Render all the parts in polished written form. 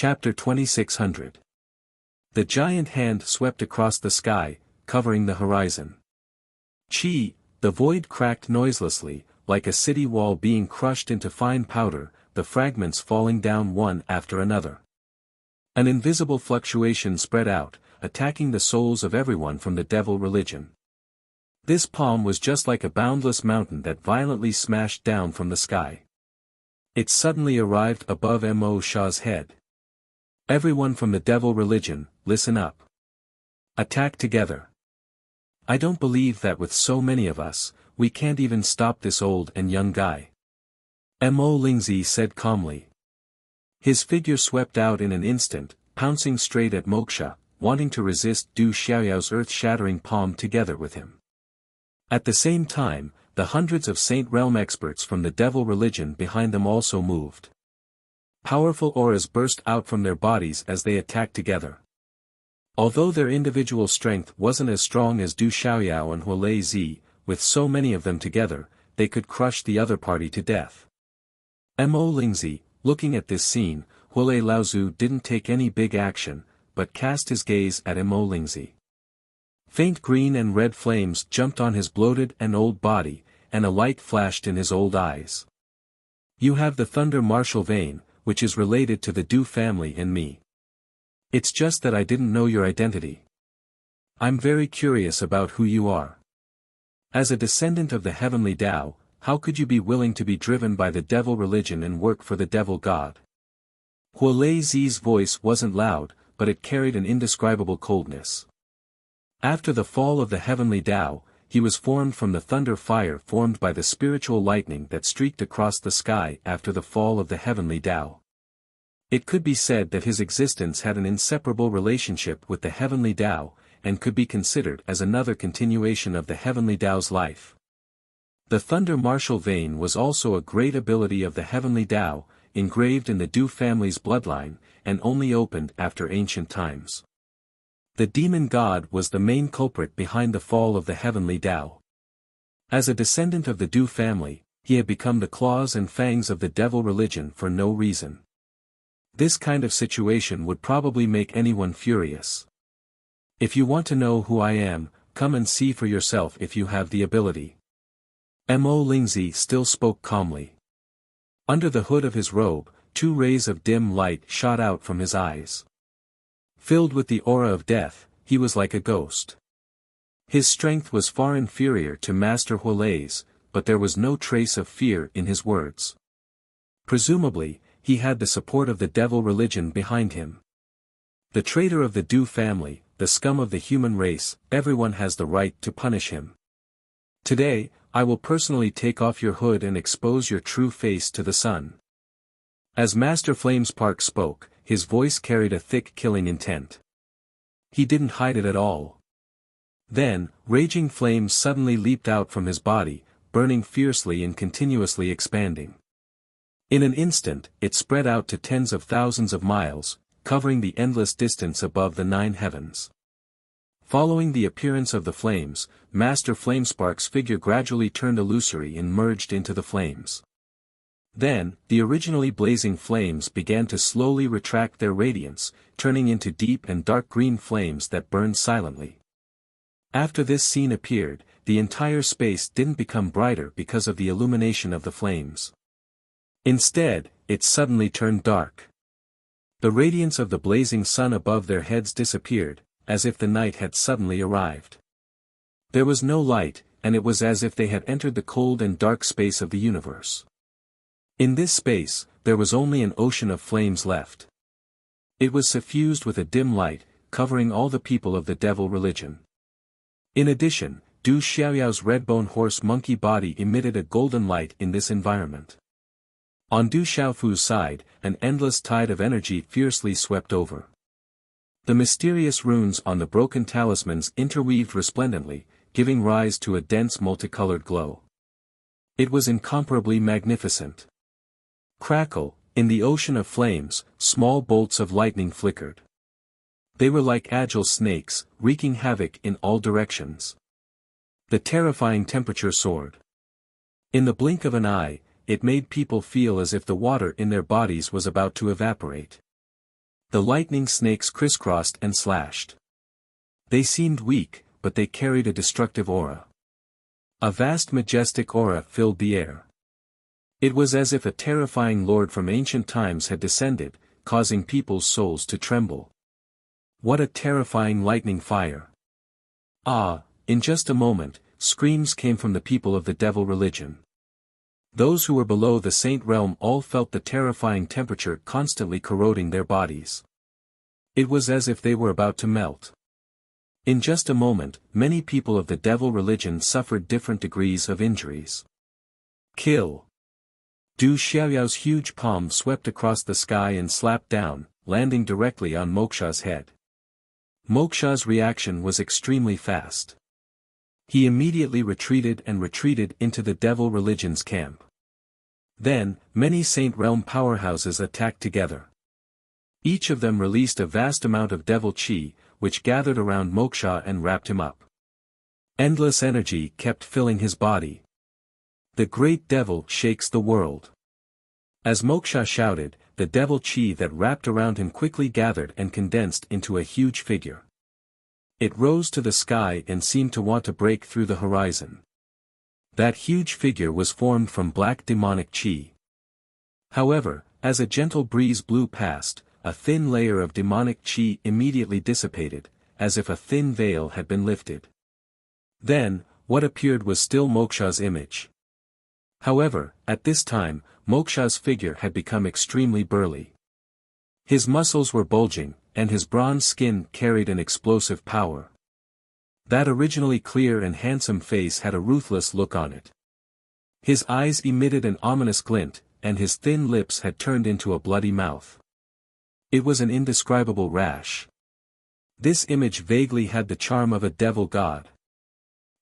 Chapter 2600. The giant hand swept across the sky, covering the horizon. Chi, the void cracked noiselessly, like a city wall being crushed into fine powder, the fragments falling down one after another. An invisible fluctuation spread out, attacking the souls of everyone from the devil religion. This palm was just like a boundless mountain that violently smashed down from the sky. It suddenly arrived above Mo Shah's head. Everyone from the devil religion, listen up. Attack together. I don't believe that with so many of us, we can't even stop this old and young guy. Mo Lingzi said calmly. His figure swept out in an instant, pouncing straight at Moksha, wanting to resist Du Xiaoyao's earth-shattering palm together with him. At the same time, the hundreds of Saint Realm experts from the devil religion behind them also moved. Powerful auras burst out from their bodies as they attacked together. Although their individual strength wasn't as strong as Du Xiaoyao and Huolei Zi, with so many of them together, they could crush the other party to death. Mo Lingzi, looking at this scene, Huolei Laozu didn't take any big action, but cast his gaze at Mo Lingzi. Faint green and red flames jumped on his bloated and old body, and a light flashed in his old eyes. You have the thunder martial vein, which is related to the Du family and me. It's just that I didn't know your identity. I'm very curious about who you are. As a descendant of the heavenly Tao, how could you be willing to be driven by the devil religion and work for the devil god? Huolei Zi's voice wasn't loud, but it carried an indescribable coldness. After the fall of the heavenly Tao, he was formed from the thunder fire formed by the spiritual lightning that streaked across the sky after the fall of the heavenly Tao. It could be said that his existence had an inseparable relationship with the heavenly Tao, and could be considered as another continuation of the heavenly Tao's life. The thunder martial vein was also a great ability of the heavenly Tao, engraved in the Du family's bloodline, and only opened after ancient times. The demon god was the main culprit behind the fall of the heavenly Tao. As a descendant of the Du family, he had become the claws and fangs of the devil religion for no reason. This kind of situation would probably make anyone furious. If you want to know who I am, come and see for yourself if you have the ability. Mo Lingzi still spoke calmly. Under the hood of his robe, 2 rays of dim light shot out from his eyes. Filled with the aura of death, he was like a ghost. His strength was far inferior to Master Huolei's, but there was no trace of fear in his words. Presumably, he had the support of the devil religion behind him. The traitor of the Du family, the scum of the human race, everyone has the right to punish him. Today, I will personally take off your hood and expose your true face to the sun. As Master Flamespark spoke, his voice carried a thick killing intent. He didn't hide it at all. Then, raging flames suddenly leaped out from his body, burning fiercely and continuously expanding. In an instant, it spread out to tens of thousands of miles, covering the endless distance above the 9 heavens. Following the appearance of the flames, Master Flamespark's figure gradually turned illusory and merged into the flames. Then, the originally blazing flames began to slowly retract their radiance, turning into deep and dark green flames that burned silently. After this scene appeared, the entire space didn't become brighter because of the illumination of the flames. Instead, it suddenly turned dark. The radiance of the blazing sun above their heads disappeared, as if the night had suddenly arrived. There was no light, and it was as if they had entered the cold and dark space of the universe. In this space, there was only an ocean of flames left. It was suffused with a dim light, covering all the people of the devil religion. In addition, Du Xiaoyao's redbone horse monkey body emitted a golden light in this environment. On Du Xiaofu's side, an endless tide of energy fiercely swept over. The mysterious runes on the broken talismans interweaved resplendently, giving rise to a dense multicolored glow. It was incomparably magnificent. Crackle, in the ocean of flames, small bolts of lightning flickered. They were like agile snakes, wreaking havoc in all directions. The terrifying temperature soared. In the blink of an eye, it made people feel as if the water in their bodies was about to evaporate. The lightning snakes crisscrossed and slashed. They seemed weak, but they carried a destructive aura. A vast majestic aura filled the air. It was as if a terrifying lord from ancient times had descended, causing people's souls to tremble. What a terrifying lightning fire! Ah, in just a moment, screams came from the people of the devil religion. Those who were below the saint realm all felt the terrifying temperature constantly corroding their bodies. It was as if they were about to melt. In just a moment, many people of the devil religion suffered different degrees of injuries. Kill! Du Xiaoyao's huge palm swept across the sky and slapped down, landing directly on Moksha's head. Moksha's reaction was extremely fast. He immediately retreated into the devil religion's camp. Then, many Saint Realm powerhouses attacked together. Each of them released a vast amount of devil chi, which gathered around Moksha and wrapped him up. Endless energy kept filling his body. The great devil shakes the world. As Moksha shouted, the devil chi that wrapped around him quickly gathered and condensed into a huge figure. It rose to the sky and seemed to want to break through the horizon. That huge figure was formed from black demonic chi. However, as a gentle breeze blew past, a thin layer of demonic chi immediately dissipated, as if a thin veil had been lifted. Then, what appeared was still Moksha's image. However, at this time, Moksha's figure had become extremely burly. His muscles were bulging, and his bronze skin carried an explosive power. That originally clear and handsome face had a ruthless look on it. His eyes emitted an ominous glint, and his thin lips had turned into a bloody mouth. It was an indescribable rash. This image vaguely had the charm of a devil god.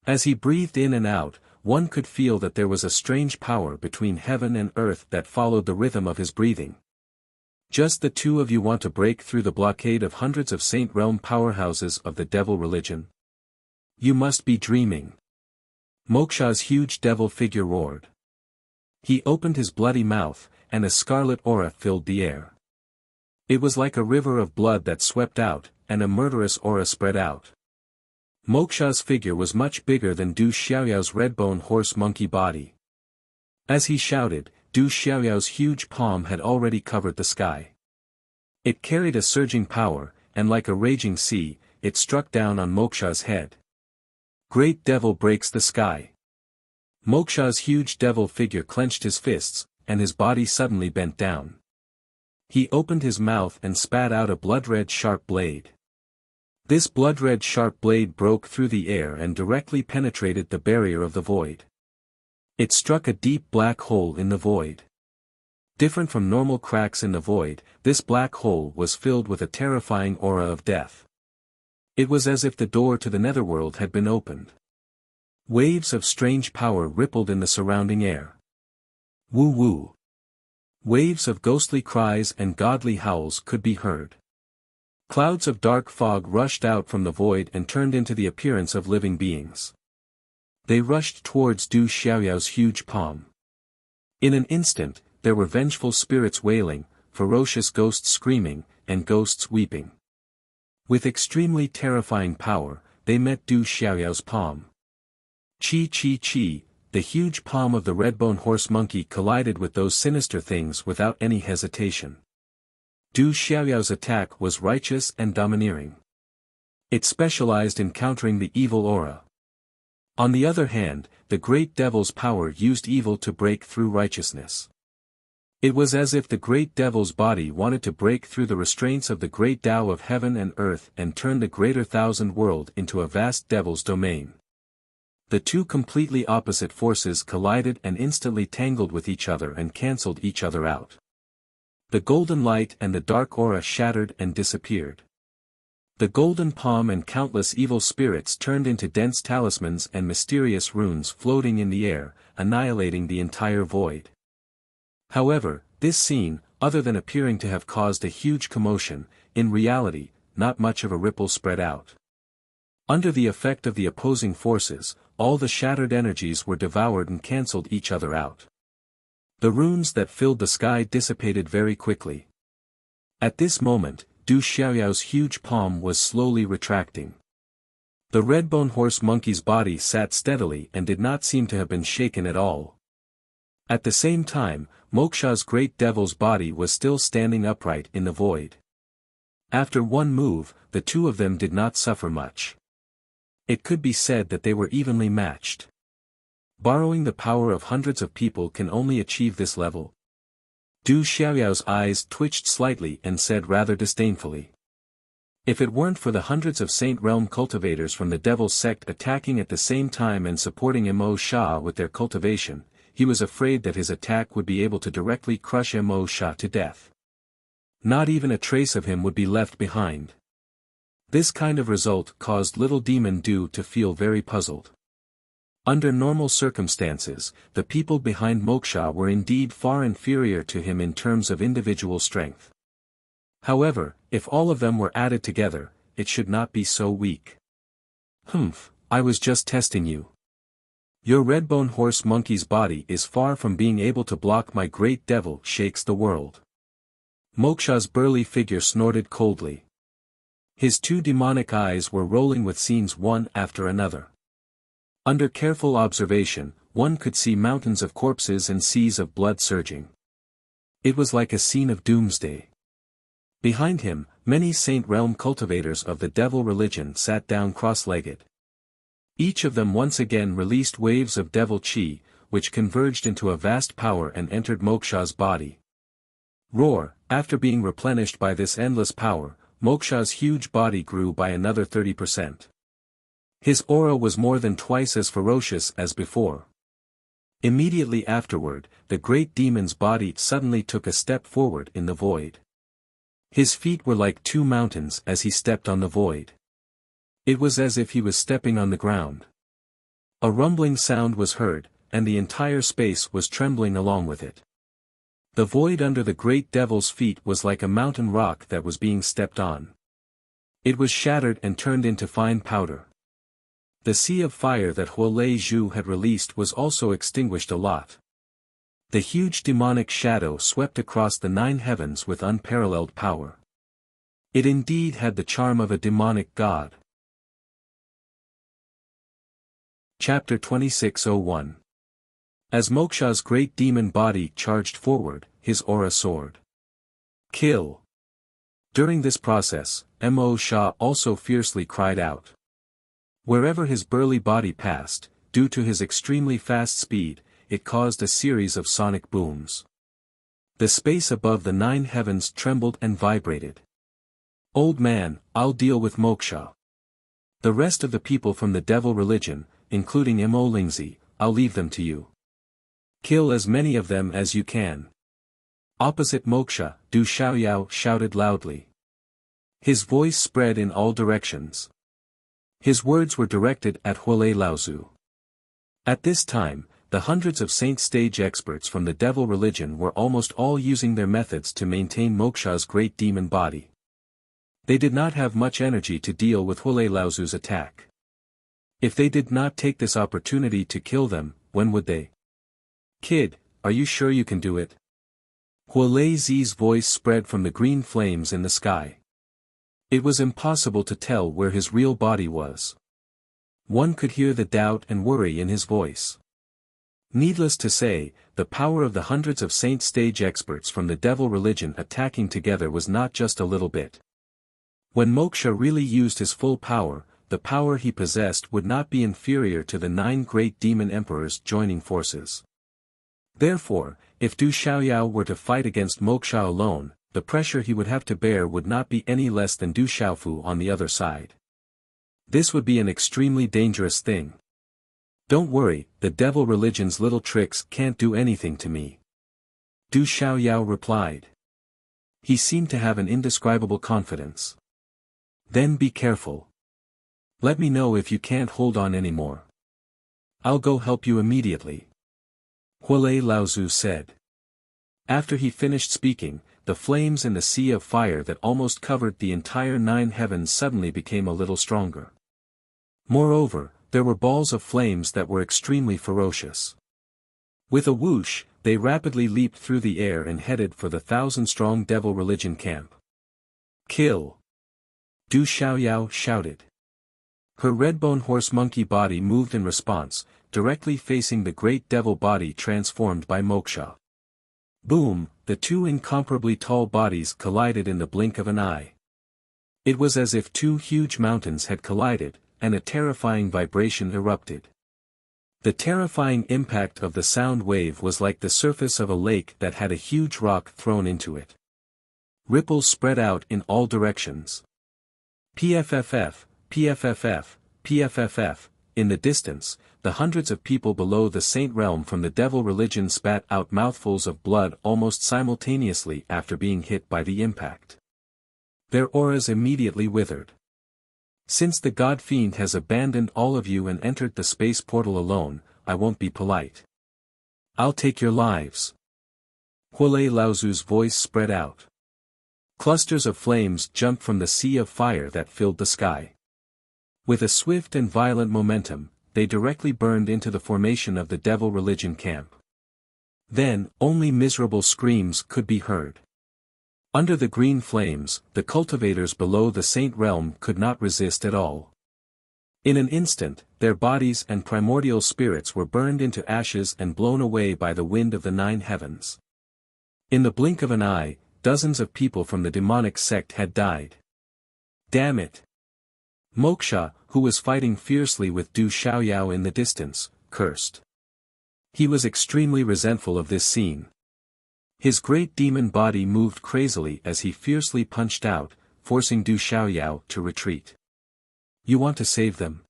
As he breathed in and out, one could feel that there was a strange power between heaven and earth that followed the rhythm of his breathing. Just the two of you want to break through the blockade of hundreds of Saint Realm powerhouses of the devil religion? You must be dreaming. Moksha's huge devil figure roared. He opened his bloody mouth, and a scarlet aura filled the air. It was like a river of blood that swept out, and a murderous aura spread out. Moksha's figure was much bigger than Du Xiaoyao's redbone horse monkey body. As he shouted, Du Xiaoyao's huge palm had already covered the sky. It carried a surging power, and like a raging sea, it struck down on Moksha's head. Great devil breaks the sky. Moksha's huge devil figure clenched his fists, and his body suddenly bent down. He opened his mouth and spat out a blood-red sharp blade. This blood-red sharp blade broke through the air and directly penetrated the barrier of the void. It struck a deep black hole in the void. Different from normal cracks in the void, this black hole was filled with a terrifying aura of death. It was as if the door to the netherworld had been opened. Waves of strange power rippled in the surrounding air. Woo-woo. Waves of ghostly cries and godly howls could be heard. Clouds of dark fog rushed out from the void and turned into the appearance of living beings. They rushed towards Du Xiaoyao's huge palm. In an instant, there were vengeful spirits wailing, ferocious ghosts screaming, and ghosts weeping. With extremely terrifying power, they met Du Xiaoyao's palm. Chi, the huge palm of the redbone horse monkey collided with those sinister things without any hesitation. Du Xiaoyao's attack was righteous and domineering. It specialized in countering the evil aura. On the other hand, the great devil's power used evil to break through righteousness. It was as if the great devil's body wanted to break through the restraints of the great Tao of heaven and earth and turn the greater thousand world into a vast devil's domain. The two completely opposite forces collided and instantly tangled with each other and cancelled each other out. The golden light and the dark aura shattered and disappeared. The golden palm and countless evil spirits turned into dense talismans and mysterious runes floating in the air, annihilating the entire void. However, this scene, other than appearing to have caused a huge commotion, in reality, not much of a ripple spread out. Under the effect of the opposing forces, all the shattered energies were devoured and cancelled each other out. The runes that filled the sky dissipated very quickly. At this moment, Du Xiaoyao's huge palm was slowly retracting. The red-bone horse monkey's body sat steadily and did not seem to have been shaken at all. At the same time, Moksha's great devil's body was still standing upright in the void. After one move, the two of them did not suffer much. It could be said that they were evenly matched. Borrowing the power of hundreds of people can only achieve this level. Du Xiaoyao's eyes twitched slightly and said rather disdainfully. If it weren't for the hundreds of Saint Realm cultivators from the Devil's sect attacking at the same time and supporting Mo Sha with their cultivation, he was afraid that his attack would be able to directly crush Mo Sha to death. Not even a trace of him would be left behind. This kind of result caused little Demon Du to feel very puzzled. Under normal circumstances, the people behind Moksha were indeed far inferior to him in terms of individual strength. However, if all of them were added together, it should not be so weak. Humph, I was just testing you. Your red-bone horse monkey's body is far from being able to block my great devil shakes the world. Moksha's burly figure snorted coldly. His two demonic eyes were rolling with scenes one after another. Under careful observation, one could see mountains of corpses and seas of blood surging. It was like a scene of doomsday. Behind him, many Saint Realm cultivators of the devil religion sat down cross-legged. Each of them once again released waves of devil chi, which converged into a vast power and entered Moksha's body. Roar, after being replenished by this endless power, Moksha's huge body grew by another 30%. His aura was more than twice as ferocious as before. Immediately afterward, the great demon's body suddenly took a step forward in the void. His feet were like two mountains as he stepped on the void. It was as if he was stepping on the ground. A rumbling sound was heard, and the entire space was trembling along with it. The void under the great devil's feet was like a mountain rock that was being stepped on. It was shattered and turned into fine powder. The sea of fire that Huolei Zhu had released was also extinguished a lot. The huge demonic shadow swept across the 9 heavens with unparalleled power. It indeed had the charm of a demonic god. Chapter 2601. As Moksha's great demon body charged forward, his aura soared. Kill! During this process, Mo Sha also fiercely cried out. Wherever his burly body passed, due to his extremely fast speed, it caused a series of sonic booms. The space above the 9 heavens trembled and vibrated. Old man, I'll deal with Moksha. The rest of the people from the devil religion, including Mo Lingzi, I'll leave them to you. Kill as many of them as you can. Opposite Moksha, Du Xiaoyao shouted loudly. His voice spread in all directions. His words were directed at Huolei Laozu. At this time, the hundreds of saint stage experts from the devil religion were almost all using their methods to maintain Moksha's great demon body. They did not have much energy to deal with Huolei Laozu's attack. If they did not take this opportunity to kill them, when would they? Kid, are you sure you can do it? Huolei Zi's voice spread from the green flames in the sky. It was impossible to tell where his real body was. One could hear the doubt and worry in his voice. Needless to say, the power of the hundreds of saint stage experts from the devil religion attacking together was not just a little bit. When Moksha really used his full power, the power he possessed would not be inferior to the 9 great demon emperors joining forces. Therefore, if Du Xiaoyao were to fight against Moksha alone, the pressure he would have to bear would not be any less than Du Xiaofu on the other side. This would be an extremely dangerous thing. Don't worry, the devil religion's little tricks can't do anything to me. Du Xiaoyao replied. He seemed to have an indescribable confidence. Then be careful. Let me know if you can't hold on anymore. I'll go help you immediately. Huolei Laozu said. After he finished speaking, the flames in the sea of fire that almost covered the entire 9 heavens suddenly became a little stronger. Moreover, there were balls of flames that were extremely ferocious. With a whoosh, they rapidly leaped through the air and headed for the 1,000-strong devil religion camp. Kill! Du Xiaoyao shouted. Her redbone horse monkey body moved in response, directly facing the great devil body transformed by Moksha. Boom, the two incomparably tall bodies collided in the blink of an eye. It was as if two huge mountains had collided, and a terrifying vibration erupted. The terrifying impact of the sound wave was like the surface of a lake that had a huge rock thrown into it. Ripples spread out in all directions. PFFF, PFFF, PFFF, in the distance, the hundreds of people below the saint realm from the devil religion spat out mouthfuls of blood almost simultaneously after being hit by the impact. Their auras immediately withered. Since the god fiend has abandoned all of you and entered the space portal alone, I won't be polite. I'll take your lives. Huolei Laozu's voice spread out. Clusters of flames jumped from the sea of fire that filled the sky. With a swift and violent momentum, they directly burned into the formation of the devil religion camp. Then, only miserable screams could be heard. Under the green flames, the cultivators below the saint realm could not resist at all. In an instant, their bodies and primordial spirits were burned into ashes and blown away by the wind of the 9 heavens. In the blink of an eye, dozens of people from the demonic sect had died. Damn it! Moksha, who was fighting fiercely with Du Xiaoyao in the distance, cursed. He was extremely resentful of this scene. His great demon body moved crazily as he fiercely punched out, forcing Du Xiaoyao to retreat. You want to save them?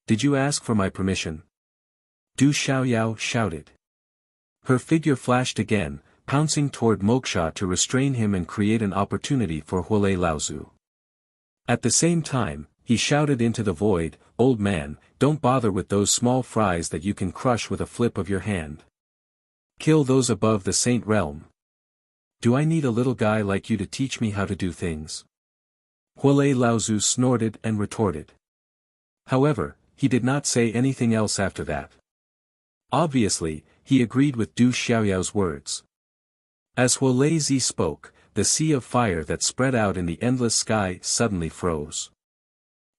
Did you ask for my permission? Du Xiaoyao shouted. Her figure flashed again, pouncing toward Moksha to restrain him and create an opportunity for Huolei Laozu. At the same time, he shouted into the void, "Old man, don't bother with those small fries that you can crush with a flip of your hand. Kill those above the saint realm. Do I need a little guy like you to teach me how to do things?" Huolei Laozu snorted and retorted. However, he did not say anything else after that. Obviously, he agreed with Du Xiaoyao's words. As Huolei Zi spoke, the sea of fire that spread out in the endless sky suddenly froze.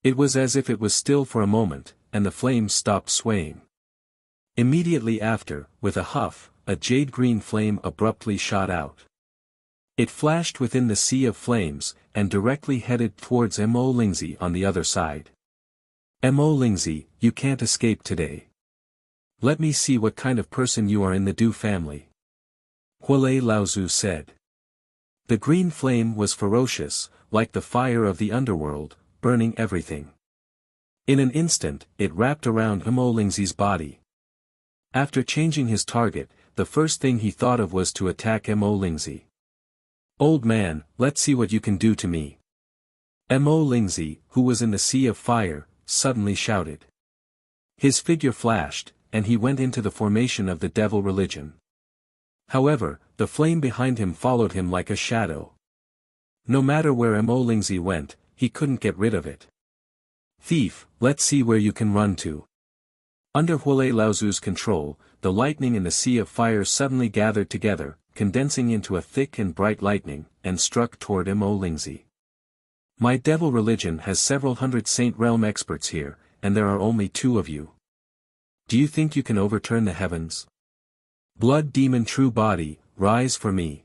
It was as if it was still for a moment, and the flames stopped swaying. Immediately after, with a huff, a jade-green flame abruptly shot out. It flashed within the sea of flames, and directly headed towards Mo Lingzi on the other side. Mo Lingzi, you can't escape today. Let me see what kind of person you are in the Du family. Huolei Laozu said. The green flame was ferocious, like the fire of the underworld, burning everything. In an instant, it wrapped around Mo Lingzi's body. After changing his target, the first thing he thought of was to attack Mo Lingzi. Old man, let's see what you can do to me. Mo Lingzi, who was in the sea of fire, suddenly shouted. His figure flashed, and he went into the formation of the devil religion. However, the flame behind him followed him like a shadow. No matter where Mo Lingzi went, he couldn't get rid of it. Thief, let's see where you can run to. Under Huolei Laozu's control, the lightning in the sea of fire suddenly gathered together, condensing into a thick and bright lightning, and struck toward Mo Lingzi. My devil religion has several hundred saint realm experts here, and there are only 2 of you. Do you think you can overturn the heavens? Blood demon true body, rise for me.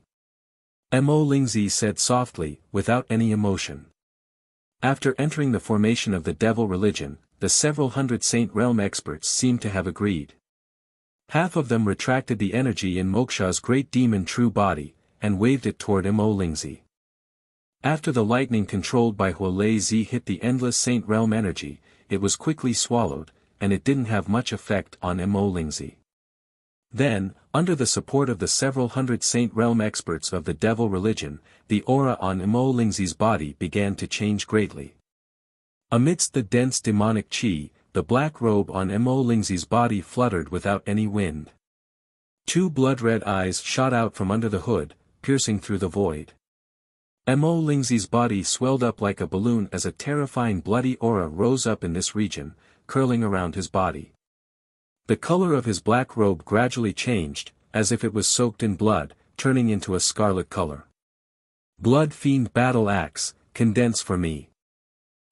Mo Lingzi said softly, without any emotion. After entering the formation of the devil religion, the several hundred saint realm experts seemed to have agreed. Half of them retracted the energy in Moksha's great demon true body, and waved it toward Mo Lingzi. After the lightning controlled by Huolei Zi hit the endless saint realm energy, it was quickly swallowed, and it didn't have much effect on Mo Lingzi. Then, under the support of the several hundred saint realm experts of the devil religion, the aura on Mo Lingzi's body began to change greatly. Amidst the dense demonic qi, the black robe on Mo Lingzi's body fluttered without any wind. 2 blood-red eyes shot out from under the hood, piercing through the void. Mo Lingzi's body swelled up like a balloon as a terrifying bloody aura rose up in this region, curling around his body. The color of his black robe gradually changed, as if it was soaked in blood, turning into a scarlet color. Blood Fiend Battle Axe, condense for me.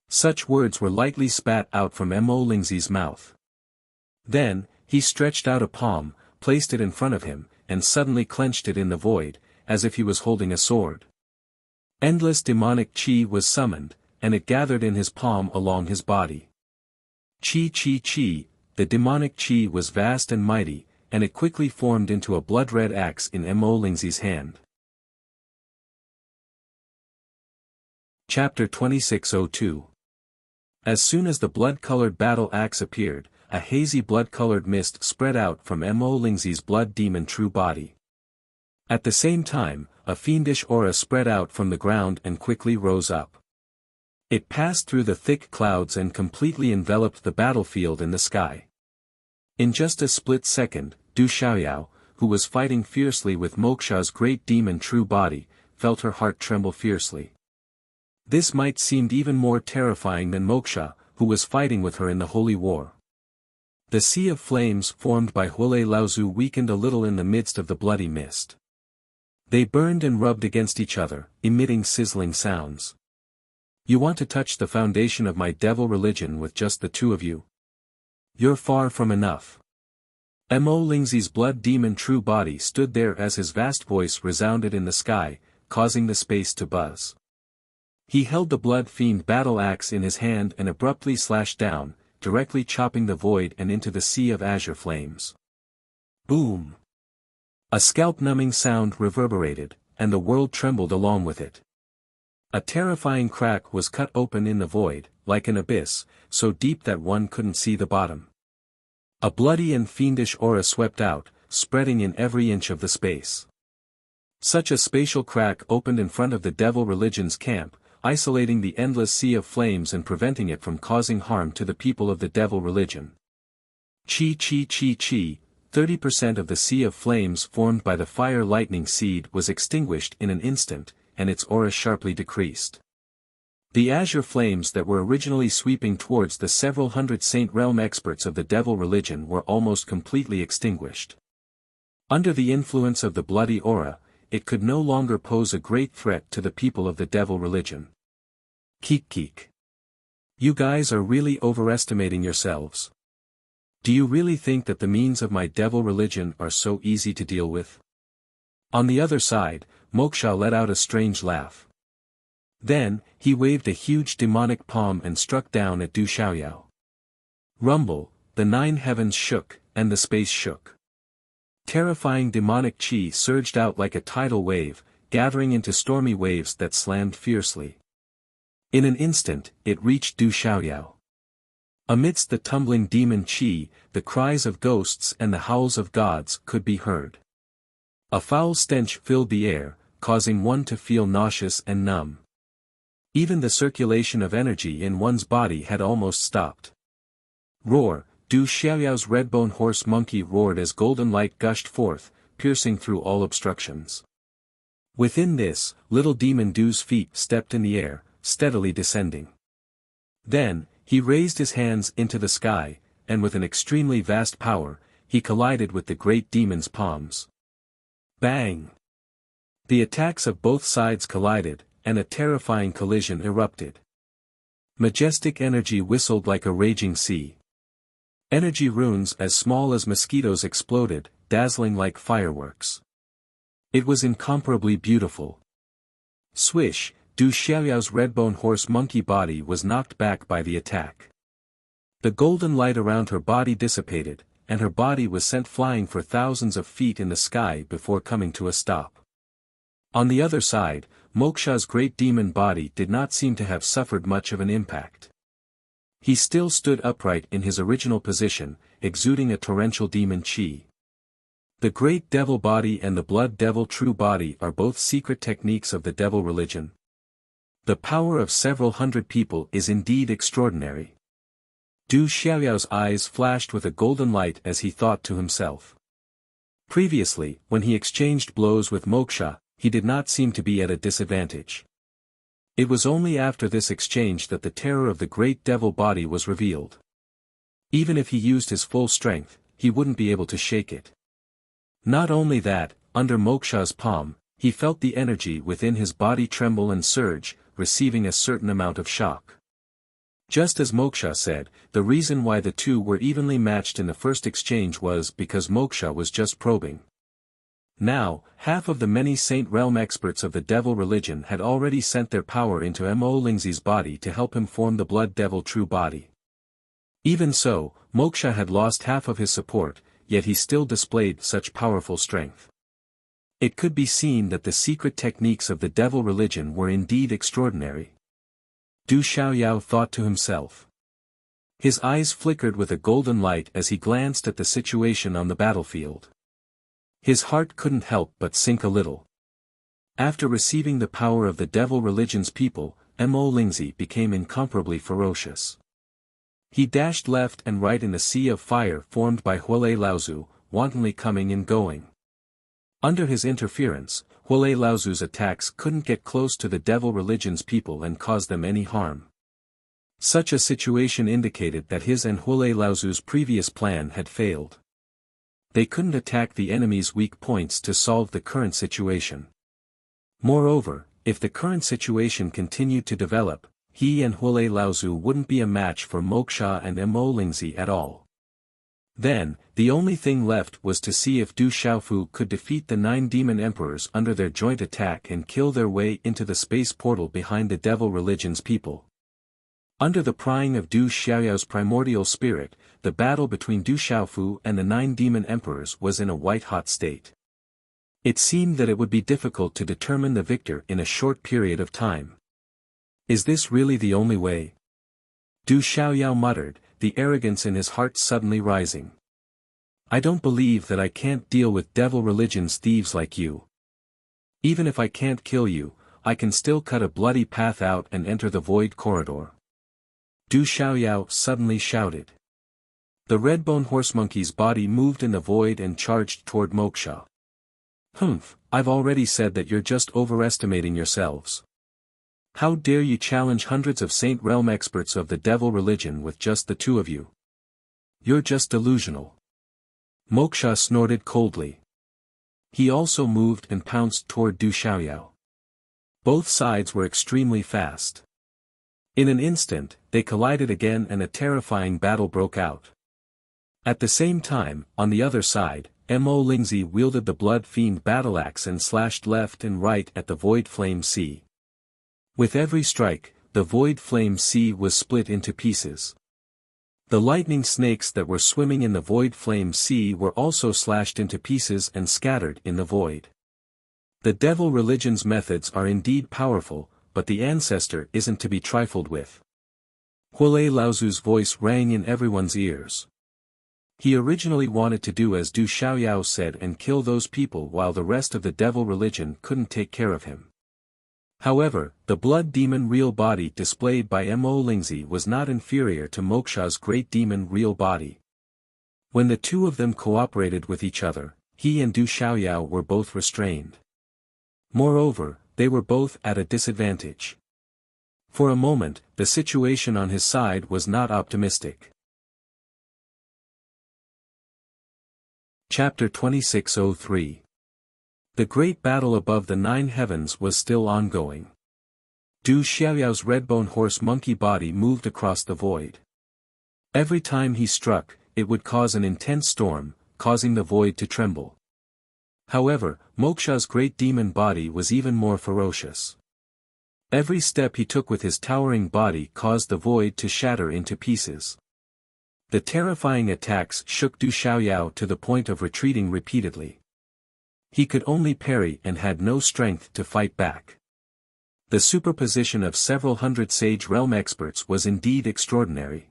Such words were lightly spat out from Mo Lingzi's mouth. Then, he stretched out a palm, placed it in front of him, and suddenly clenched it in the void, as if he was holding a sword. Endless demonic chi was summoned, and it gathered in his palm along his body. Chi, the demonic chi was vast and mighty, and it quickly formed into a blood-red axe in Mo Lingzi's hand. Chapter 2602. As soon as the blood-colored battle axe appeared, a hazy blood-colored mist spread out from Mo Lingzi's blood demon true body. At the same time, a fiendish aura spread out from the ground and quickly rose up. It passed through the thick clouds and completely enveloped the battlefield in the sky. In just a split second, Du Xiaoyao, who was fighting fiercely with Moksha's great demon true body, felt her heart tremble fiercely. This might seem even more terrifying than Moksha, who was fighting with her in the holy war. The sea of flames formed by Huolei Laozu weakened a little in the midst of the bloody mist. They burned and rubbed against each other, emitting sizzling sounds. You want to touch the foundation of my devil religion with just the two of you? You're far from enough. Mo Lingzi's blood demon true body stood there as his vast voice resounded in the sky, causing the space to buzz. He held the blood fiend battle axe in his hand and abruptly slashed down, directly chopping the void and into the sea of azure flames. Boom! A scalp-numbing sound reverberated, and the world trembled along with it. A terrifying crack was cut open in the void, like an abyss, so deep that one couldn't see the bottom. A bloody and fiendish aura swept out, spreading in every inch of the space. Such a spatial crack opened in front of the devil religion's camp, isolating the endless sea of flames and preventing it from causing harm to the people of the devil religion. 30% of the sea of flames formed by the fire lightning seed was extinguished in an instant, and its aura sharply decreased. The azure flames that were originally sweeping towards the several hundred Saint Realm experts of the devil religion were almost completely extinguished. Under the influence of the bloody aura, it could no longer pose a great threat to the people of the devil religion. Keek. You guys are really overestimating yourselves. Do you really think that the means of my devil religion are so easy to deal with? On the other side, Moksha let out a strange laugh. Then, he waved a huge demonic palm and struck down at Du Xiaoyao. Rumble, the 9 heavens shook, and the space shook. Terrifying demonic chi surged out like a tidal wave, gathering into stormy waves that slammed fiercely. In an instant, it reached Du Xiaoyao. Amidst the tumbling demon chi, the cries of ghosts and the howls of gods could be heard. A foul stench filled the air, causing one to feel nauseous and numb. Even the circulation of energy in one's body had almost stopped. Roar! Du Xiaoyao's redbone horse monkey roared as golden light gushed forth, piercing through all obstructions. Within this, little demon Du's feet stepped in the air, steadily descending. Then, he raised his hands into the sky, and with an extremely vast power, he collided with the great demon's palms. Bang! The attacks of both sides collided, and a terrifying collision erupted. Majestic energy whistled like a raging sea. Energy runes as small as mosquitoes exploded, dazzling like fireworks. It was incomparably beautiful. Swish! Du Xiaoyao's redbone horse monkey body was knocked back by the attack. The golden light around her body dissipated, and her body was sent flying for thousands of feet in the sky before coming to a stop. On the other side, Moksha's great demon body did not seem to have suffered much of an impact. He still stood upright in his original position, exuding a torrential demon chi. The great devil body and the blood devil true body are both secret techniques of the devil religion. The power of several hundred people is indeed extraordinary. Du Xiaoyao's eyes flashed with a golden light as he thought to himself. Previously, when he exchanged blows with Moksha, he did not seem to be at a disadvantage. It was only after this exchange that the terror of the great devil body was revealed. Even if he used his full strength, he wouldn't be able to shake it. Not only that, under Moksha's palm, He felt the energy within his body tremble and surge, receiving a certain amount of shock. Just as Moksha said, the reason why the two were evenly matched in the first exchange was because Moksha was just probing. Now, half of the many Saint Realm experts of the devil religion had already sent their power into Mo Lingzi's body to help him form the Blood Devil true body. Even so, Moksha had lost half of his support, yet he still displayed such powerful strength. It could be seen that the secret techniques of the devil religion were indeed extraordinary. Du Xiaoyao thought to himself. His eyes flickered with a golden light as he glanced at the situation on the battlefield. His heart couldn't help but sink a little. After receiving the power of the devil religion's people, Mo Lingzi became incomparably ferocious. He dashed left and right in a sea of fire formed by Huolei Laozu, wantonly coming and going. Under his interference, Huolei Laozu's attacks couldn't get close to the devil religion's people and cause them any harm. Such a situation indicated that his and Huolei Laozu's previous plan had failed. They couldn't attack the enemy's weak points to solve the current situation. Moreover, if the current situation continued to develop, he and Huolei Laozu wouldn't be a match for Moksha and Mo Lingzi at all. Then, the only thing left was to see if Du Xiaofu could defeat the 9 demon emperors under their joint attack and kill their way into the space portal behind the devil religion's people. Under the prying of Du Xiaoyao's primordial spirit, the battle between Du Xiaofu and the 9 demon emperors was in a white-hot state. It seemed that it would be difficult to determine the victor in a short period of time. Is this really the only way? Du Xiaoyao muttered, the arrogance in his heart suddenly rising. I don't believe that I can't deal with devil religion's thieves like you. Even if I can't kill you, I can still cut a bloody path out and enter the void corridor. Du Xiaoyao suddenly shouted. The red-bone horsemonkey's body moved in the void and charged toward Moksha. Humph, I've already said that you're just overestimating yourselves. How dare you challenge hundreds of Saint Realm experts of the devil religion with just the two of you? You're just delusional. Moksha snorted coldly. He also moved and pounced toward Du Xiaoyao. Both sides were extremely fast. In an instant, they collided again and a terrifying battle broke out. At the same time, on the other side, Mo Lingzi wielded the Blood Fiend battle axe and slashed left and right at the Void Flame Sea. With every strike, the Void Flame Sea was split into pieces. The lightning snakes that were swimming in the Void Flame Sea were also slashed into pieces and scattered in the void. The devil religion's methods are indeed powerful, but the ancestor isn't to be trifled with. Huolei Laozu's voice rang in everyone's ears. He originally wanted to do as Du Xiaoyao said and kill those people while the rest of the devil religion couldn't take care of him. However, the blood demon real body displayed by Mo Lingzi was not inferior to Moksha's great demon real body. When the two of them cooperated with each other, he and Du Xiaoyao were both restrained. Moreover, they were both at a disadvantage. For a moment, the situation on his side was not optimistic. Chapter 2603. The great battle above the 9 heavens was still ongoing. Du Xiaoyao's redbone horse monkey body moved across the void. Every time he struck, it would cause an intense storm, causing the void to tremble. However, Moksha's great demon body was even more ferocious. Every step he took with his towering body caused the void to shatter into pieces. The terrifying attacks shook Du Xiaoyao to the point of retreating repeatedly. He could only parry and had no strength to fight back. The superposition of several hundred Sage Realm experts was indeed extraordinary.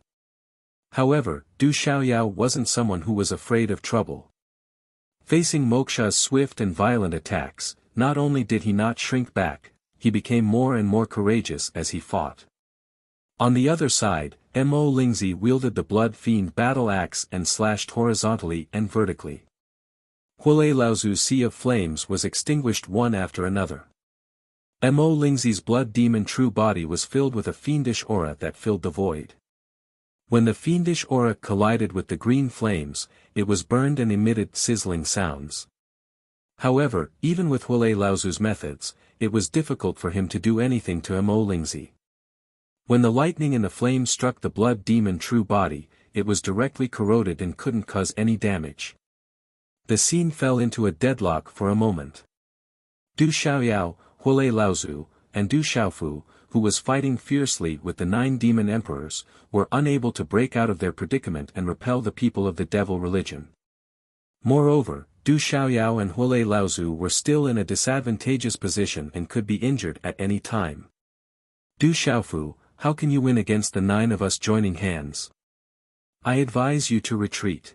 However, Du Xiaoyao wasn't someone who was afraid of trouble. Facing Moksha's swift and violent attacks, not only did he not shrink back, he became more and more courageous as he fought. On the other side, Mo Lingzi wielded the Blood Fiend battle axe and slashed horizontally and vertically. Huolei Laozu's sea of flames was extinguished one after another. Mo Lingzi's blood demon true body was filled with a fiendish aura that filled the void. When the fiendish aura collided with the green flames, it was burned and emitted sizzling sounds. However, even with Huilei Laozu's methods, it was difficult for him to do anything to Mo Lingzi. When the lightning and the flame struck the blood demon true body, it was directly corroded and couldn't cause any damage. The scene fell into a deadlock for a moment. Du Xiaoyao, Huilei Laozu, and Du Xiaofu, who was fighting fiercely with the 9 demon emperors, were unable to break out of their predicament and repel the people of the devil religion. Moreover, Du Xiaoyao and Huilei Laozu were still in a disadvantageous position and could be injured at any time. Du Xiaofu, how can you win against the 9 of us joining hands? I advise you to retreat.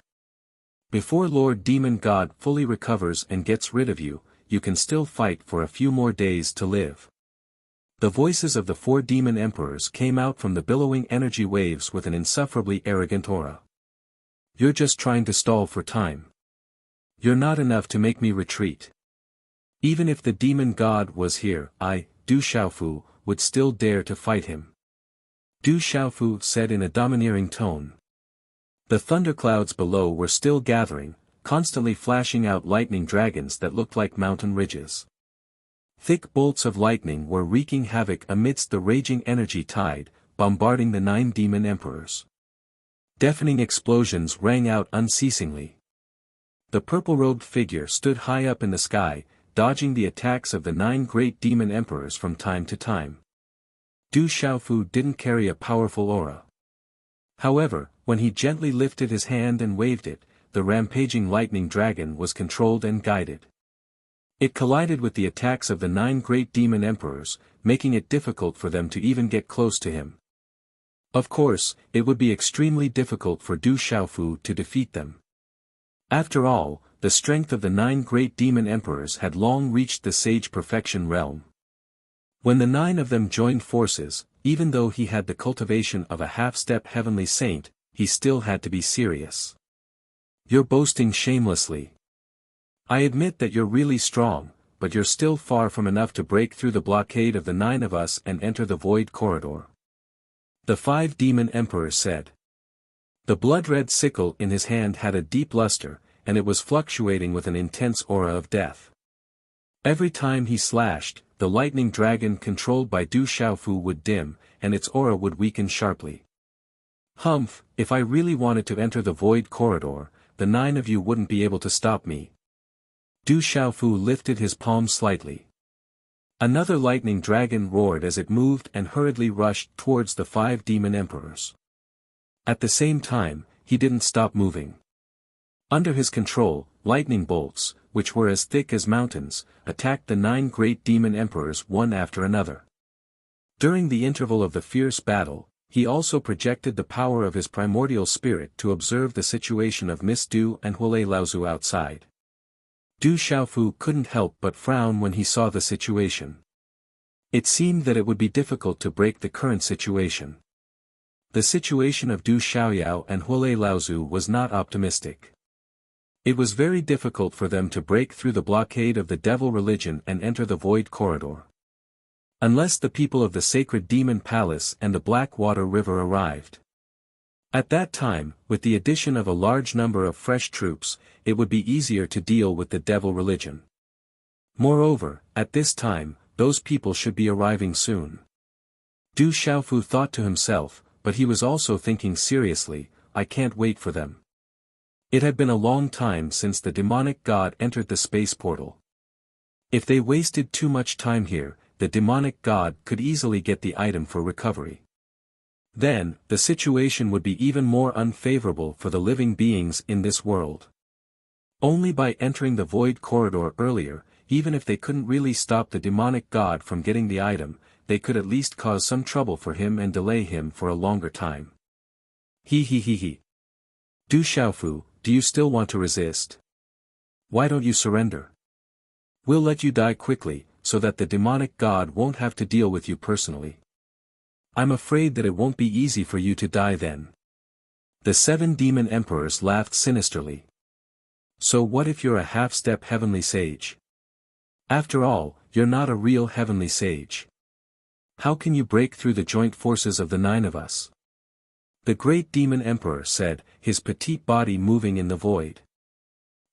Before Lord Demon God fully recovers and gets rid of you, you can still fight for a few more days to live. The voices of the 4 demon emperors came out from the billowing energy waves with an insufferably arrogant aura. You're just trying to stall for time. You're not enough to make me retreat. Even if the demon god was here, I, Du Xiaofu, would still dare to fight him. Du Xiaofu said in a domineering tone. The thunderclouds below were still gathering, constantly flashing out lightning dragons that looked like mountain ridges. Thick bolts of lightning were wreaking havoc amidst the raging energy tide, bombarding the 9 demon emperors. Deafening explosions rang out unceasingly. The purple-robed figure stood high up in the sky, dodging the attacks of the 9 great demon emperors from time to time. Du Xiaofu didn't carry a powerful aura. However, when he gently lifted his hand and waved it, the rampaging lightning dragon was controlled and guided. It collided with the attacks of the 9 great demon emperors, making it difficult for them to even get close to him. Of course, it would be extremely difficult for Du Xiaofu to defeat them. After all, the strength of the 9 great demon emperors had long reached the sage perfection realm. When the 9 of them joined forces, even though he had the cultivation of a half-step heavenly saint, he still had to be serious. You're boasting shamelessly. I admit that you're really strong, but you're still far from enough to break through the blockade of the 9 of us and enter the void corridor. The 5 demon emperors said. The blood-red sickle in his hand had a deep luster, and it was fluctuating with an intense aura of death. Every time he slashed, the lightning dragon controlled by Du Xiaofu would dim, and its aura would weaken sharply. Humph, if I really wanted to enter the void corridor, the 9 of you wouldn't be able to stop me. Du Xiaofu lifted his palm slightly. Another lightning dragon roared as it moved and hurriedly rushed towards the 5 demon emperors. At the same time, he didn't stop moving. Under his control, lightning bolts, which were as thick as mountains, attacked the 9 great demon emperors one after another. During the interval of the fierce battle, he also projected the power of his primordial spirit to observe the situation of Miss Du and Huilei Laozu outside. Du Xiaofu couldn't help but frown when he saw the situation. It seemed that it would be difficult to break the current situation. The situation of Du Xiaoyao and Huilei Laozu was not optimistic. It was very difficult for them to break through the blockade of the devil religion and enter the void corridor. Unless the people of the sacred demon palace and the Blackwater River arrived. At that time, with the addition of a large number of fresh troops, it would be easier to deal with the devil religion. Moreover, at this time, those people should be arriving soon. Du Xiaofu thought to himself, but he was also thinking seriously, I can't wait for them. It had been a long time since the demonic god entered the space portal. If they wasted too much time here, the demonic god could easily get the item for recovery. Then, the situation would be even more unfavorable for the living beings in this world. Only by entering the void corridor earlier, even if they couldn't really stop the demonic god from getting the item, they could at least cause some trouble for him and delay him for a longer time. He. Du Xiaofu, do you still want to resist? Why don't you surrender? We'll let you die quickly, so that the demonic god won't have to deal with you personally. I'm afraid that it won't be easy for you to die then. The 7 demon emperors laughed sinisterly. So what if you're a half-step heavenly sage? After all, you're not a real heavenly sage. How can you break through the joint forces of the 9 of us? The great demon emperor said, his petite body moving in the void.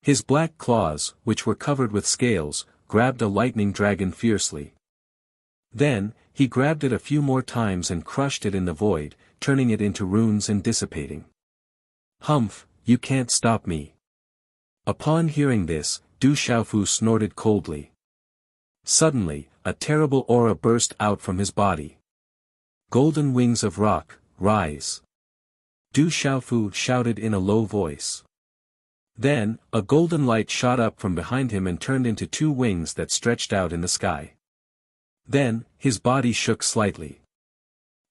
His black claws, which were covered with scales, grabbed a lightning dragon fiercely. Then, he grabbed it a few more times and crushed it in the void, turning it into runes and dissipating. "Humph, you can't stop me." Upon hearing this, Du Xiaofu snorted coldly. Suddenly, a terrible aura burst out from his body. "Golden wings of rock, rise!" Du Xiaofu shouted in a low voice. Then, a golden light shot up from behind him and turned into two wings that stretched out in the sky. Then, his body shook slightly.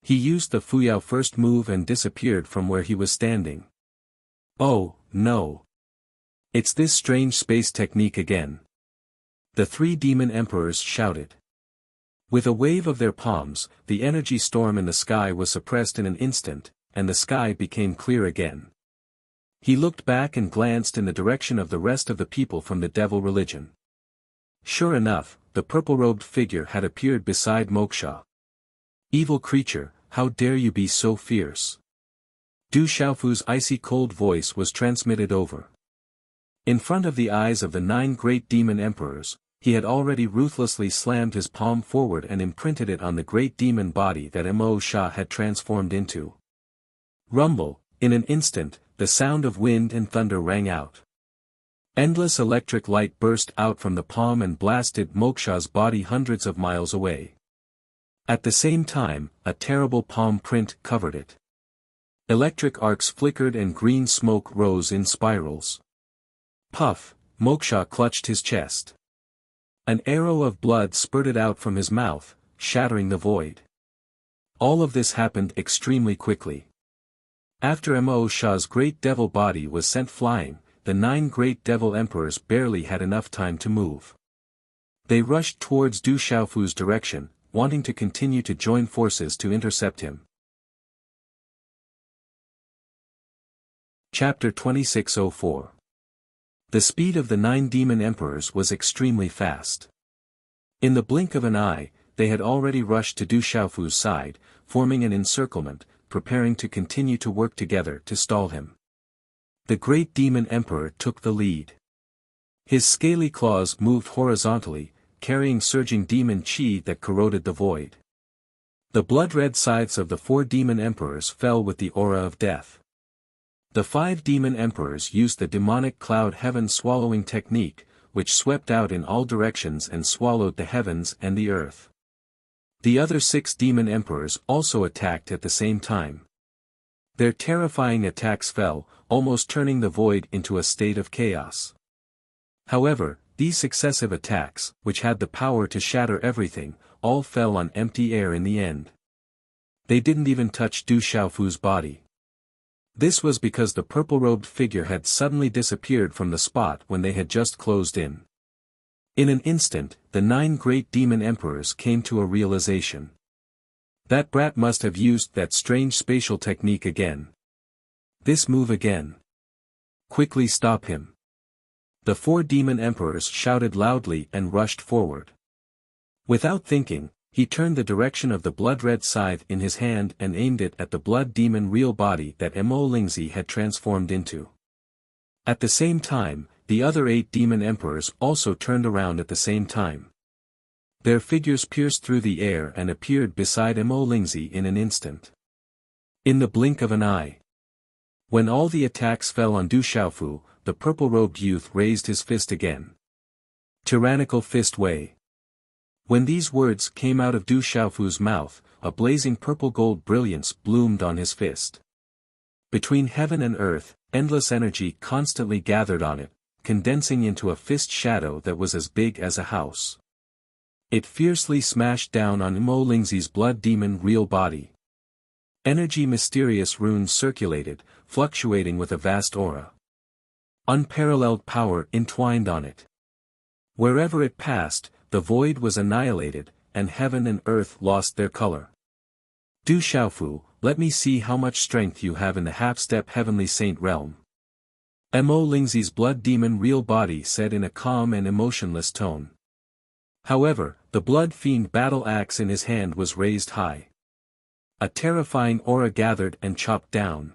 He used the Fuyao first move and disappeared from where he was standing. "Oh, no. It's this strange space technique again." The three demon emperors shouted. With a wave of their palms, the energy storm in the sky was suppressed in an instant, and the sky became clear again. He looked back and glanced in the direction of the rest of the people from the devil religion. Sure enough, the purple-robed figure had appeared beside Moksha. "Evil creature, how dare you be so fierce?" Du Xiaofu's icy cold voice was transmitted over. In front of the eyes of the 9 great demon emperors, he had already ruthlessly slammed his palm forward and imprinted it on the great demon body that Mo Sha had transformed into. Rumble, in an instant, the sound of wind and thunder rang out. Endless electric light burst out from the palm and blasted Moksha's body hundreds of miles away. At the same time, a terrible palm print covered it. Electric arcs flickered and green smoke rose in spirals. Puff, Moksha clutched his chest. An arrow of blood spurted out from his mouth, shattering the void. All of this happened extremely quickly. After Mo Sha's great devil body was sent flying, the 9 great devil emperors barely had enough time to move. They rushed towards Du Xiaofu's direction, wanting to continue to join forces to intercept him. Chapter 2604. The speed of the 9 demon emperors was extremely fast. In the blink of an eye, they had already rushed to Du Xiaofu's side, forming an encirclement, preparing to continue to work together to stall him. The great demon emperor took the lead. His scaly claws moved horizontally, carrying surging demon chi that corroded the void. The blood-red scythes of the 4 demon emperors fell with the aura of death. The 5 demon emperors used the demonic cloud heaven swallowing technique, which swept out in all directions and swallowed the heavens and the earth. The other 6 demon emperors also attacked at the same time. Their terrifying attacks fell, almost turning the void into a state of chaos. However, these successive attacks, which had the power to shatter everything, all fell on empty air in the end. They didn't even touch Du Xiaofu's body. This was because the purple-robed figure had suddenly disappeared from the spot when they had just closed in. In an instant, the 9 great demon emperors came to a realization. That brat must have used that strange spatial technique again. This move again. Quickly stop him. The 4 demon emperors shouted loudly and rushed forward. Without thinking, he turned the direction of the blood-red scythe in his hand and aimed it at the blood demon real body that Mo Lingzi had transformed into. At the same time, the other 8 demon emperors also turned around at the same time. Their figures pierced through the air and appeared beside Mo Lingzi in an instant. In the blink of an eye. When all the attacks fell on Du Xiaofu, the purple-robed youth raised his fist again. Tyrannical fist way. When these words came out of Du Xiaofu's mouth, a blazing purple-gold brilliance bloomed on his fist. Between heaven and earth, endless energy constantly gathered on it, condensing into a fist shadow that was as big as a house. It fiercely smashed down on Mo Lingzi's blood demon real body. Energy mysterious runes circulated, fluctuating with a vast aura. Unparalleled power entwined on it. Wherever it passed, the void was annihilated, and heaven and earth lost their color. Du Xiaofu, let me see how much strength you have in the half-step heavenly saint realm. Mo Lingzi's blood demon real body said in a calm and emotionless tone. However, the blood fiend battle axe in his hand was raised high. A terrifying aura gathered and chopped down.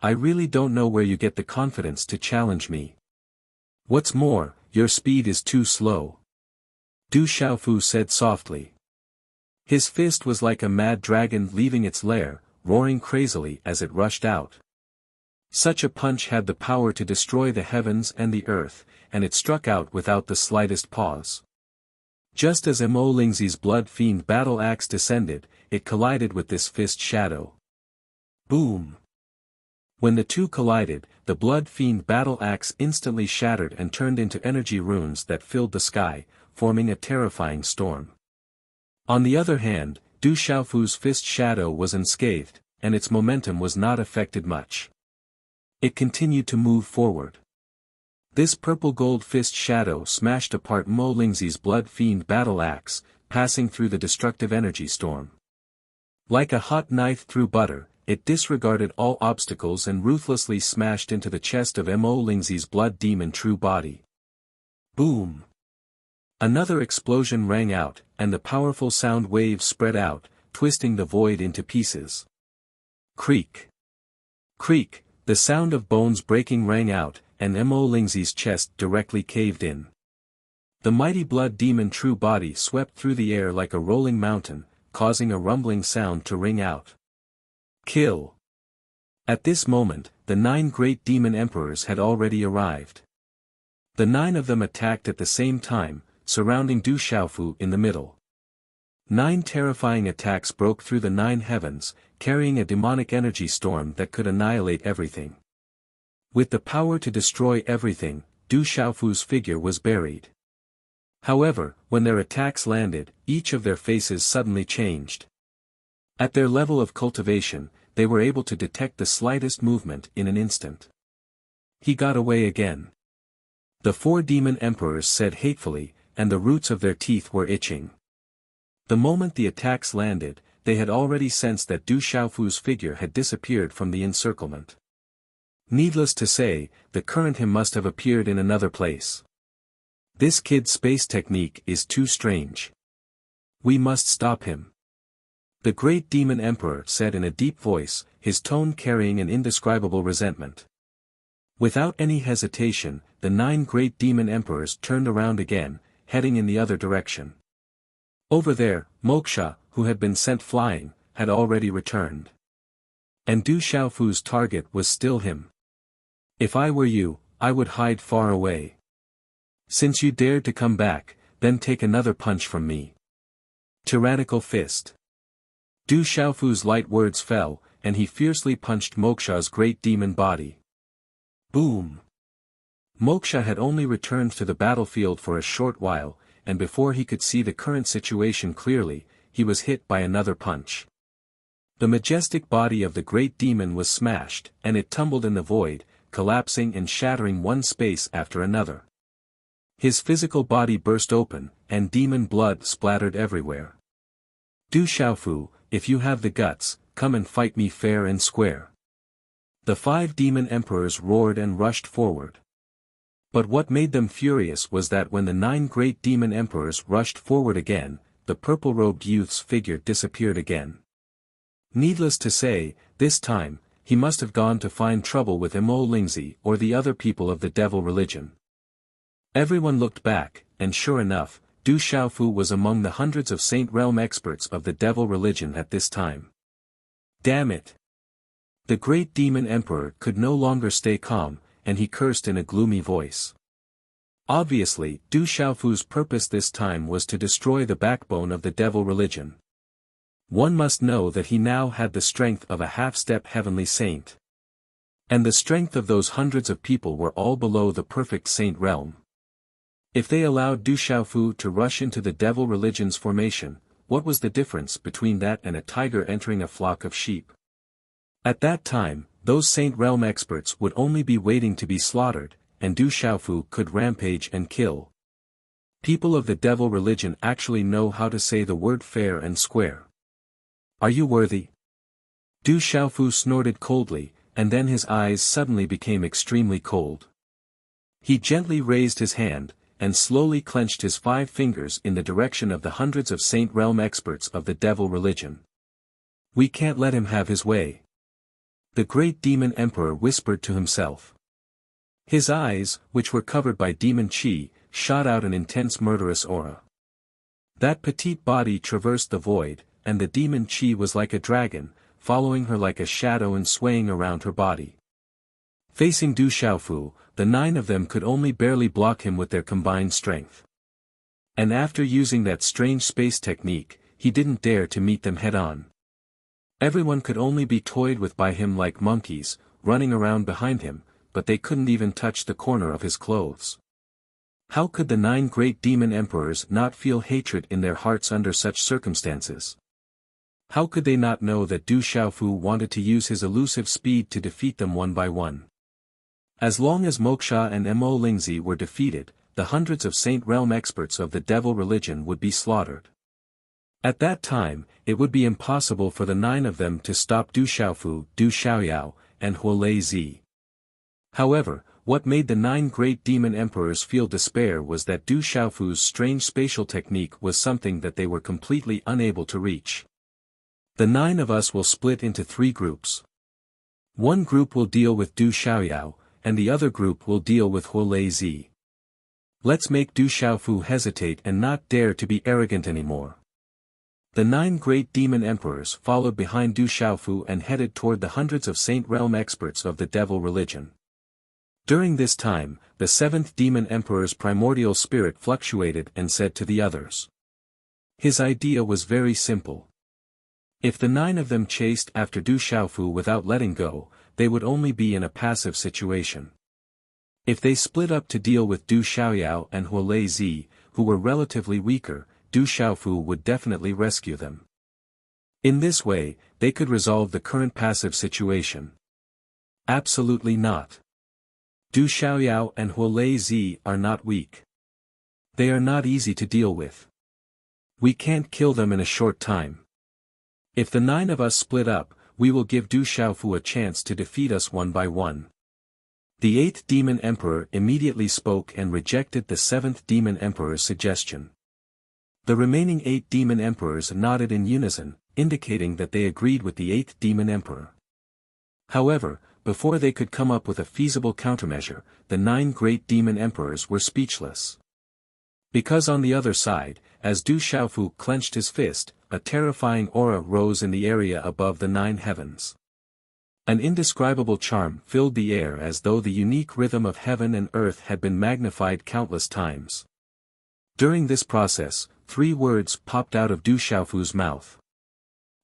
I really don't know where you get the confidence to challenge me. What's more, your speed is too slow. Du Xiaofu said softly. His fist was like a mad dragon leaving its lair, roaring crazily as it rushed out. Such a punch had the power to destroy the heavens and the earth, and it struck out without the slightest pause. Just as Mo Lingzi's blood-fiend battle axe descended, it collided with this fist shadow. Boom! When the two collided, the blood-fiend battle axe instantly shattered and turned into energy runes that filled the sky, forming a terrifying storm. On the other hand, Du Xiaofu's fist shadow was unscathed, and its momentum was not affected much. It continued to move forward. This purple-gold fist shadow smashed apart Mo Lingzi's blood-fiend battle axe, passing through the destructive energy storm. Like a hot knife through butter, it disregarded all obstacles and ruthlessly smashed into the chest of Mo Lingzi's blood demon true body. Boom! Another explosion rang out, and the powerful sound waves spread out, twisting the void into pieces. Creak! Creak! The sound of bones breaking rang out, and Mo Lingzi's chest directly caved in. The mighty blood demon true body swept through the air like a rolling mountain, causing a rumbling sound to ring out. Kill! At this moment, the 9 great demon emperors had already arrived. The 9 of them attacked at the same time, surrounding Du Xiaofu in the middle. 9 terrifying attacks broke through the 9 heavens, carrying a demonic energy storm that could annihilate everything. With the power to destroy everything, Du Xiaofu's figure was buried. However, when their attacks landed, each of their faces suddenly changed. At their level of cultivation, they were able to detect the slightest movement in an instant. He got away again. The 4 demon emperors said hatefully, and the roots of their teeth were itching. The moment the attacks landed, they had already sensed that Du Xiaofu's figure had disappeared from the encirclement. Needless to say, the current him must have appeared in another place. This kid's space technique is too strange. We must stop him. The great demon emperor said in a deep voice, his tone carrying an indescribable resentment. Without any hesitation, the 9 great demon emperors turned around again, heading in the other direction. Over there, Moksha, who had been sent flying, had already returned. And Du Xiaofu's target was still him. If I were you, I would hide far away. Since you dared to come back, then take another punch from me. Tyrannical fist. Du Xiaofu's light words fell, and he fiercely punched Moksha's great demon body. Boom! Moksha had only returned to the battlefield for a short while, and before he could see the current situation clearly, he was hit by another punch. The majestic body of the great demon was smashed, and it tumbled in the void, collapsing and shattering one space after another. His physical body burst open, and demon blood splattered everywhere. Du Xiaofu, if you have the guts, come and fight me fair and square. The 5 demon emperors roared and rushed forward. But what made them furious was that when the 9 great demon emperors rushed forward again, the purple-robed youth's figure disappeared again. Needless to say, this time, he must have gone to find trouble with Mo Lingzi or the other people of the devil religion. Everyone looked back, and sure enough, Du Xiaofu was among the hundreds of Saint Realm experts of the devil religion at this time. Damn it! The great demon emperor could no longer stay calm, and he cursed in a gloomy voice. Obviously, Du Xiaofu's purpose this time was to destroy the backbone of the devil religion. One must know that he now had the strength of a half-step heavenly saint. And the strength of those hundreds of people were all below the perfect saint realm. If they allowed Du Xiaofu to rush into the devil religion's formation, what was the difference between that and a tiger entering a flock of sheep? At that time, those Saint Realm experts would only be waiting to be slaughtered, and Du Xiaofu could rampage and kill. People of the devil religion actually know how to say the word fair and square. Are you worthy? Du Xiaofu snorted coldly, and then his eyes suddenly became extremely cold. He gently raised his hand, and slowly clenched his 5 fingers in the direction of the hundreds of Saint Realm experts of the devil religion. We can't let him have his way. The great demon emperor whispered to himself. His eyes, which were covered by demon chi, shot out an intense murderous aura. That petite body traversed the void, and the demon chi was like a dragon, following her like a shadow and swaying around her body. Facing Du Xiaofu, the 9 of them could only barely block him with their combined strength. And after using that strange space technique, he didn't dare to meet them head-on. Everyone could only be toyed with by him like monkeys, running around behind him, but they couldn't even touch the corner of his clothes. How could the 9 great demon emperors not feel hatred in their hearts under such circumstances? How could they not know that Du Xiaofu wanted to use his elusive speed to defeat them one by one? As long as Moksha and Mo Lingzi were defeated, the hundreds of Saint Realm experts of the devil religion would be slaughtered. At that time, it would be impossible for the 9 of them to stop Du Xiaofu, Du Xiaoyao, and Huolei Zi. However, what made the 9 great demon emperors feel despair was that Du Xiaofu's strange spatial technique was something that they were completely unable to reach. The 9 of us will split into 3 groups. One group will deal with Du Xiaoyao, and the other group will deal with Huolei Zi. Let's make Du Xiaofu hesitate and not dare to be arrogant anymore. The 9 great demon emperors followed behind Du Xiaofu and headed toward the hundreds of Saint Realm experts of the devil religion. During this time, the 7th demon emperor's primordial spirit fluctuated and said to the others. His idea was very simple. If the 9 of them chased after Du Xiaofu without letting go, they would only be in a passive situation. If they split up to deal with Du Xiaoyao and Huolei Zi, who were relatively weaker, Du Xiaofu would definitely rescue them. In this way, they could resolve the current passive situation. Absolutely not. Du Xiaoyao and Huolei Zi are not weak. They are not easy to deal with. We can't kill them in a short time. If the 9 of us split up, we will give Du Xiaofu a chance to defeat us one by one. The 8th demon emperor immediately spoke and rejected the 7th demon emperor's suggestion. The remaining 8 demon emperors nodded in unison, indicating that they agreed with the 8th demon emperor. However, before they could come up with a feasible countermeasure, the 9 great demon emperors were speechless. Because on the other side, as Du Xiaofu clenched his fist, a terrifying aura rose in the area above the 9 heavens. An indescribable charm filled the air as though the unique rhythm of heaven and earth had been magnified countless times. During this process, 3 words popped out of Du Xiaofu's mouth.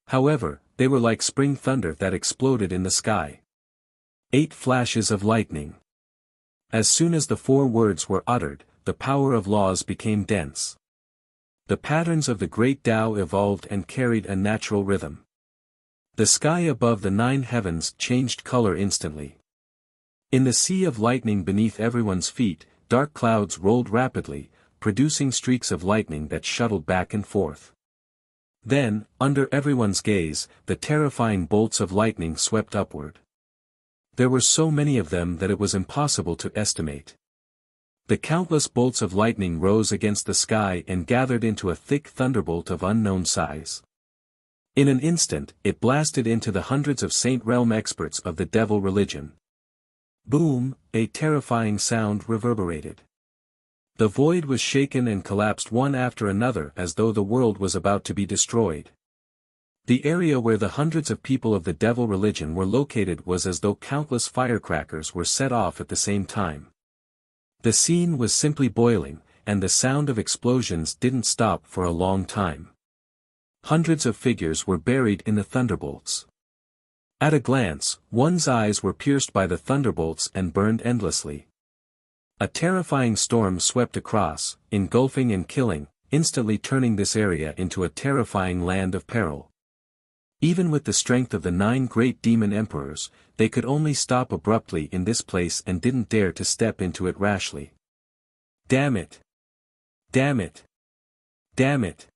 However, they were like spring thunder that exploded in the sky. 8 flashes of lightning. As soon as the 4 words were uttered, the power of laws became dense. The patterns of the great Tao evolved and carried a natural rhythm. The sky above the 9 heavens changed color instantly. In the sea of lightning beneath everyone's feet, dark clouds rolled rapidly, producing streaks of lightning that shuttled back and forth. Then, under everyone's gaze, the terrifying bolts of lightning swept upward. There were so many of them that it was impossible to estimate. The countless bolts of lightning rose against the sky and gathered into a thick thunderbolt of unknown size. In an instant, it blasted into the hundreds of Saint Realm experts of the devil religion. Boom, a terrifying sound reverberated. The void was shaken and collapsed one after another as though the world was about to be destroyed. The area where the hundreds of people of the devil religion were located was as though countless firecrackers were set off at the same time. The scene was simply boiling, and the sound of explosions didn't stop for a long time. Hundreds of figures were buried in the thunderbolts. At a glance, one's eyes were pierced by the thunderbolts and burned endlessly. A terrifying storm swept across, engulfing and killing, instantly turning this area into a terrifying land of peril. Even with the strength of the 9 great demon emperors, they could only stop abruptly in this place and didn't dare to step into it rashly. Damn it! Damn it! Damn it!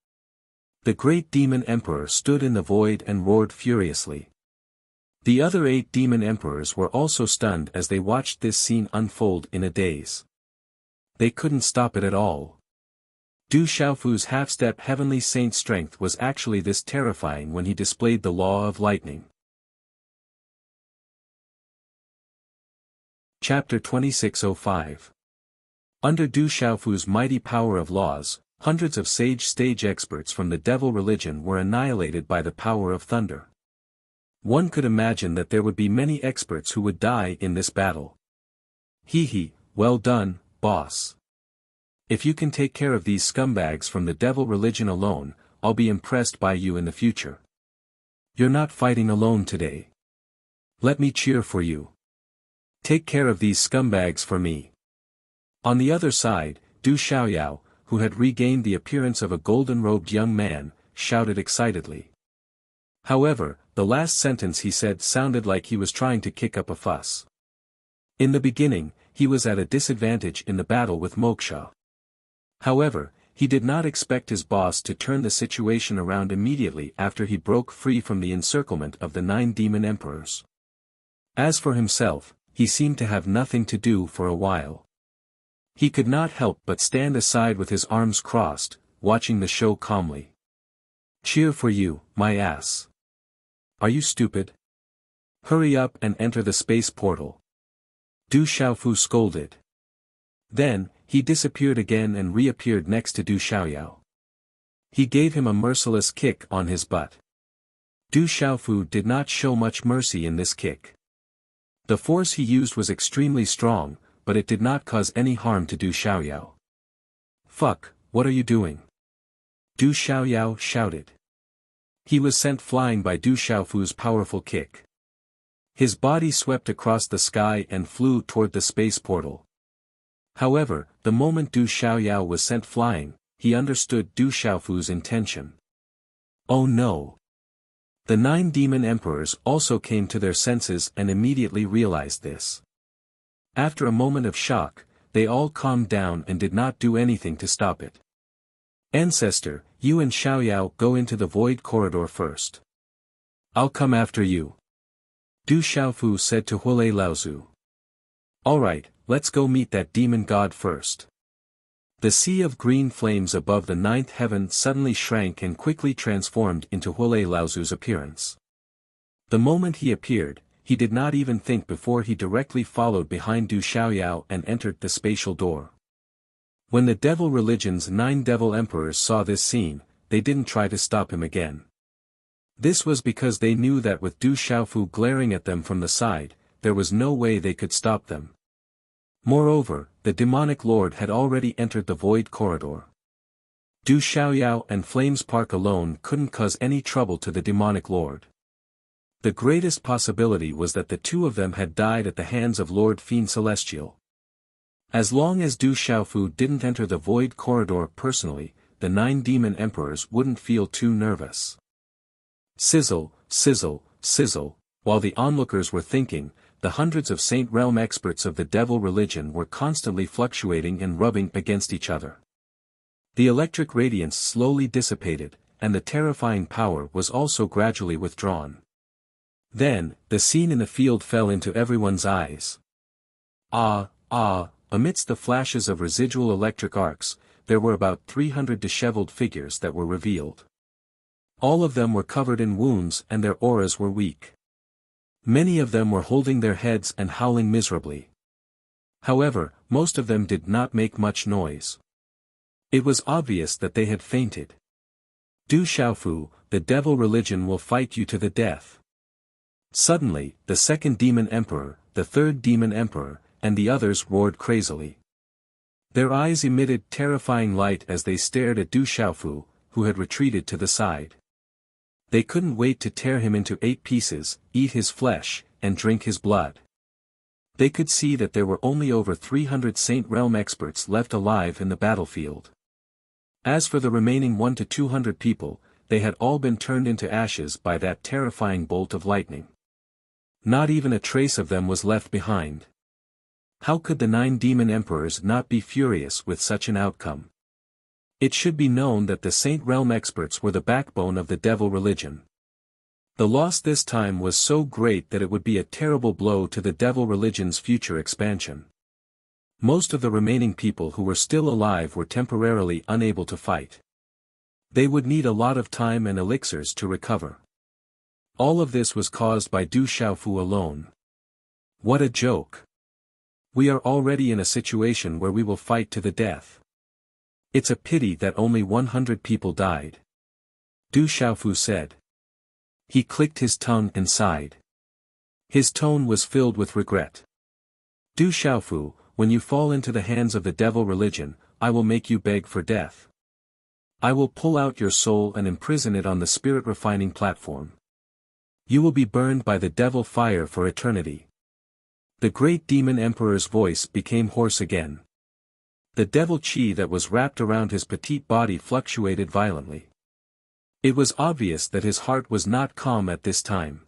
The great demon emperor stood in the void and roared furiously. The other 8 demon emperors were also stunned as they watched this scene unfold in a daze. They couldn't stop it at all. Du Xiaofu's half-step heavenly saint strength was actually this terrifying when he displayed the law of lightning. Chapter 2605. Under Du Xiaofu's mighty power of laws, hundreds of stage experts from the devil religion were annihilated by the power of thunder. One could imagine that there would be many experts who would die in this battle. Hee, well done, boss. If you can take care of these scumbags from the devil religion alone, I'll be impressed by you in the future. You're not fighting alone today. Let me cheer for you. Take care of these scumbags for me. On the other side, Du Xiaoyao, who had regained the appearance of a golden-robed young man, shouted excitedly. However, the last sentence he said sounded like he was trying to kick up a fuss. In the beginning, he was at a disadvantage in the battle with Moksha. However, he did not expect his boss to turn the situation around immediately after he broke free from the encirclement of the 9 demon emperors. As for himself, he seemed to have nothing to do for a while. He could not help but stand aside with his arms crossed, watching the show calmly. Cheer for you, my ass. Are you stupid? Hurry up and enter the space portal. Du Xiaofu scolded. Then, he disappeared again and reappeared next to Du Xiaoyao. He gave him a merciless kick on his butt. Du Xiaofu did not show much mercy in this kick. The force he used was extremely strong, but it did not cause any harm to Du Xiaoyao. Fuck, what are you doing? Du Xiaoyao shouted. He was sent flying by Du Xiaofu's powerful kick. His body swept across the sky and flew toward the space portal. However, the moment Du Xiaoyao was sent flying, he understood Du Xiaofu's intention. Oh no! The 9 demon emperors also came to their senses and immediately realized this. After a moment of shock, they all calmed down and did not do anything to stop it. Ancestor, you and Xiaoyao go into the void corridor first. I'll come after you. Du Xiaofu said to Huolei Laozu. Alright, let's go meet that demon god first. The sea of green flames above the 9th heaven suddenly shrank and quickly transformed into Huolei Laozu's appearance. The moment he appeared, he did not even think before he directly followed behind Du Xiaoyao and entered the spatial door. When the devil religion's 9 devil emperors saw this scene, they didn't try to stop him again. This was because they knew that with Du Xiaofu glaring at them from the side, there was no way they could stop them. Moreover, the demonic lord had already entered the void corridor. Du Xiaoyao and Flames Park alone couldn't cause any trouble to the demonic lord. The greatest possibility was that the 2 of them had died at the hands of Lord Fiend Celestial. As long as Du Xiaofu didn't enter the void corridor personally, the 9 demon emperors wouldn't feel too nervous. Sizzle, sizzle, sizzle, while the onlookers were thinking, the hundreds of Saint Realm experts of the devil religion were constantly fluctuating and rubbing against each other. The electric radiance slowly dissipated, and the terrifying power was also gradually withdrawn. Then, the scene in the field fell into everyone's eyes. Amidst the flashes of residual electric arcs, there were about 300 disheveled figures that were revealed. All of them were covered in wounds and their auras were weak. Many of them were holding their heads and howling miserably. However, most of them did not make much noise. It was obvious that they had fainted. Du Xiaofu, the devil religion will fight you to the death. Suddenly, the 2nd demon emperor, the 3rd demon emperor, and the others roared crazily. Their eyes emitted terrifying light as they stared at Du Xiaofu, who had retreated to the side. They couldn't wait to tear him into 8 pieces, eat his flesh, and drink his blood. They could see that there were only over 300 Saint Realm experts left alive in the battlefield. As for the remaining 100 to 200 people, they had all been turned into ashes by that terrifying bolt of lightning. Not even a trace of them was left behind. How could the 9 demon emperors not be furious with such an outcome? It should be known that the Saint Realm experts were the backbone of the devil religion. The loss this time was so great that it would be a terrible blow to the devil religion's future expansion. Most of the remaining people who were still alive were temporarily unable to fight. They would need a lot of time and elixirs to recover. All of this was caused by Du Xiaofu alone. What a joke! We are already in a situation where we will fight to the death. It's a pity that only 100 people died. Du Xiaofu said. He clicked his tongue and sighed. His tone was filled with regret. Du Xiaofu, when you fall into the hands of the devil religion, I will make you beg for death. I will pull out your soul and imprison it on the spirit refining platform. You will be burned by the devil fire for eternity. The great demon emperor's voice became hoarse again. The devil chi that was wrapped around his petite body fluctuated violently. It was obvious that his heart was not calm at this time.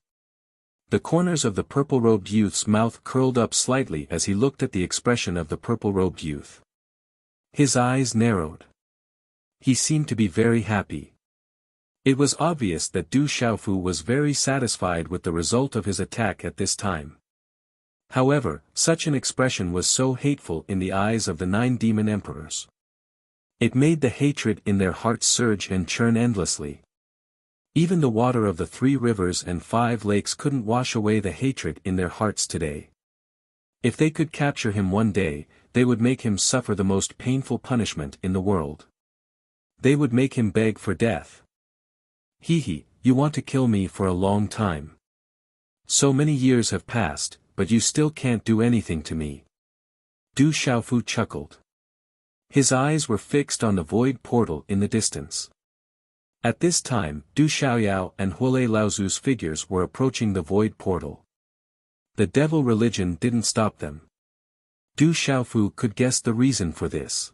The corners of the purple-robed youth's mouth curled up slightly as he looked at the expression of the purple-robed youth. His eyes narrowed. He seemed to be very happy. It was obvious that Du Xiaofu was very satisfied with the result of his attack at this time. However, such an expression was so hateful in the eyes of the 9 demon emperors. It made the hatred in their hearts surge and churn endlessly. Even the water of the 3 rivers and 5 lakes couldn't wash away the hatred in their hearts today. If they could capture him one day, they would make him suffer the most painful punishment in the world. They would make him beg for death. He, you want to kill me for a long time. So many years have passed, but you still can't do anything to me. Du Xiaofu chuckled. His eyes were fixed on the void portal in the distance. At this time, Du Xiaoyao and Huolei Laozu's figures were approaching the void portal. The devil religion didn't stop them. Du Xiaofu could guess the reason for this.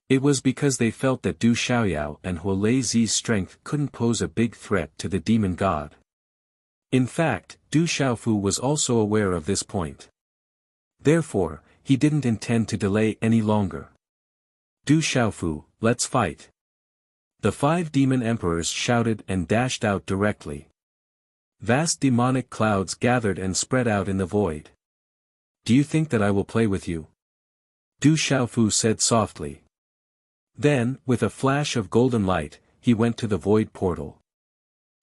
It was because they felt that Du Xiaoyao and Huolei Zi's strength couldn't pose a big threat to the demon god. In fact, Du Xiaofu was also aware of this point. Therefore, he didn't intend to delay any longer. Du Xiaofu, let's fight. The 5 demon emperors shouted and dashed out directly. Vast demonic clouds gathered and spread out in the void. Do you think that I will play with you? Du Xiaofu said softly. Then, with a flash of golden light, he went to the void portal.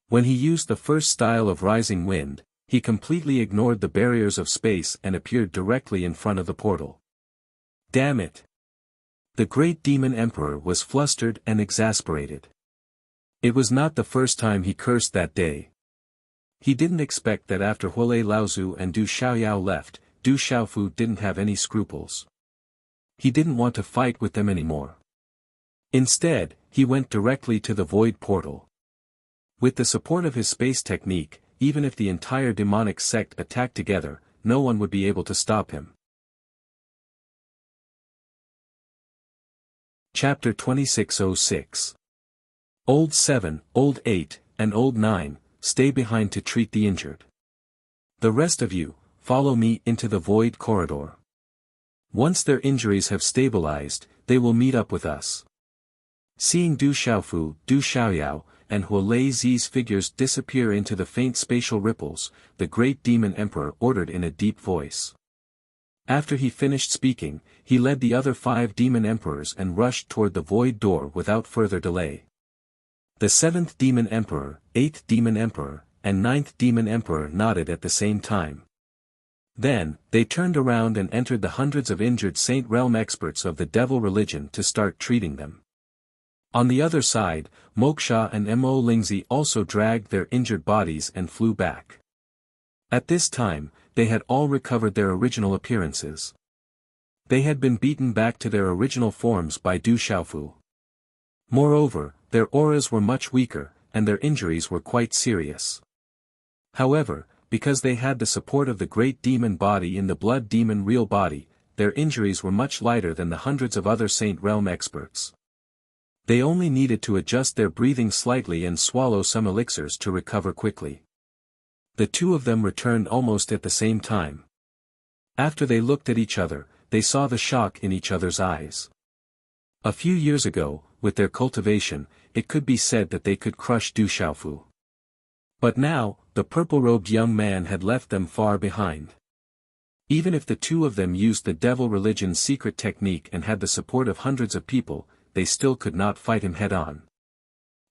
When he used the first style of rising wind, he completely ignored the barriers of space and appeared directly in front of the portal. Damn it! The great demon emperor was flustered and exasperated. It was not the first time he cursed that day. He didn't expect that after Huolei Laozu and Du Xiaoyao left, Du Xiaofu didn't have any scruples. He didn't want to fight with them anymore. Instead, he went directly to the void portal. With the support of his space technique, even if the entire demonic sect attacked together, no one would be able to stop him. Chapter 2606. Old 7, Old 8, and Old 9, stay behind to treat the injured. The rest of you, follow me into the void corridor. Once their injuries have stabilized, they will meet up with us. Seeing Du Xiaofu, Du Xiaoyao, and Huolei Zi's figures disappear into the faint spatial ripples, the great demon emperor ordered in a deep voice. After he finished speaking, he led the other 5 demon emperors and rushed toward the void door without further delay. The 7th demon emperor, 8th demon emperor, and 9th demon emperor nodded at the same time. Then, they turned around and entered the hundreds of injured Saint Realm experts of the devil religion to start treating them. On the other side, Moksha and Mo Lingzi also dragged their injured bodies and flew back. At this time, they had all recovered their original appearances. They had been beaten back to their original forms by Du Xiaofu. Moreover, their auras were much weaker, and their injuries were quite serious. However, because they had the support of the great demon body in the blood demon real body, their injuries were much lighter than the hundreds of other Saint Realm experts. They only needed to adjust their breathing slightly and swallow some elixirs to recover quickly. The 2 of them returned almost at the same time. After they looked at each other, they saw the shock in each other's eyes. A few years ago, with their cultivation, it could be said that they could crush Du Xiaofu. But now, the purple-robed young man had left them far behind. Even if the 2 of them used the devil religion's secret technique and had the support of hundreds of people, they still could not fight him head-on.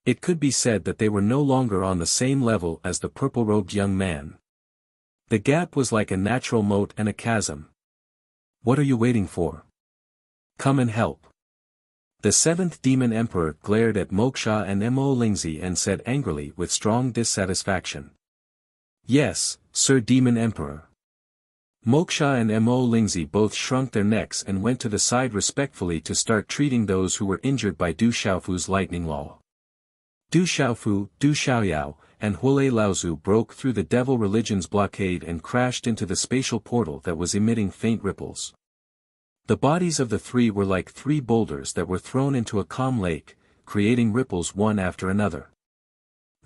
It could be said that they were no longer on the same level as the purple-robed young man. The gap was like a natural moat and a chasm. What are you waiting for? Come and help. The seventh demon emperor glared at Moksha and Mo Lingzi and said angrily with strong dissatisfaction. Yes, Sir Demon Emperor. Moksha and Mo Lingzi both shrunk their necks and went to the side respectfully to start treating those who were injured by Du Xiaofu's lightning law. Du Xiaofu, Du Xiaoyao, and Huolei Laozu broke through the devil religion's blockade and crashed into the spatial portal that was emitting faint ripples. The bodies of the three were like three boulders that were thrown into a calm lake, creating ripples one after another.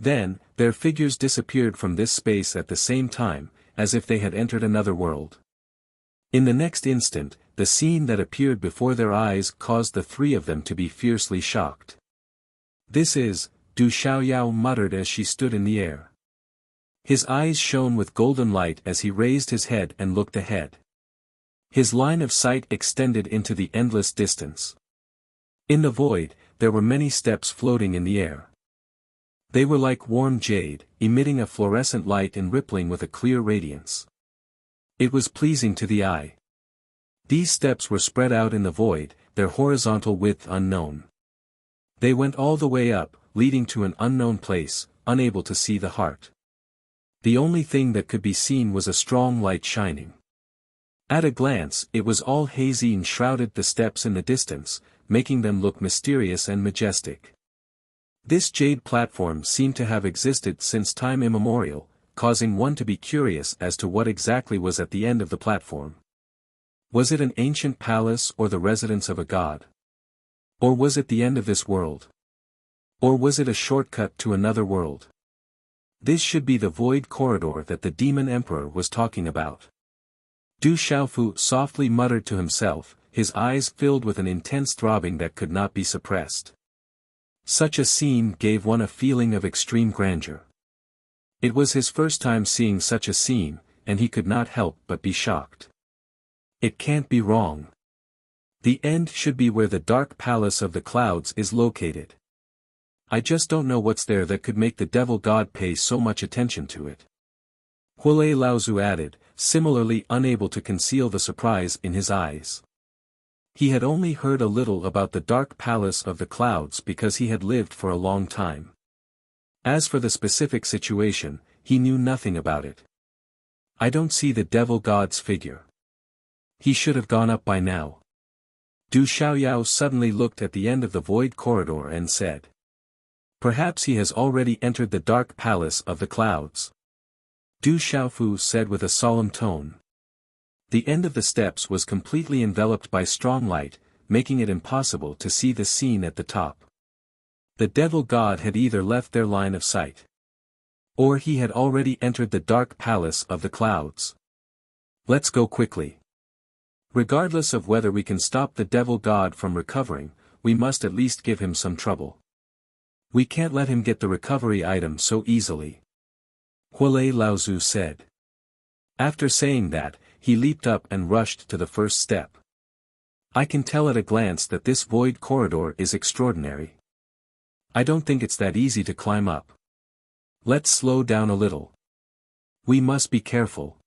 Then, their figures disappeared from this space at the same time, as if they had entered another world. In the next instant, the scene that appeared before their eyes caused the three of them to be fiercely shocked. This is, Du Xiaoyao muttered as she stood in the air. His eyes shone with golden light as he raised his head and looked ahead. His line of sight extended into the endless distance. In the void, there were many steps floating in the air. They were like warm jade, emitting a fluorescent light and rippling with a clear radiance. It was pleasing to the eye. These steps were spread out in the void, their horizontal width unknown. They went all the way up, leading to an unknown place, unable to see the heart. The only thing that could be seen was a strong light shining. At a glance, it was all hazy and shrouded the steps in the distance, making them look mysterious and majestic. This jade platform seemed to have existed since time immemorial, causing one to be curious as to what exactly was at the end of the platform. Was it an ancient palace or the residence of a god? Or was it the end of this world? Or was it a shortcut to another world? This should be the void corridor that the demon emperor was talking about. Du Xiaofu softly muttered to himself, his eyes filled with an intense throbbing that could not be suppressed. Such a scene gave one a feeling of extreme grandeur. It was his first time seeing such a scene, and he could not help but be shocked. It can't be wrong. The end should be where the dark palace of the clouds is located. I just don't know what's there that could make the devil god pay so much attention to it. Huolei Laozu added, similarly unable to conceal the surprise in his eyes. He had only heard a little about the dark palace of the clouds because he had lived for a long time. As for the specific situation, he knew nothing about it. I don't see the devil god's figure. He should have gone up by now. Du Xiaoyao suddenly looked at the end of the void corridor and said. Perhaps he has already entered the dark palace of the clouds. Du Xiaofu said with a solemn tone. The end of the steps was completely enveloped by strong light, making it impossible to see the scene at the top. The devil god had either left their line of sight, or he had already entered the dark palace of the clouds. Let's go quickly. Regardless of whether we can stop the devil god from recovering, we must at least give him some trouble. We can't let him get the recovery item so easily. Huolei Laozu said. After saying that, he leaped up and rushed to the first step. I can tell at a glance that this void corridor is extraordinary. I don't think it's that easy to climb up. Let's slow down a little. We must be careful.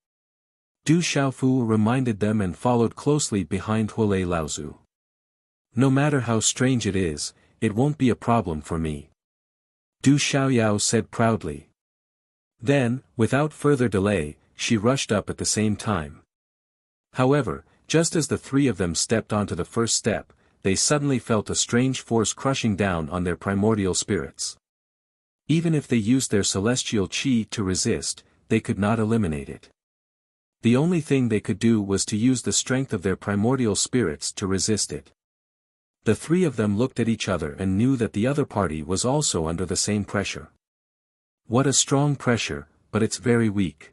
Du Xiaofu reminded them and followed closely behind Huolei Laozu. No matter how strange it is, it won't be a problem for me. Du Xiaoyao said proudly. Then, without further delay, she rushed up at the same time. However, just as the three of them stepped onto the first step, they suddenly felt a strange force crushing down on their primordial spirits. Even if they used their celestial qi to resist, they could not eliminate it. The only thing they could do was to use the strength of their primordial spirits to resist it. The three of them looked at each other and knew that the other party was also under the same pressure. What a strong pressure, but it's very weak.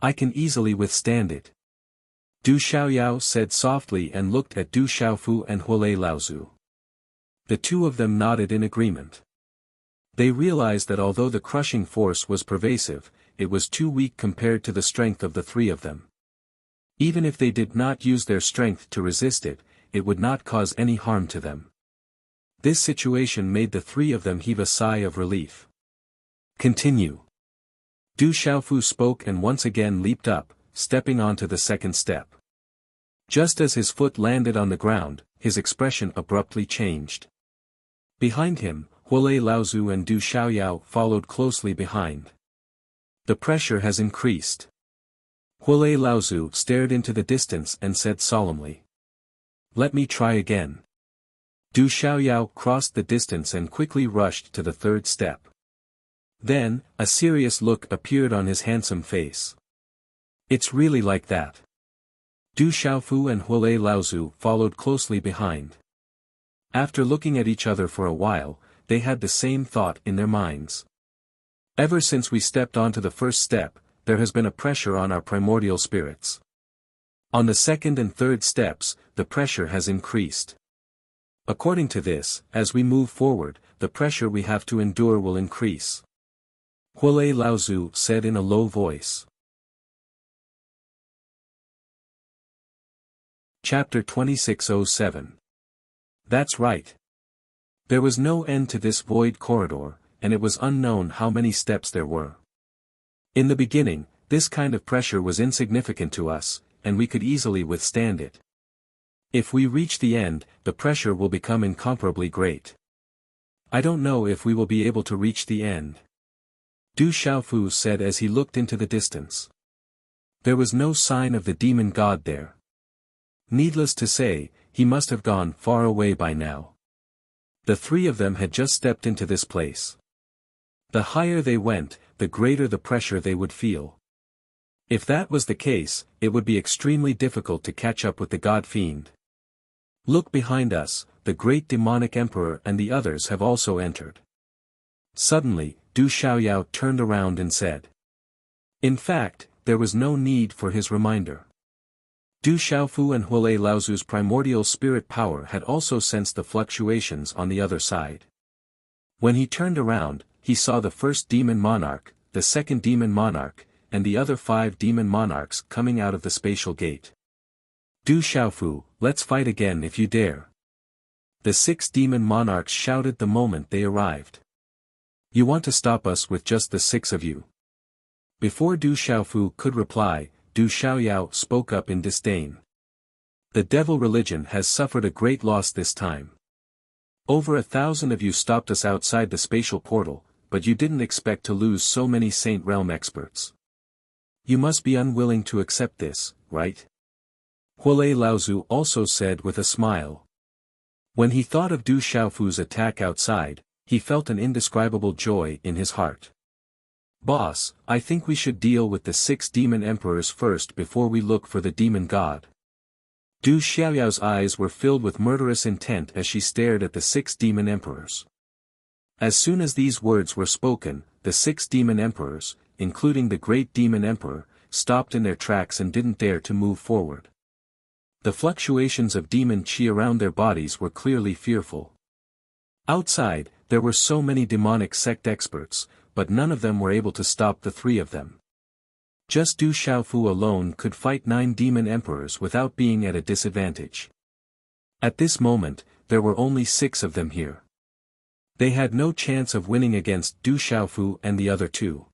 I can easily withstand it. Du Xiaoyao said softly and looked at Du Xiaofu and Huolei Laozu. The two of them nodded in agreement. They realized that although the crushing force was pervasive, it was too weak compared to the strength of the three of them. Even if they did not use their strength to resist it, it would not cause any harm to them. This situation made the three of them heave a sigh of relief. Continue. Du Xiaofu spoke and once again leaped up, stepping onto the second step. Just as his foot landed on the ground, his expression abruptly changed. Behind him, Huolei Laozu and Du Xiaoyao followed closely behind. The pressure has increased. Huolei Laozu stared into the distance and said solemnly. Let me try again. Du Xiaoyao crossed the distance and quickly rushed to the third step. Then, a serious look appeared on his handsome face. It's really like that. Du Xiaofu and Huolei Laozu followed closely behind. After looking at each other for a while, they had the same thought in their minds. Ever since we stepped onto the first step, there has been a pressure on our primordial spirits. On the second and third steps, the pressure has increased. According to this, as we move forward, the pressure we have to endure will increase. Huolei Laozu said in a low voice. Chapter 2607. That's right. There was no end to this void corridor, and it was unknown how many steps there were. In the beginning, this kind of pressure was insignificant to us, and we could easily withstand it. If we reach the end, the pressure will become incomparably great. I don't know if we will be able to reach the end. Du Xiaofu said as he looked into the distance. There was no sign of the demon god there. Needless to say, he must have gone far away by now. The three of them had just stepped into this place. The higher they went, the greater the pressure they would feel. If that was the case, it would be extremely difficult to catch up with the god fiend. Look behind us, the great demonic emperor and the others have also entered. Suddenly, Du Xiaoyao turned around and said. In fact, there was no need for his reminder. Du Xiaofu and Huolei Laozu's primordial spirit power had also sensed the fluctuations on the other side. When he turned around, he saw the first demon monarch, the second demon monarch, and the other 5 demon monarchs coming out of the spatial gate. Du Xiaofu, let's fight again if you dare. The 6 demon monarchs shouted the moment they arrived. You want to stop us with just the 6 of you? Before Du Xiaofu could reply, Du Xiaoyao spoke up in disdain. The devil religion has suffered a great loss this time. Over 1,000 of you stopped us outside the spatial portal, but you didn't expect to lose so many Saint Realm experts. You must be unwilling to accept this, right? Huolei Laozu also said with a smile. When he thought of Du Xiaofu's attack outside, he felt an indescribable joy in his heart. Boss, I think we should deal with the 6 demon emperors first before we look for the demon god. Du Xiaoyao's eyes were filled with murderous intent as she stared at the 6 demon emperors. As soon as these words were spoken, the 6 demon emperors, including the great demon emperor, stopped in their tracks and didn't dare to move forward. The fluctuations of demon qi around their bodies were clearly fearful. Outside, there were so many demonic sect experts, but none of them were able to stop the 3 of them. Just Du Xiaofu alone could fight 9 demon emperors without being at a disadvantage. At this moment, there were only 6 of them here. They had no chance of winning against Du Xiaofu and the other 2.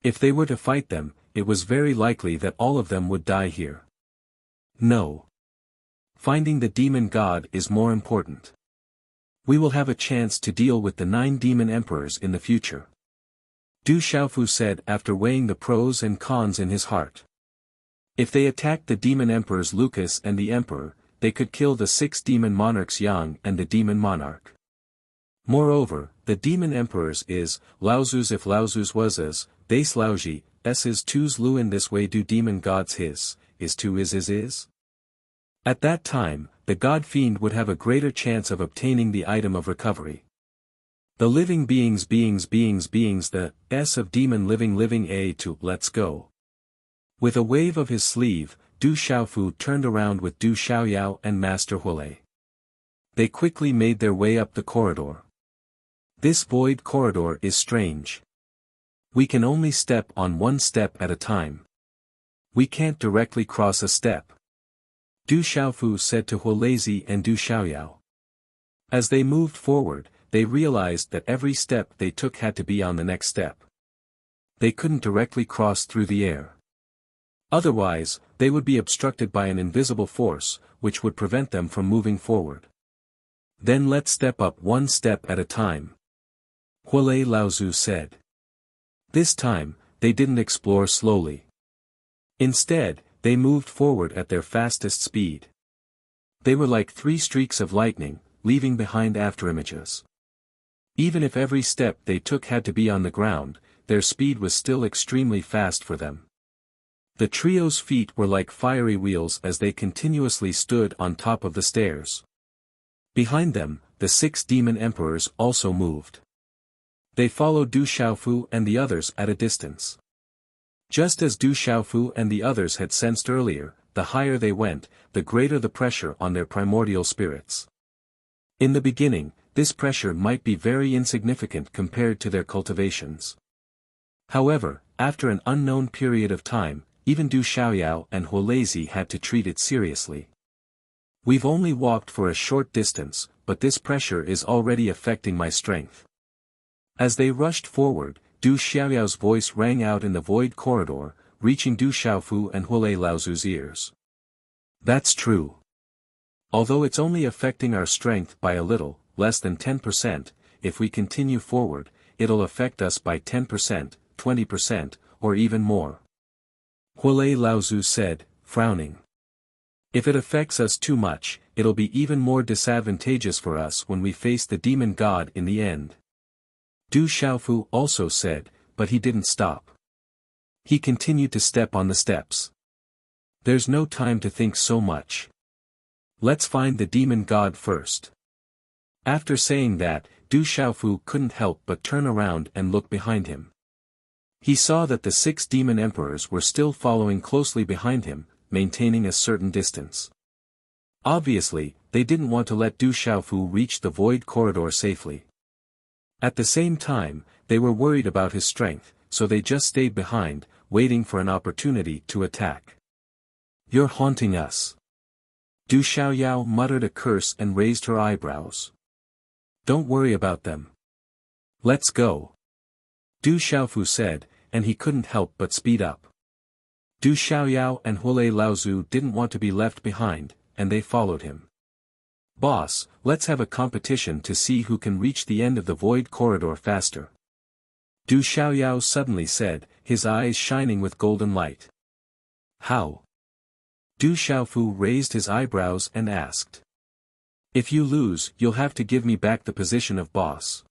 If they were to fight them, it was very likely that all of them would die here. No. Finding the demon god is more important. We will have a chance to deal with the 9 demon emperors in the future. Du Xiaofu said after weighing the pros and cons in his heart. If they attacked the demon emperors Lucas and the emperor, they could kill the 6 demon monarchs Yang and the demon monarch. Moreover, the demon emperors is, Laozu's if Laozu's was as, Base Laoji, s is 2's Lu in this way do demon gods his, is 2 is. At that time, the god fiend would have a greater chance of obtaining the item of recovery. The living beings the S of demon living A to let's go. With a wave of his sleeve, Du Xiaofu turned around with Du Xiaoyao and Master Huolei. They quickly made their way up the corridor. This void corridor is strange. We can only step on one step at a time. We can't directly cross a step. Du Xiaofu said to Huolei and Du Xiaoyao. As they moved forward, they realized that every step they took had to be on the next step. They couldn't directly cross through the air. Otherwise, they would be obstructed by an invisible force, which would prevent them from moving forward. Then let's step up one step at a time, Huolei Laozu said. This time, they didn't explore slowly. Instead, they moved forward at their fastest speed. They were like 3 streaks of lightning, leaving behind afterimages. Even if every step they took had to be on the ground, their speed was still extremely fast for them. The trio's feet were like fiery wheels as they continuously stood on top of the stairs. Behind them, the 6 demon emperors also moved. They followed Du Xiaofu and the others at a distance. Just as Du Xiaofu and the others had sensed earlier, the higher they went, the greater the pressure on their primordial spirits. In the beginning, this pressure might be very insignificant compared to their cultivations. However, after an unknown period of time, even Du Xiaoyao and Huolei had to treat it seriously. We've only walked for a short distance, but this pressure is already affecting my strength. As they rushed forward, Du Xiaoyao's voice rang out in the void corridor, reaching Du Xiaofu and Huolei Laozu's ears. That's true. Although it's only affecting our strength by a little, less than 10%, if we continue forward, it'll affect us by 10%, 20%, or even more. Huolei Laozu said, frowning. If it affects us too much, it'll be even more disadvantageous for us when we face the demon god in the end. Du Xiaofu also said, but he didn't stop. He continued to step on the steps. There's no time to think so much. Let's find the demon god first. After saying that, Du Xiaofu couldn't help but turn around and look behind him. He saw that the 6 demon emperors were still following closely behind him, maintaining a certain distance. Obviously, they didn't want to let Du Xiaofu reach the void corridor safely. At the same time, they were worried about his strength, so they just stayed behind, waiting for an opportunity to attack. You're haunting us. Du Xiaoyao muttered a curse and raised her eyebrows. Don't worry about them. Let's go. Du Xiaofu said, and he couldn't help but speed up. Du Xiaoyao and Huolei Laozu didn't want to be left behind, and they followed him. Boss, let's have a competition to see who can reach the end of the void corridor faster. Du Xiaoyao suddenly said, his eyes shining with golden light. How? Du Xiaofu raised his eyebrows and asked. If you lose, you'll have to give me back the position of boss.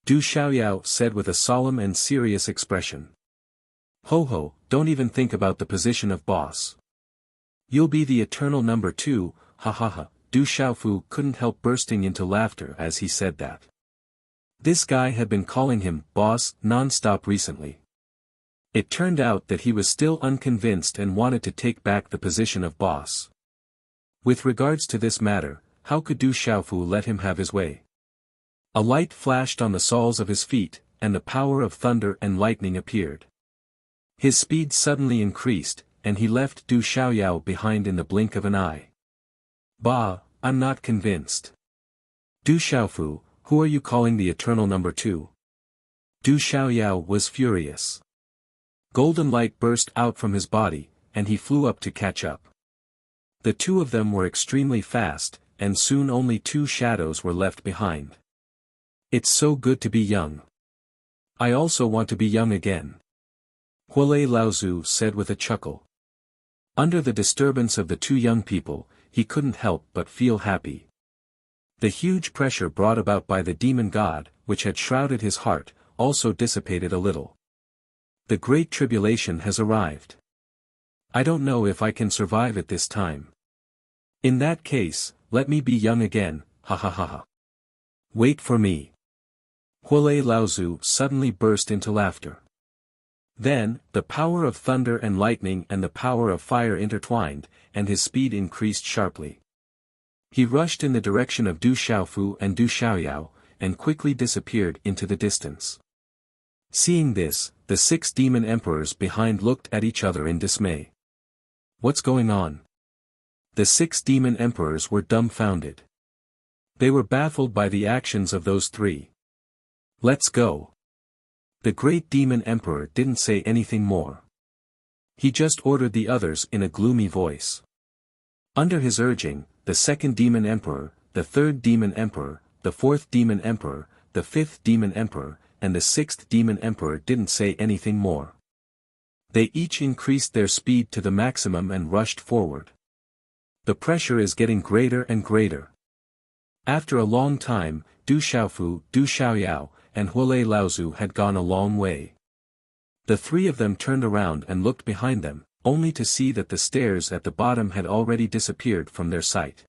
Du Xiaoyao said with a solemn and serious expression. Ho ho, don't even think about the position of boss. You'll be the eternal number 2, ha ha ha. Du Xiaofu couldn't help bursting into laughter as he said that. This guy had been calling him boss non-stop recently. It turned out that he was still unconvinced and wanted to take back the position of boss. With regards to this matter, how could Du Xiaofu let him have his way? A light flashed on the soles of his feet, and the power of thunder and lightning appeared. His speed suddenly increased, and he left Du Xiaoyao behind in the blink of an eye. Bah, I'm not convinced. Du Xiaofu, who are you calling the eternal number 2? Du Xiaoyao was furious. Golden light burst out from his body, and he flew up to catch up. The 2 of them were extremely fast, and soon only 2 shadows were left behind. It's so good to be young. I also want to be young again. Huolei Laozu said with a chuckle. Under the disturbance of the 2 young people, he couldn't help but feel happy. The huge pressure brought about by the demon god, which had shrouded his heart, also dissipated a little. The great tribulation has arrived. I don't know if I can survive it this time. In that case, let me be young again, ha ha ha ha. Wait for me. Huolei Laozu suddenly burst into laughter. Then, the power of thunder and lightning and the power of fire intertwined, and his speed increased sharply. He rushed in the direction of Du Xiaofu and Du Xiaoyao, and quickly disappeared into the distance. Seeing this, the 6 demon emperors behind looked at each other in dismay. What's going on? The 6 demon emperors were dumbfounded. They were baffled by the actions of those 3. Let's go. The great demon emperor didn't say anything more. He just ordered the others in a gloomy voice. Under his urging, the second demon emperor, the third demon emperor, the fourth demon emperor, the fifth demon emperor, and the sixth demon emperor didn't say anything more. They each increased their speed to the maximum and rushed forward. The pressure is getting greater and greater. After a long time, Du Xiaofu, Du Xiaoyao, and Huolei Laozu had gone a long way. The three of them turned around and looked behind them, only to see that the stairs at the bottom had already disappeared from their sight.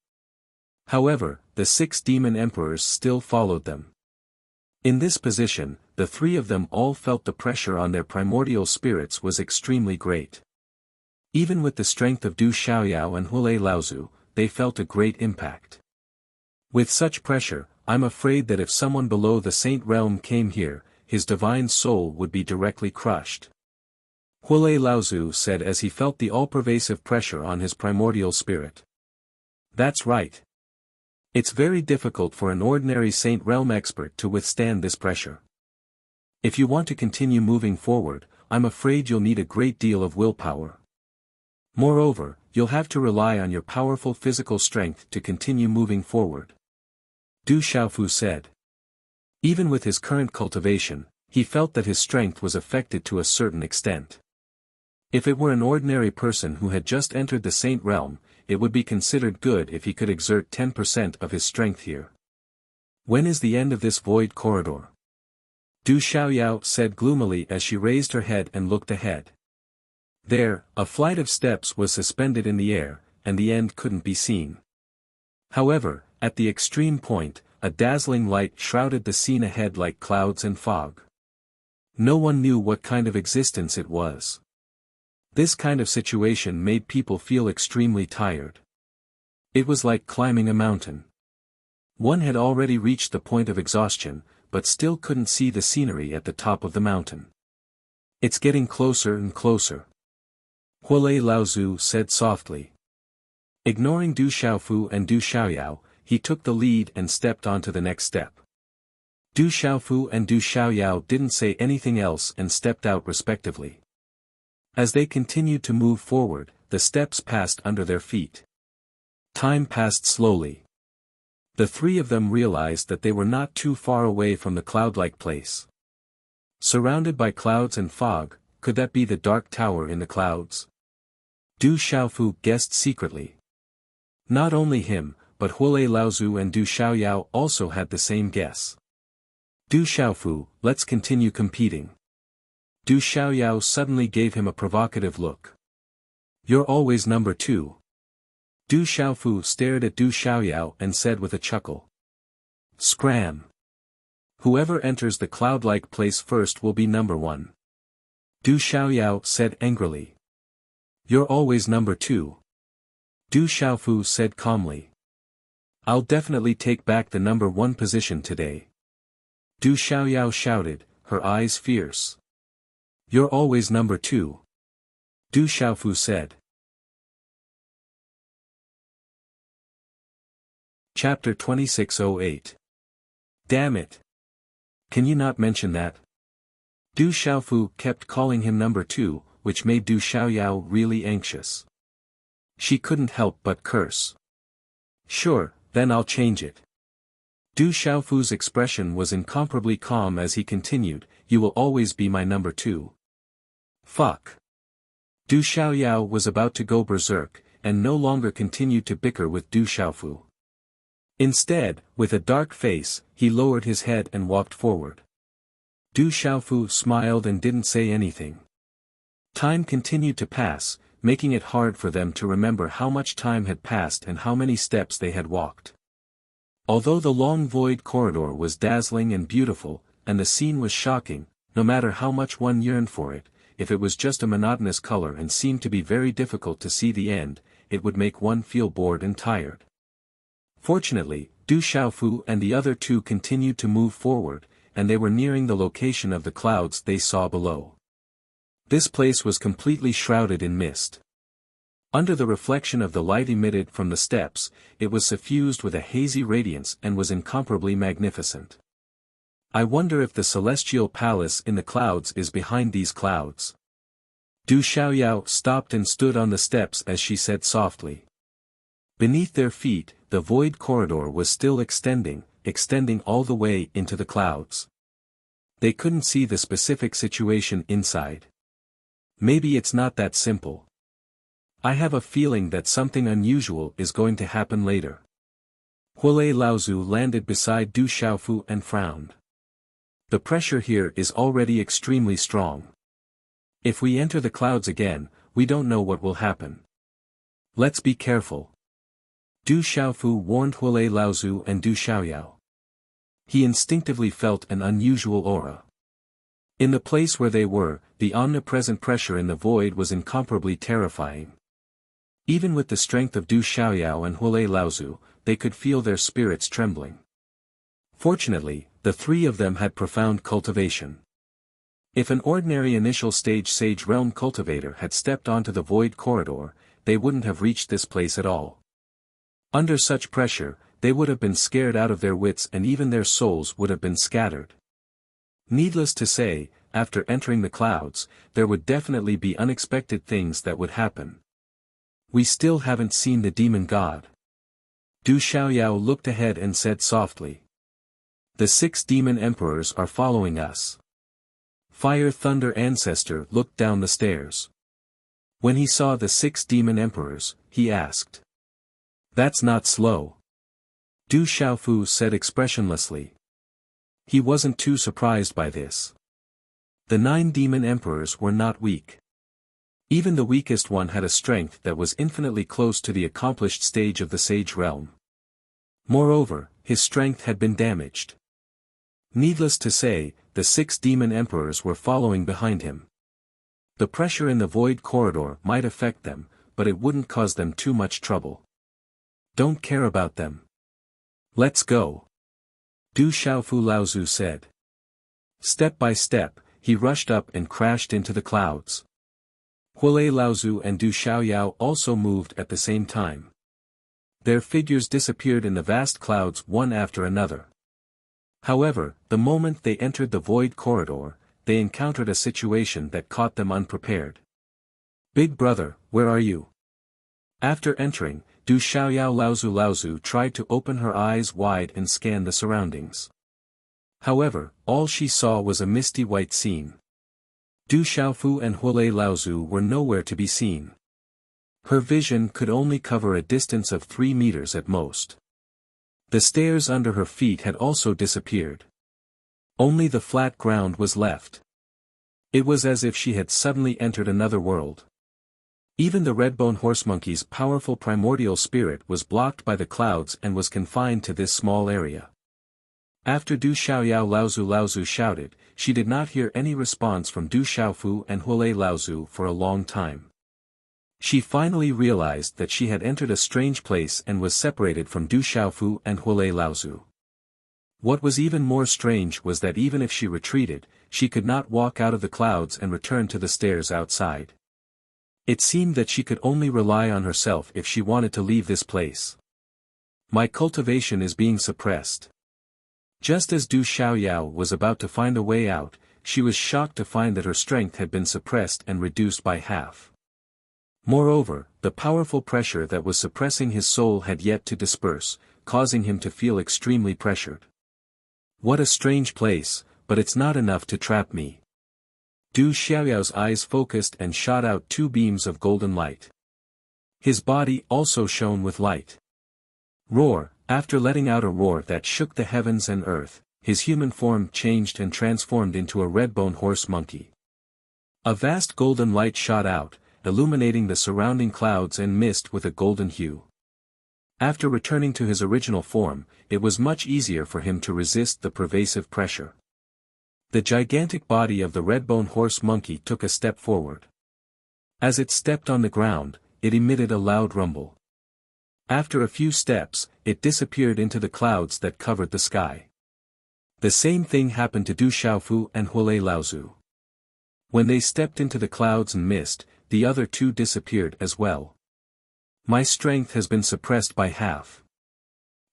However, the 6 demon emperors still followed them. In this position, the three of them all felt the pressure on their primordial spirits was extremely great. Even with the strength of Du Xiaoyao and Huolei Laozu, they felt a great impact. With such pressure, I'm afraid that if someone below the Saint Realm came here, his divine soul would be directly crushed. Huolei Laozu said as he felt the all-pervasive pressure on his primordial spirit. That's right. It's very difficult for an ordinary Saint Realm expert to withstand this pressure. If you want to continue moving forward, I'm afraid you'll need a great deal of willpower. Moreover, you'll have to rely on your powerful physical strength to continue moving forward. Du Xiaofu said. Even with his current cultivation, he felt that his strength was affected to a certain extent. If it were an ordinary person who had just entered the Saint Realm, it would be considered good if he could exert 10% of his strength here. When is the end of this void corridor? Du Xiaoyao said gloomily as she raised her head and looked ahead. There, a flight of steps was suspended in the air, and the end couldn't be seen. However, at the extreme point, a dazzling light shrouded the scene ahead like clouds and fog. No one knew what kind of existence it was. This kind of situation made people feel extremely tired. It was like climbing a mountain. One had already reached the point of exhaustion, but still couldn't see the scenery at the top of the mountain. It's getting closer and closer. Huolei Laozu said softly. Ignoring Du Xiaofu and Du Xiaoyao, he took the lead and stepped onto the next step. Du Xiaofu and Du Xiaoyao didn't say anything else and stepped out respectively. As they continued to move forward, the steps passed under their feet. Time passed slowly. The three of them realized that they were not too far away from the cloud-like place. Surrounded by clouds and fog, could that be the dark tower in the clouds? Du Xiaofu guessed secretly. Not only him, but Huolei Laozu and Du Xiaoyao also had the same guess. Du Xiaofu, let's continue competing. Du Xiaoyao suddenly gave him a provocative look. You're always number 2. Du Xiaofu stared at Du Xiaoyao and said with a chuckle. Scram! Whoever enters the cloud-like place first will be number 1. Du Xiaoyao said angrily. You're always number 2. Du Xiaofu said calmly. I'll definitely take back the number 1 position today. Du Xiaoyao shouted, her eyes fierce. You're always number 2. Du Xiaofu said. Chapter 2608. Damn it. Can you not mention that? Du Xiaofu kept calling him number 2, which made Du Xiaoyao really anxious. She couldn't help but curse. Sure, then I'll change it. Du Xiaofu's expression was incomparably calm as he continued, you will always be my number 2. Fuck. Du Xiaoyao was about to go berserk, and no longer continued to bicker with Du Xiaofu. Instead, with a dark face, he lowered his head and walked forward. Du Xiaofu smiled and didn't say anything. Time continued to pass, making it hard for them to remember how much time had passed and how many steps they had walked. Although the long void corridor was dazzling and beautiful, and the scene was shocking, no matter how much one yearned for it, if it was just a monotonous color and seemed to be very difficult to see the end, it would make one feel bored and tired. Fortunately, Du Xiaofu and the other 2 continued to move forward, and they were nearing the location of the clouds they saw below. This place was completely shrouded in mist. Under the reflection of the light emitted from the steps, it was suffused with a hazy radiance and was incomparably magnificent. I wonder if the celestial palace in the clouds is behind these clouds. Du Xiaoyao stopped and stood on the steps as she said softly. Beneath their feet, the void corridor was still extending all the way into the clouds. They couldn't see the specific situation inside. Maybe it's not that simple. I have a feeling that something unusual is going to happen later. Huolei Laozu landed beside Du Xiaofu and frowned. The pressure here is already extremely strong. If we enter the clouds again, we don't know what will happen. Let's be careful. Du Xiaofu warned Huolei Laozu and Du Xiaoyao. He instinctively felt an unusual aura. In the place where they were, the omnipresent pressure in the void was incomparably terrifying. Even with the strength of Du Xiaoyao and Huolei Laozu, they could feel their spirits trembling. Fortunately, the three of them had profound cultivation. If an ordinary initial stage Sage Realm cultivator had stepped onto the void corridor, they wouldn't have reached this place at all. Under such pressure, they would have been scared out of their wits and even their souls would have been scattered. Needless to say, after entering the clouds, there would definitely be unexpected things that would happen. We still haven't seen the demon god. Du Xiaoyao looked ahead and said softly. The 6 demon emperors are following us. Fire Thunder Ancestor looked down the stairs. When he saw the 6 demon emperors, he asked. That's not slow. Du Xiaofu said expressionlessly. He wasn't too surprised by this. The 9 demon emperors were not weak. Even the weakest one had a strength that was infinitely close to the accomplished stage of the Sage Realm. Moreover, his strength had been damaged. Needless to say, the 6 demon emperors were following behind him. The pressure in the void corridor might affect them, but it wouldn't cause them too much trouble. Don't care about them. Let's go. Du Xiaofu Laozu said. Step by step, he rushed up and crashed into the clouds. Huolei Laozu and Du Xiaoyao also moved at the same time. Their figures disappeared in the vast clouds one after another. However, the moment they entered the void corridor, they encountered a situation that caught them unprepared. Big brother, where are you? After entering, Du Xiaoyao Laozu tried to open her eyes wide and scan the surroundings. However, all she saw was a misty white scene. Du Xiaofu and Huolei Laozu were nowhere to be seen. Her vision could only cover a distance of 3 meters at most. The stairs under her feet had also disappeared. Only the flat ground was left. It was as if she had suddenly entered another world. Even the redbone horsemonkey's powerful primordial spirit was blocked by the clouds and was confined to this small area. After Du Xiaoyao Laozu shouted, she did not hear any response from Du Xiaofu and Huolei Laozu for a long time. She finally realized that she had entered a strange place and was separated from Du Xiaofu and Huolei Laozu. What was even more strange was that even if she retreated, she could not walk out of the clouds and return to the stairs outside. It seemed that she could only rely on herself if she wanted to leave this place. My cultivation is being suppressed. Just as Du Xiaoyao was about to find a way out, she was shocked to find that her strength had been suppressed and reduced by half. Moreover, the powerful pressure that was suppressing his soul had yet to disperse, causing him to feel extremely pressured. What a strange place, but it's not enough to trap me. Du Xiaoyao's eyes focused and shot out 2 beams of golden light. His body also shone with light. Roar, after letting out a roar that shook the heavens and earth, his human form changed and transformed into a redbone horse monkey. A vast golden light shot out, illuminating the surrounding clouds and mist with a golden hue. After returning to his original form, it was much easier for him to resist the pervasive pressure. The gigantic body of the redbone horse monkey took a step forward. As it stepped on the ground, it emitted a loud rumble. After a few steps, it disappeared into the clouds that covered the sky. The same thing happened to Du Xiaofu and Huolei Laozu. When they stepped into the clouds and mist, the other 2 disappeared as well. My strength has been suppressed by half.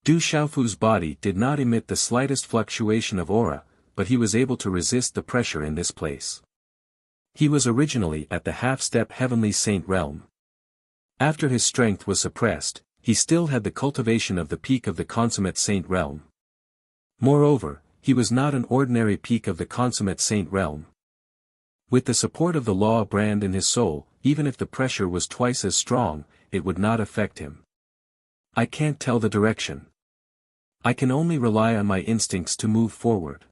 Du Xiaofu's body did not emit the slightest fluctuation of aura, but he was able to resist the pressure in this place. He was originally at the half-step heavenly saint realm. After his strength was suppressed, he still had the cultivation of the peak of the consummate saint realm. Moreover, he was not an ordinary peak of the consummate saint realm. With the support of the law brand in his soul, even if the pressure was twice as strong, it would not affect him. I can't tell the direction. I can only rely on my instincts to move forward.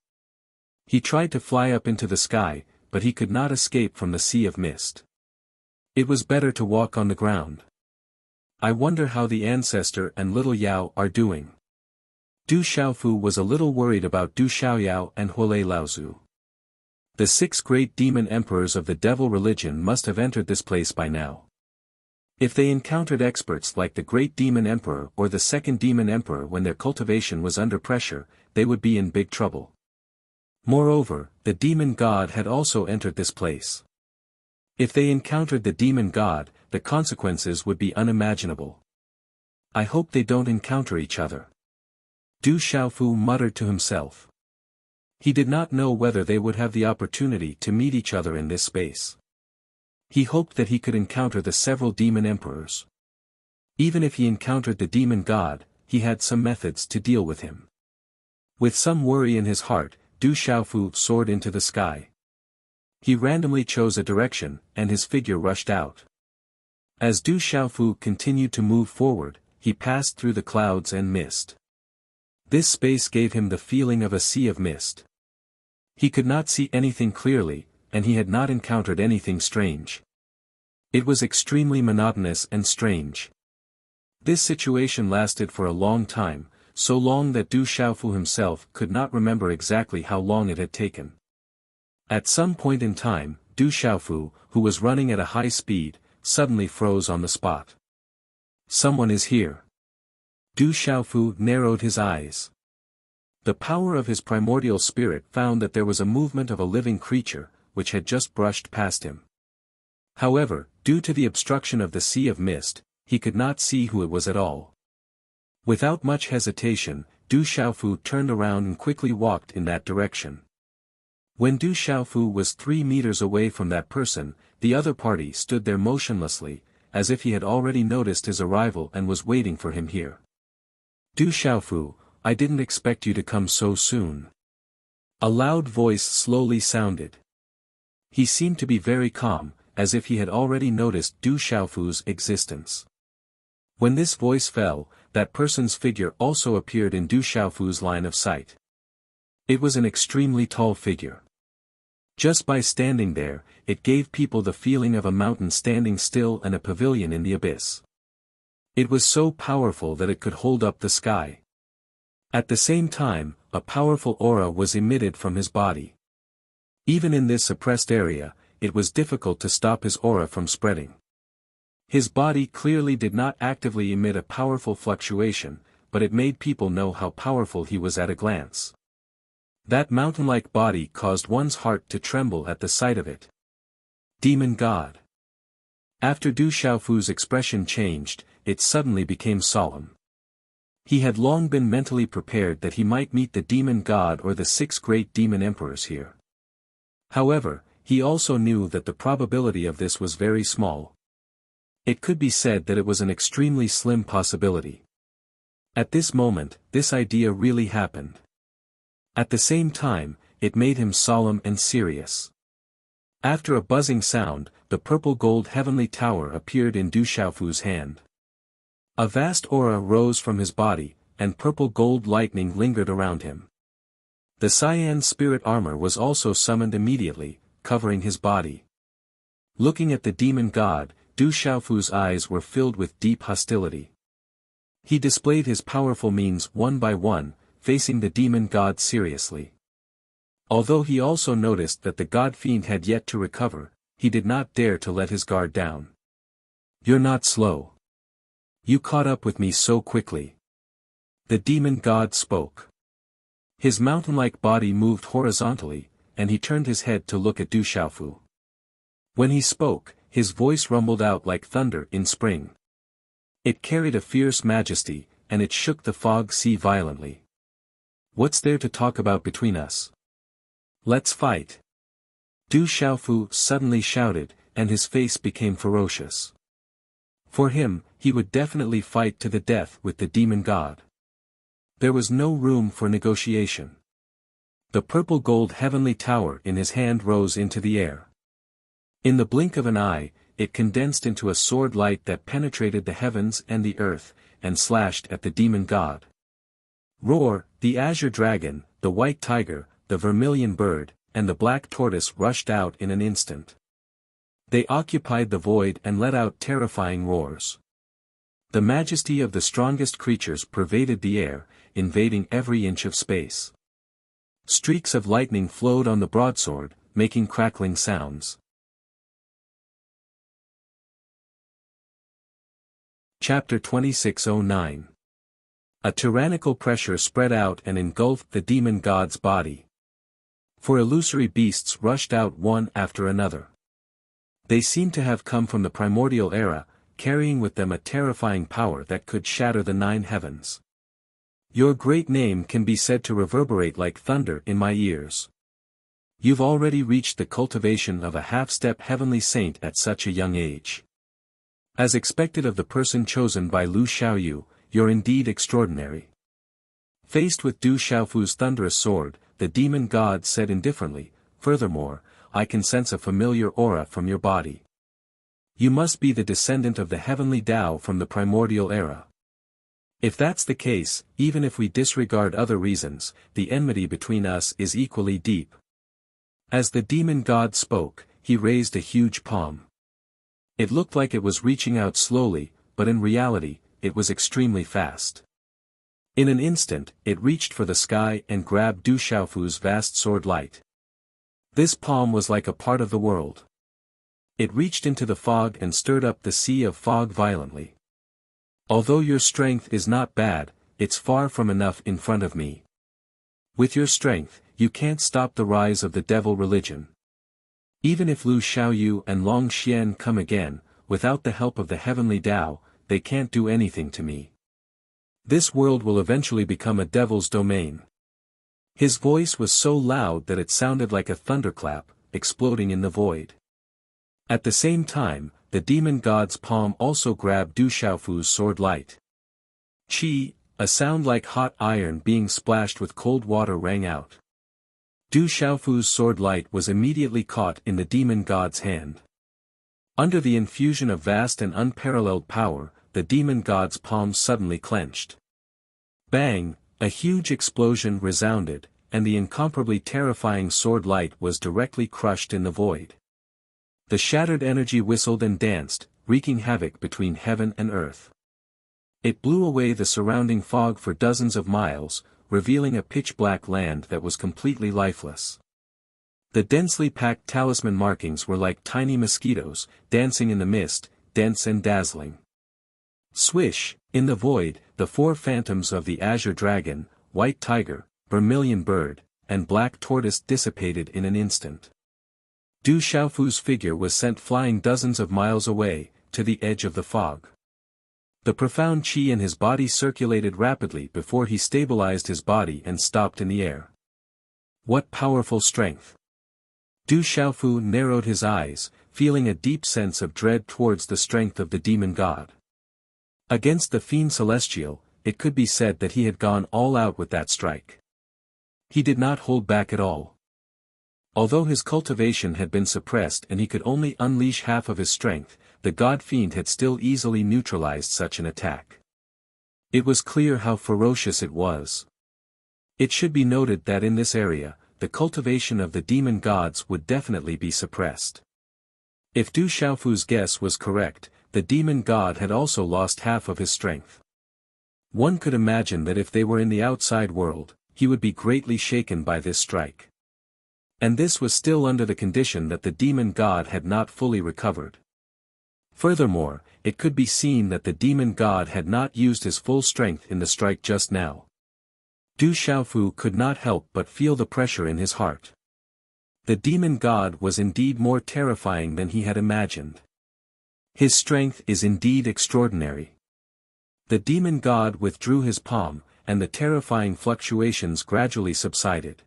He tried to fly up into the sky, but he could not escape from the sea of mist. It was better to walk on the ground. I wonder how the ancestor and little Yao are doing. Du Xiaofu was a little worried about Du Xiaoyao and Huolei Laozu. The 6 great demon emperors of the devil religion must have entered this place by now. If they encountered experts like the great demon emperor or the second demon emperor when their cultivation was under pressure, they would be in big trouble. Moreover, the demon god had also entered this place. If they encountered the demon god, the consequences would be unimaginable. I hope they don't encounter each other. Du Xiaofu muttered to himself. He did not know whether they would have the opportunity to meet each other in this space. He hoped that he could encounter the several demon emperors. Even if he encountered the demon god, he had some methods to deal with him. With some worry in his heart, Du Xiaofu soared into the sky. He randomly chose a direction, and his figure rushed out. As Du Xiaofu continued to move forward, he passed through the clouds and mist. This space gave him the feeling of a sea of mist. He could not see anything clearly, and he had not encountered anything strange. It was extremely monotonous and strange. This situation lasted for a long time, so long that Du Xiaofu himself could not remember exactly how long it had taken. At some point in time, Du Xiaofu, who was running at a high speed, suddenly froze on the spot. Someone is here. Du Xiaofu narrowed his eyes. The power of his primordial spirit found that there was a movement of a living creature, which had just brushed past him. However, due to the obstruction of the sea of mist, he could not see who it was at all. Without much hesitation, Du Xiaofu turned around and quickly walked in that direction. When Du Xiaofu was 3 meters away from that person, the other party stood there motionlessly, as if he had already noticed his arrival and was waiting for him here. Du Xiaofu, I didn't expect you to come so soon. A loud voice slowly sounded. He seemed to be very calm, as if he had already noticed Du Xiaofu's existence. When this voice fell, that person's figure also appeared in Du Xiaofu's line of sight. It was an extremely tall figure. Just by standing there, it gave people the feeling of a mountain standing still and a pavilion in the abyss. It was so powerful that it could hold up the sky. At the same time, a powerful aura was emitted from his body. Even in this suppressed area, it was difficult to stop his aura from spreading. His body clearly did not actively emit a powerful fluctuation, but it made people know how powerful he was at a glance. That mountain-like body caused one's heart to tremble at the sight of it. Demon God. After Du Xiaofu's expression changed, it suddenly became solemn. He had long been mentally prepared that he might meet the demon god or the 6 great demon emperors here. However, he also knew that the probability of this was very small. It could be said that it was an extremely slim possibility. At this moment, this idea really happened. At the same time, it made him solemn and serious. After a buzzing sound, the purple gold heavenly tower appeared in Du Xiaofu's hand. A vast aura rose from his body, and purple gold lightning lingered around him. The cyan spirit armor was also summoned immediately, covering his body. Looking at the demon god, Du Xiaofu's eyes were filled with deep hostility. He displayed his powerful means one by one, facing the demon god seriously. Although he also noticed that the god-fiend had yet to recover, he did not dare to let his guard down. You're not slow. You caught up with me so quickly. The demon god spoke. His mountain-like body moved horizontally, and he turned his head to look at Du Xiaofu. When he spoke, his voice rumbled out like thunder in spring. It carried a fierce majesty, and it shook the fog sea violently. What's there to talk about between us? Let's fight. Du Xiaofu suddenly shouted, and his face became ferocious. For him, he would definitely fight to the death with the demon god. There was no room for negotiation. The purple-gold heavenly tower in his hand rose into the air. In the blink of an eye, it condensed into a sword light that penetrated the heavens and the earth, and slashed at the demon god. Roar, the azure dragon, the white tiger, the vermilion bird, and the black tortoise rushed out in an instant. They occupied the void and let out terrifying roars. The majesty of the strongest creatures pervaded the air, invading every inch of space. Streaks of lightning flowed on the broadsword, making crackling sounds. Chapter 2609. A tyrannical pressure spread out and engulfed the demon god's body. Four illusory beasts rushed out one after another. They seemed to have come from the primordial era, carrying with them a terrifying power that could shatter the 9 heavens. Your great name can be said to reverberate like thunder in my ears. You've already reached the cultivation of a half-step heavenly saint at such a young age. As expected of the person chosen by Lu Xiaoyu, you're indeed extraordinary. Faced with Du Xiaofu's thunderous sword, the demon god said indifferently, furthermore, I can sense a familiar aura from your body. You must be the descendant of the heavenly Tao from the primordial era. If that's the case, even if we disregard other reasons, the enmity between us is equally deep. As the demon god spoke, he raised a huge palm. It looked like it was reaching out slowly, but in reality, it was extremely fast. In an instant, it reached for the sky and grabbed Du Xiaofu's vast sword light. This palm was like a part of the world. It reached into the fog and stirred up the sea of fog violently. Although your strength is not bad, it's far from enough in front of me. With your strength, you can't stop the rise of the devil religion. Even if Lu Xiaoyu and Long Xian come again, without the help of the heavenly Tao, they can't do anything to me. This world will eventually become a devil's domain. His voice was so loud that it sounded like a thunderclap, exploding in the void. At the same time, the demon god's palm also grabbed Du Xiaofu's sword light. Chi, a sound like hot iron being splashed with cold water rang out. Du Xiaofu's sword light was immediately caught in the demon god's hand. Under the infusion of vast and unparalleled power, the demon god's palm suddenly clenched. Bang! A huge explosion resounded, and the incomparably terrifying sword light was directly crushed in the void. The shattered energy whistled and danced, wreaking havoc between heaven and earth. It blew away the surrounding fog for dozens of miles, revealing a pitch-black land that was completely lifeless. The densely packed talisman markings were like tiny mosquitoes, dancing in the mist, dense and dazzling. Swish, in the void, the 4 phantoms of the azure dragon, white tiger, vermilion bird, and black tortoise dissipated in an instant. Du Xiaofu's figure was sent flying dozens of miles away, to the edge of the fog. The profound qi in his body circulated rapidly before he stabilized his body and stopped in the air. What powerful strength! Du Xiaofu narrowed his eyes, feeling a deep sense of dread towards the strength of the demon god. Against the fiend celestial, it could be said that he had gone all out with that strike. He did not hold back at all. Although his cultivation had been suppressed and he could only unleash half of his strength, the god-fiend had still easily neutralized such an attack. It was clear how ferocious it was. It should be noted that in this area, the cultivation of the demon gods would definitely be suppressed. If Du Xiaofu's guess was correct, the demon god had also lost half of his strength. One could imagine that if they were in the outside world, he would be greatly shaken by this strike. And this was still under the condition that the demon god had not fully recovered. Furthermore, it could be seen that the demon god had not used his full strength in the strike just now. Du Xiaofu could not help but feel the pressure in his heart. The demon god was indeed more terrifying than he had imagined. His strength is indeed extraordinary. The demon god withdrew his palm, and the terrifying fluctuations gradually subsided.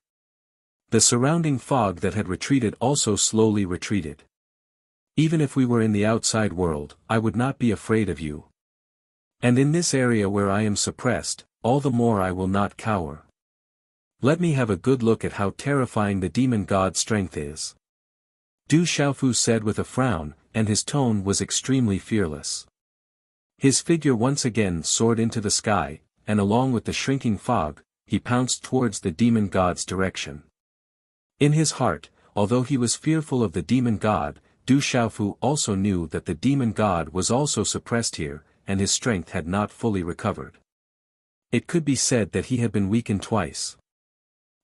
The surrounding fog that had retreated also slowly retreated. Even if we were in the outside world, I would not be afraid of you. And in this area where I am suppressed, all the more I will not cower. Let me have a good look at how terrifying the demon god's strength is. Du Xiaofu said with a frown, and his tone was extremely fearless. His figure once again soared into the sky, and along with the shrinking fog, he pounced towards the demon god's direction. In his heart, although he was fearful of the demon god, Du Xiaofu also knew that the demon god was also suppressed here, and his strength had not fully recovered. It could be said that he had been weakened twice.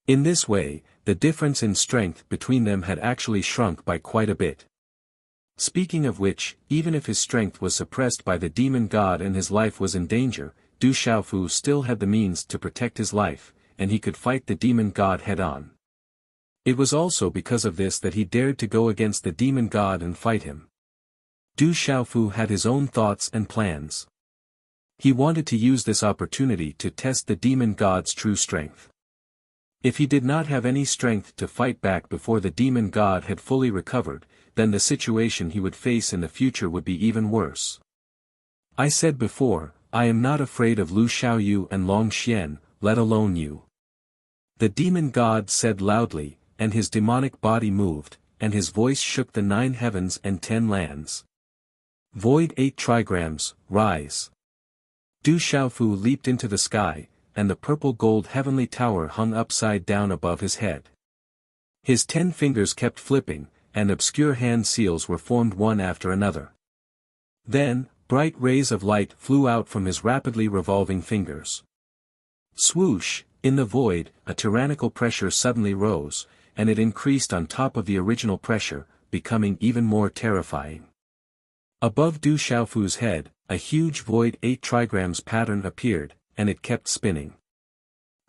In this way, the difference in strength between them had actually shrunk by quite a bit. Speaking of which, even if his strength was suppressed by the demon god and his life was in danger, Du Xiaofu still had the means to protect his life, and he could fight the demon god head-on. It was also because of this that he dared to go against the demon god and fight him. Du Xiaofu had his own thoughts and plans. He wanted to use this opportunity to test the demon god's true strength. If he did not have any strength to fight back before the demon god had fully recovered, then the situation he would face in the future would be even worse. I said before, I am not afraid of Lu Xiaoyu and Long Xian, let alone you. The demon god said loudly, and his demonic body moved, and his voice shook the 9 heavens and 10 lands. Void 8 trigrams, rise. Du Xiaofu leaped into the sky, and the purple-gold heavenly tower hung upside down above his head. His 10 fingers kept flipping, and obscure hand seals were formed one after another. Then, bright rays of light flew out from his rapidly revolving fingers. Swoosh, in the void, a tyrannical pressure suddenly rose, and it increased on top of the original pressure, becoming even more terrifying. Above Du Xiaofu's head, a huge void 8 trigrams pattern appeared, and it kept spinning.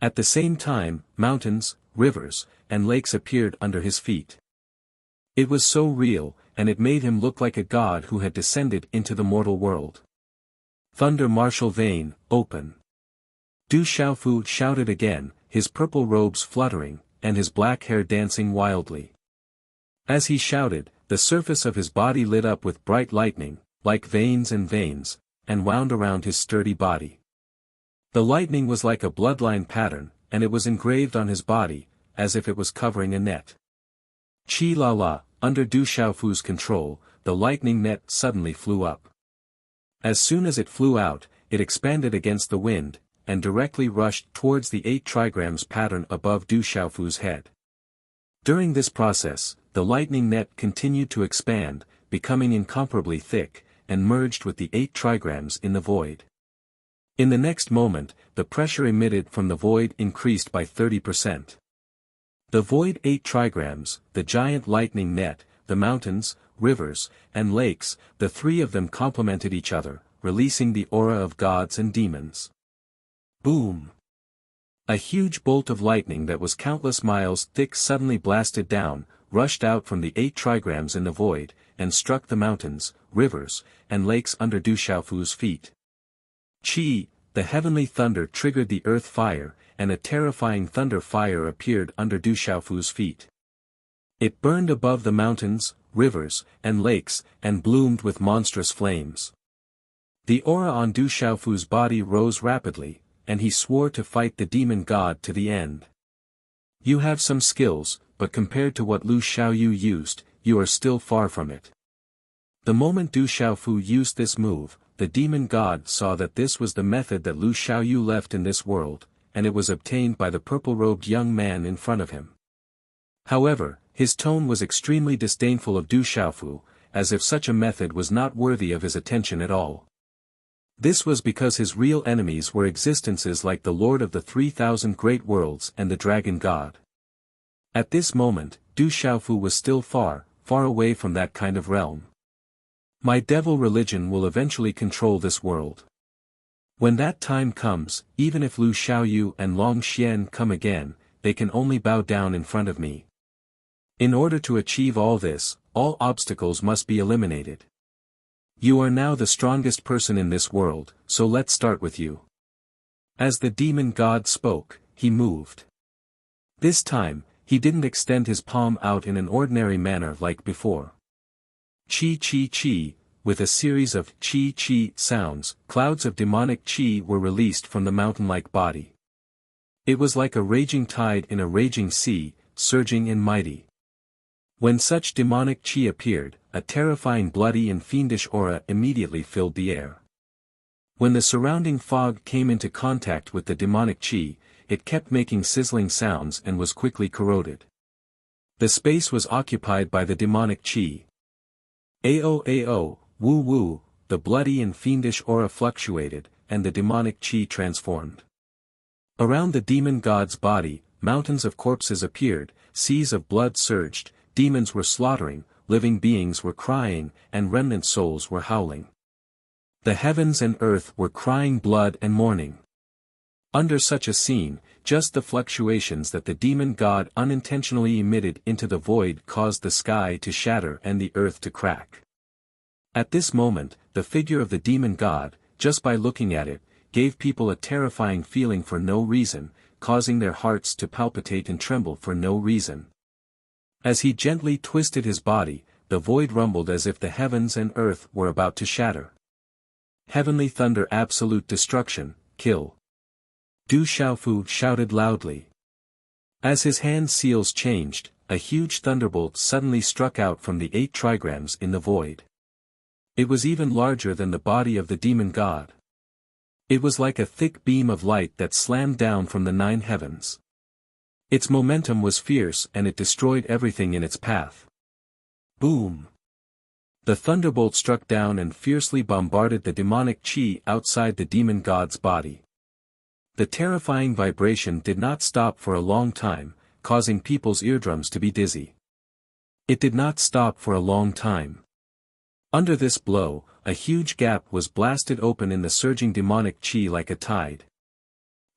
At the same time, mountains, rivers, and lakes appeared under his feet. It was so real, and it made him look like a god who had descended into the mortal world. Thunder martial vein, open. Du Xiaofu shouted again, his purple robes fluttering, and his black hair dancing wildly. As he shouted, the surface of his body lit up with bright lightning, like veins, and wound around his sturdy body. The lightning was like a bloodline pattern, and it was engraved on his body, as if it was covering a net. Chi la la, under Du Xiaofu's control, the lightning net suddenly flew up. As soon as it flew out, it expanded against the wind, and directly rushed towards the 8 trigrams pattern above Du Xiaofu's head. During this process, the lightning net continued to expand, becoming incomparably thick, and merged with the 8 trigrams in the void. In the next moment, the pressure emitted from the void increased by 30%. The void 8 trigrams, the giant lightning net, the mountains, rivers, and lakes, the 3 of them complemented each other, releasing the aura of gods and demons. Boom! A huge bolt of lightning that was countless miles thick suddenly blasted down, rushed out from the 8 trigrams in the void, and struck the mountains, rivers, and lakes under Du Xiaofu's feet. Qi, the heavenly thunder triggered the earth fire, and a terrifying thunder fire appeared under Du Xiaofu's feet. It burned above the mountains, rivers, and lakes, and bloomed with monstrous flames. The aura on Du Xiaofu's body rose rapidly, and he swore to fight the demon god to the end. You have some skills, but compared to what Lu Xiaoyu used, you are still far from it. The moment Du Xiaofu used this move, the demon god saw that this was the method that Lu Xiaoyu left in this world, and it was obtained by the purple-robed young man in front of him. However, his tone was extremely disdainful of Du Xiaofu, as if such a method was not worthy of his attention at all. This was because his real enemies were existences like the Lord of the 3,000 Great Worlds and the Dragon God. At this moment, Du Xiaofu was still far, far away from that kind of realm. My devil religion will eventually control this world. When that time comes, even if Lu Xiaoyu and Long Xian come again, they can only bow down in front of me. In order to achieve all this, all obstacles must be eliminated. You are now the strongest person in this world, so let's start with you. As the demon god spoke, he moved. This time, he didn't extend his palm out in an ordinary manner like before. Chi chi chi, with a series of chi chi sounds, clouds of demonic chi were released from the mountain-like body. It was like a raging tide in a raging sea, surging and mighty. When such demonic chi appeared, a terrifying bloody and fiendish aura immediately filled the air. When the surrounding fog came into contact with the demonic chi, it kept making sizzling sounds and was quickly corroded. The space was occupied by the demonic chi. Ao, woo woo, the bloody and fiendish aura fluctuated, and the demonic chi transformed. Around the demon god's body, mountains of corpses appeared, seas of blood surged, demons were slaughtering, living beings were crying, and remnant souls were howling. The heavens and earth were crying blood and mourning. Under such a scene, just the fluctuations that the demon god unintentionally emitted into the void caused the sky to shatter and the earth to crack. At this moment, the figure of the demon god, just by looking at it, gave people a terrifying feeling for no reason, causing their hearts to palpitate and tremble for no reason. As he gently twisted his body, the void rumbled as if the heavens and earth were about to shatter. Heavenly thunder, absolute destruction, kill. Du Xiaofu shouted loudly. As his hand seals changed, a huge thunderbolt suddenly struck out from the 8 trigrams in the void. It was even larger than the body of the demon god. It was like a thick beam of light that slammed down from the 9 heavens. Its momentum was fierce and it destroyed everything in its path. Boom! The thunderbolt struck down and fiercely bombarded the demonic chi outside the demon god's body. The terrifying vibration did not stop for a long time, causing people's eardrums to be dizzy. It did not stop for a long time. Under this blow, a huge gap was blasted open in the surging demonic chi like a tide.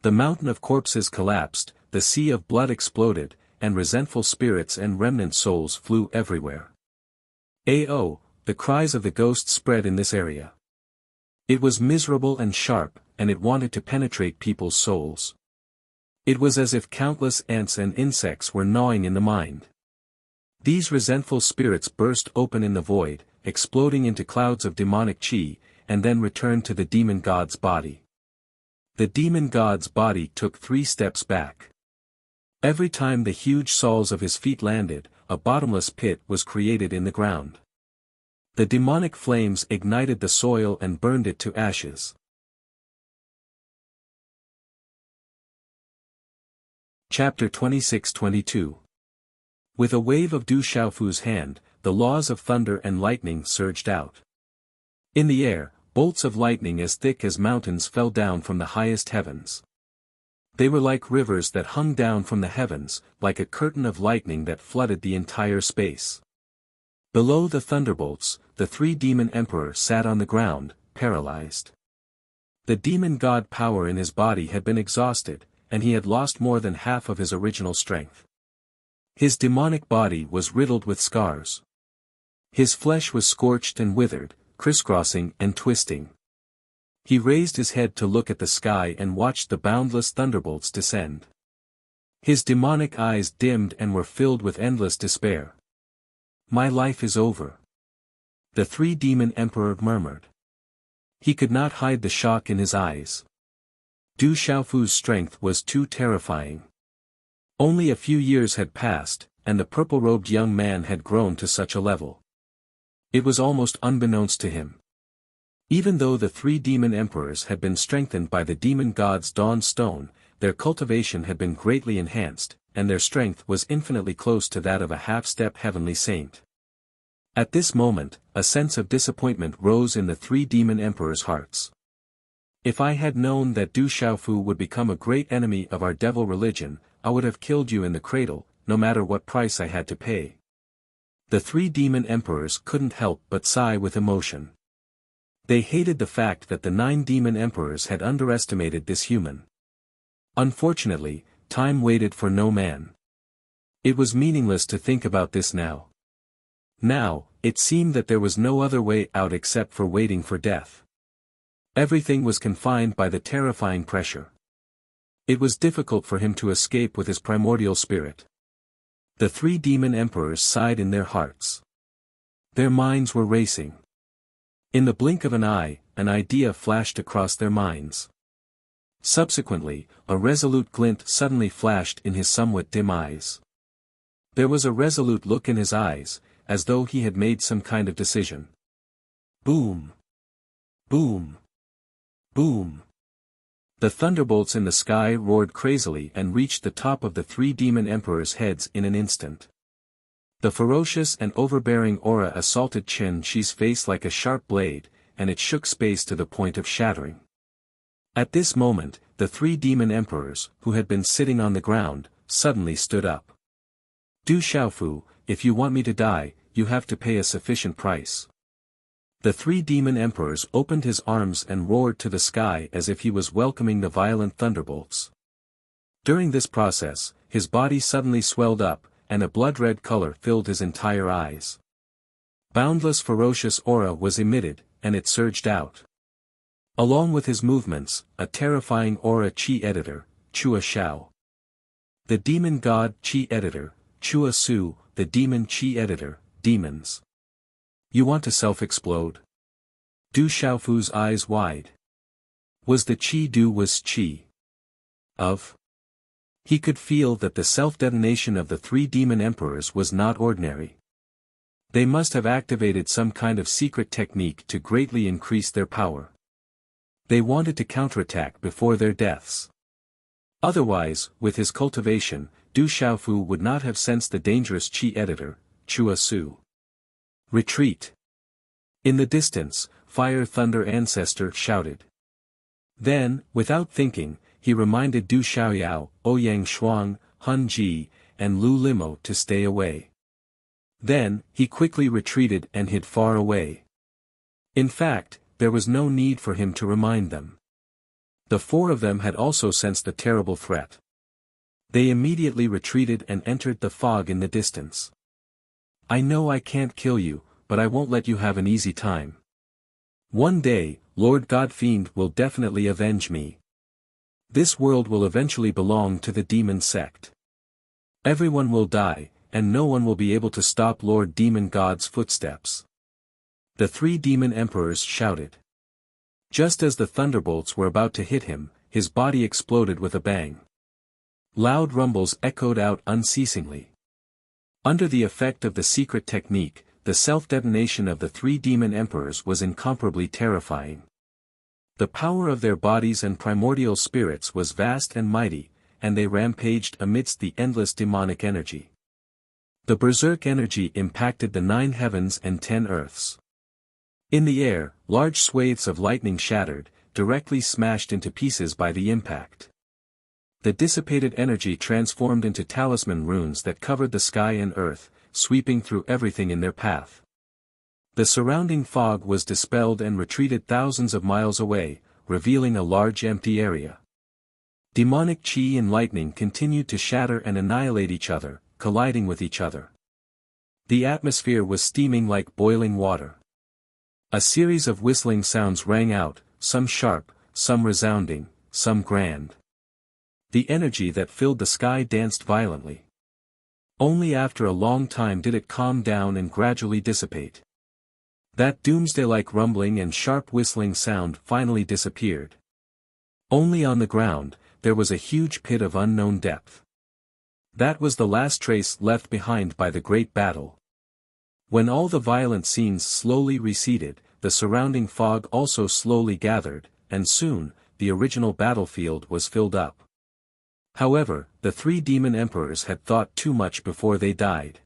The mountain of corpses collapsed, the sea of blood exploded, and resentful spirits and remnant souls flew everywhere. Ao, the cries of the ghosts spread in this area. It was miserable and sharp, and it wanted to penetrate people's souls. It was as if countless ants and insects were gnawing in the mind. These resentful spirits burst open in the void, exploding into clouds of demonic chi, and then returned to the demon god's body. The demon god's body took 3 steps back. Every time the huge soles of his feet landed, a bottomless pit was created in the ground. The demonic flames ignited the soil and burned it to ashes. Chapter 26-22. With a wave of Du Xiaofu's hand, the laws of thunder and lightning surged out. In the air, bolts of lightning as thick as mountains fell down from the highest heavens. They were like rivers that hung down from the heavens, like a curtain of lightning that flooded the entire space. Below the thunderbolts, the 3 demon emperors sat on the ground, paralyzed. The demon god power in his body had been exhausted, and he had lost more than half of his original strength. His demonic body was riddled with scars. His flesh was scorched and withered, crisscrossing and twisting. He raised his head to look at the sky and watched the boundless thunderbolts descend. His demonic eyes dimmed and were filled with endless despair. My life is over. The 3 demon emperor murmured. He could not hide the shock in his eyes. Du Xiaofu's strength was too terrifying. Only a few years had passed, and the purple-robed young man had grown to such a level. It was almost unbeknownst to him. Even though the 3 demon emperors had been strengthened by the demon god's dawn stone, their cultivation had been greatly enhanced, and their strength was infinitely close to that of a half-step heavenly saint. At this moment, a sense of disappointment rose in the 3 demon emperors' hearts. If I had known that Du Xiaofu would become a great enemy of our devil religion, I would have killed you in the cradle, no matter what price I had to pay. The 3 demon emperors couldn't help but sigh with emotion. They hated the fact that the 9 demon emperors had underestimated this human. Unfortunately, time waited for no man. It was meaningless to think about this now. Now, it seemed that there was no other way out except for waiting for death. Everything was confined by the terrifying pressure. It was difficult for him to escape with his primordial spirit. The three demon emperors sighed in their hearts. Their minds were racing. In the blink of an eye, an idea flashed across their minds. Subsequently, a resolute glint suddenly flashed in his somewhat dim eyes. There was a resolute look in his eyes, as though he had made some kind of decision. Boom! Boom! Boom! The thunderbolts in the sky roared crazily and reached the top of the three demon emperors' heads in an instant. The ferocious and overbearing aura assaulted Chen Shi's face like a sharp blade, and it shook space to the point of shattering. At this moment, the three demon emperors, who had been sitting on the ground, suddenly stood up. Du Xiaofu, if you want me to die, you have to pay a sufficient price. The three demon emperors opened his arms and roared to the sky as if he was welcoming the violent thunderbolts. During this process, his body suddenly swelled up, and a blood-red color filled his entire eyes. Boundless ferocious aura was emitted, and it surged out. Along with his movements, a terrifying aura Qi editor, Chua Xiao. The demon god Qi editor, Chua Su, the demon Qi editor, demons. You want to self-explode? Du Xiaofu's eyes wide. Was the Qi Du was Qi of? He could feel that the self-detonation of the three demon emperors was not ordinary. They must have activated some kind of secret technique to greatly increase their power. They wanted to counterattack before their deaths. Otherwise, with his cultivation, Du Xiaofu would not have sensed the dangerous Qi editor, Chua Su. Retreat! In the distance, Fire Thunder Ancestor shouted. Then, without thinking, he reminded Du Xiaoyao, Ouyang Shuang, Hun Ji, and Lu Limo to stay away. Then, he quickly retreated and hid far away. In fact, there was no need for him to remind them. The four of them had also sensed the terrible threat. They immediately retreated and entered the fog in the distance. I know I can't kill you, but I won't let you have an easy time. One day, Lord Godfiend will definitely avenge me. This world will eventually belong to the demon sect. Everyone will die, and no one will be able to stop Lord Demon God's footsteps. The three demon emperors shouted. Just as the thunderbolts were about to hit him, his body exploded with a bang. Loud rumbles echoed out unceasingly. Under the effect of the secret technique, the self-detonation of the three demon emperors was incomparably terrifying. The power of their bodies and primordial spirits was vast and mighty, and they rampaged amidst the endless demonic energy. The berserk energy impacted the 9 heavens and 10 earths. In the air, large swathes of lightning shattered, directly smashed into pieces by the impact. The dissipated energy transformed into talisman runes that covered the sky and earth, sweeping through everything in their path. The surrounding fog was dispelled and retreated thousands of miles away, revealing a large empty area. Demonic chi and lightning continued to shatter and annihilate each other, colliding with each other. The atmosphere was steaming like boiling water. A series of whistling sounds rang out, some sharp, some resounding, some grand. The energy that filled the sky danced violently. Only after a long time did it calm down and gradually dissipate. That doomsday-like rumbling and sharp whistling sound finally disappeared. Only on the ground, there was a huge pit of unknown depth. That was the last trace left behind by the great battle. When all the violent scenes slowly receded, the surrounding fog also slowly gathered, and soon, the original battlefield was filled up. However, the three demon emperors had thought too much before they died.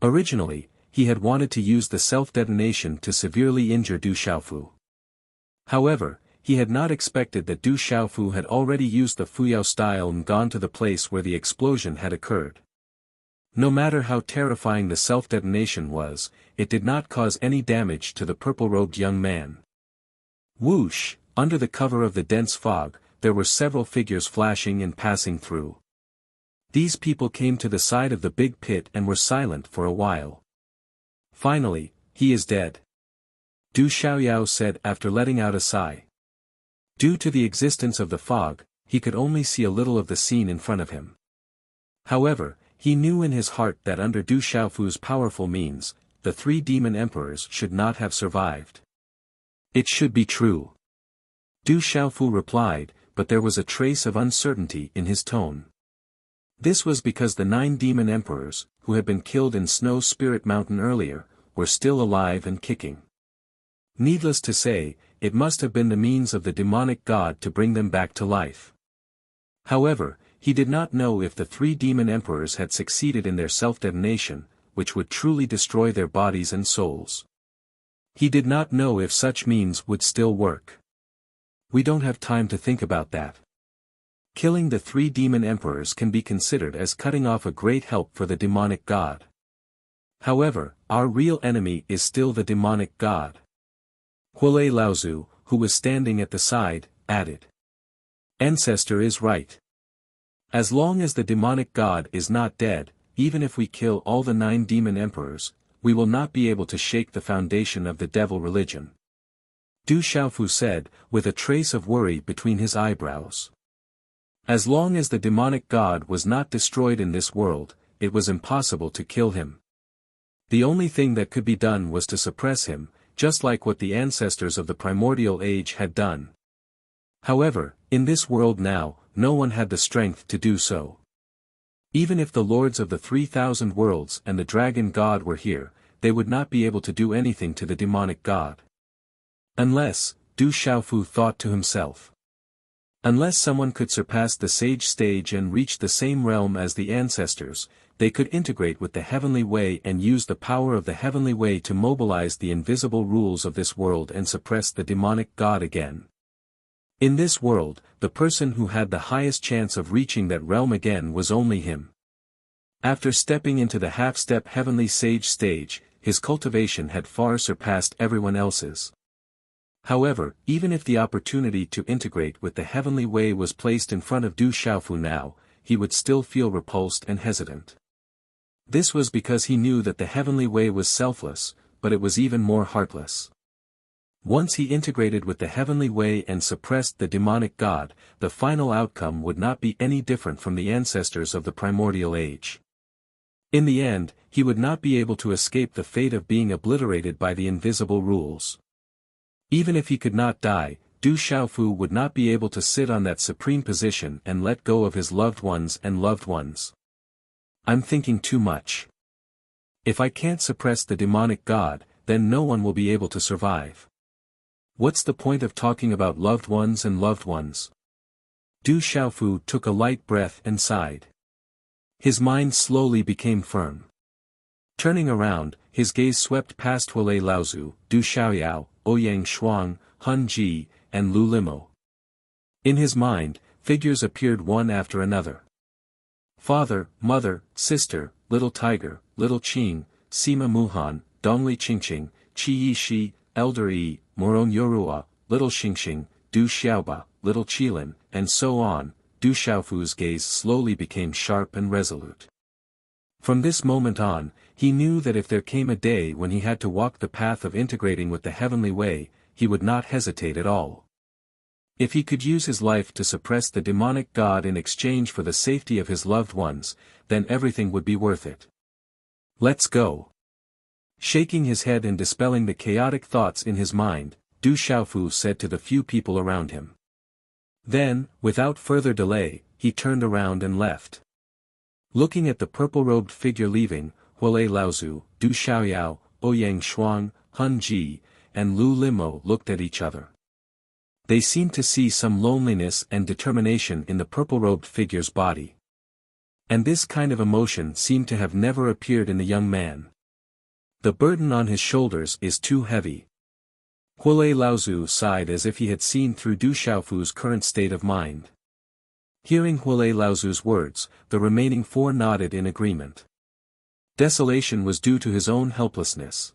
Originally, he had wanted to use the self-detonation to severely injure Du Xiaofu. However, he had not expected that Du Xiaofu had already used the Fuyao style and gone to the place where the explosion had occurred. No matter how terrifying the self-detonation was, it did not cause any damage to the purple-robed young man. Whoosh, under the cover of the dense fog, there were several figures flashing and passing through. These people came to the side of the big pit and were silent for a while. Finally, he is dead. Du Xiaoyao said after letting out a sigh. Due to the existence of the fog, he could only see a little of the scene in front of him. However, he knew in his heart that under Du Xiaofu's powerful means, the 3 demon emperors should not have survived. It should be true. Du Xiaofu replied, but there was a trace of uncertainty in his tone. This was because the 9 demon emperors, who had been killed in Snow Spirit Mountain earlier, were still alive and kicking. Needless to say, it must have been the means of the demonic god to bring them back to life. However, he did not know if the 3 demon emperors had succeeded in their self-detonation, which would truly destroy their bodies and souls. He did not know if such means would still work. We don't have time to think about that. Killing the 3 demon emperors can be considered as cutting off a great help for the demonic god. However, our real enemy is still the demonic god. Huolei Laozu, who was standing at the side, added. Ancestor is right. As long as the demonic god is not dead, even if we kill all the 9 demon emperors, we will not be able to shake the foundation of the devil religion. Du Xiaofu said, with a trace of worry between his eyebrows. As long as the demonic god was not destroyed in this world, it was impossible to kill him. The only thing that could be done was to suppress him, just like what the ancestors of the primordial age had done. However, in this world now, no one had the strength to do so. Even if the lords of the 3,000 worlds and the dragon god were here, they would not be able to do anything to the demonic god. Unless, Du Xiaofu thought to himself. Unless someone could surpass the sage stage and reach the same realm as the ancestors, they could integrate with the heavenly way and use the power of the heavenly way to mobilize the invisible rules of this world and suppress the demonic god again. In this world, the person who had the highest chance of reaching that realm again was only him. After stepping into the half-step heavenly sage stage, his cultivation had far surpassed everyone else's. However, even if the opportunity to integrate with the heavenly way was placed in front of Du Xiaofu now, he would still feel repulsed and hesitant. This was because he knew that the heavenly way was selfless, but it was even more heartless. Once he integrated with the heavenly way and suppressed the demonic god, the final outcome would not be any different from the ancestors of the primordial age. In the end, he would not be able to escape the fate of being obliterated by the invisible rules. Even if he could not die, Du Xiaofu would not be able to sit on that supreme position and let go of his loved ones and loved ones. I'm thinking too much. If I can't suppress the demonic god, then no one will be able to survive. What's the point of talking about loved ones and loved ones? Du Xiaofu took a light breath and sighed. His mind slowly became firm. Turning around, his gaze swept past Huolei Laozu, Du Xiaoyao, Ouyang Shuang, Hun Ji, and Lu Limo. In his mind, figures appeared one after another. Father, mother, sister, little tiger, little Qing, Sima Muhan, Dongli Qingqing, Qi Yishi, Elder Yi, Moron Yorua, little Xingxing, Du Xiaoba, little Qilin, and so on. Du Xiaofu's gaze slowly became sharp and resolute. From this moment on, he knew that if there came a day when he had to walk the path of integrating with the heavenly way, he would not hesitate at all. If he could use his life to suppress the demonic god in exchange for the safety of his loved ones, then everything would be worth it. Let's go. Shaking his head and dispelling the chaotic thoughts in his mind, Du Xiaofu said to the few people around him. Then, without further delay, he turned around and left. Looking at the purple-robed figure leaving, Huolei Laozu, Du Xiaoyao, Ouyang Shuang, Hun Ji, and Lu Limo looked at each other. They seemed to see some loneliness and determination in the purple-robed figure's body. And this kind of emotion seemed to have never appeared in the young man. The burden on his shoulders is too heavy. Huolei Laozu sighed as if he had seen through Du Xiaofu's current state of mind. Hearing Huolei Laozu's words, the remaining 4 nodded in agreement. Desolation was due to his own helplessness.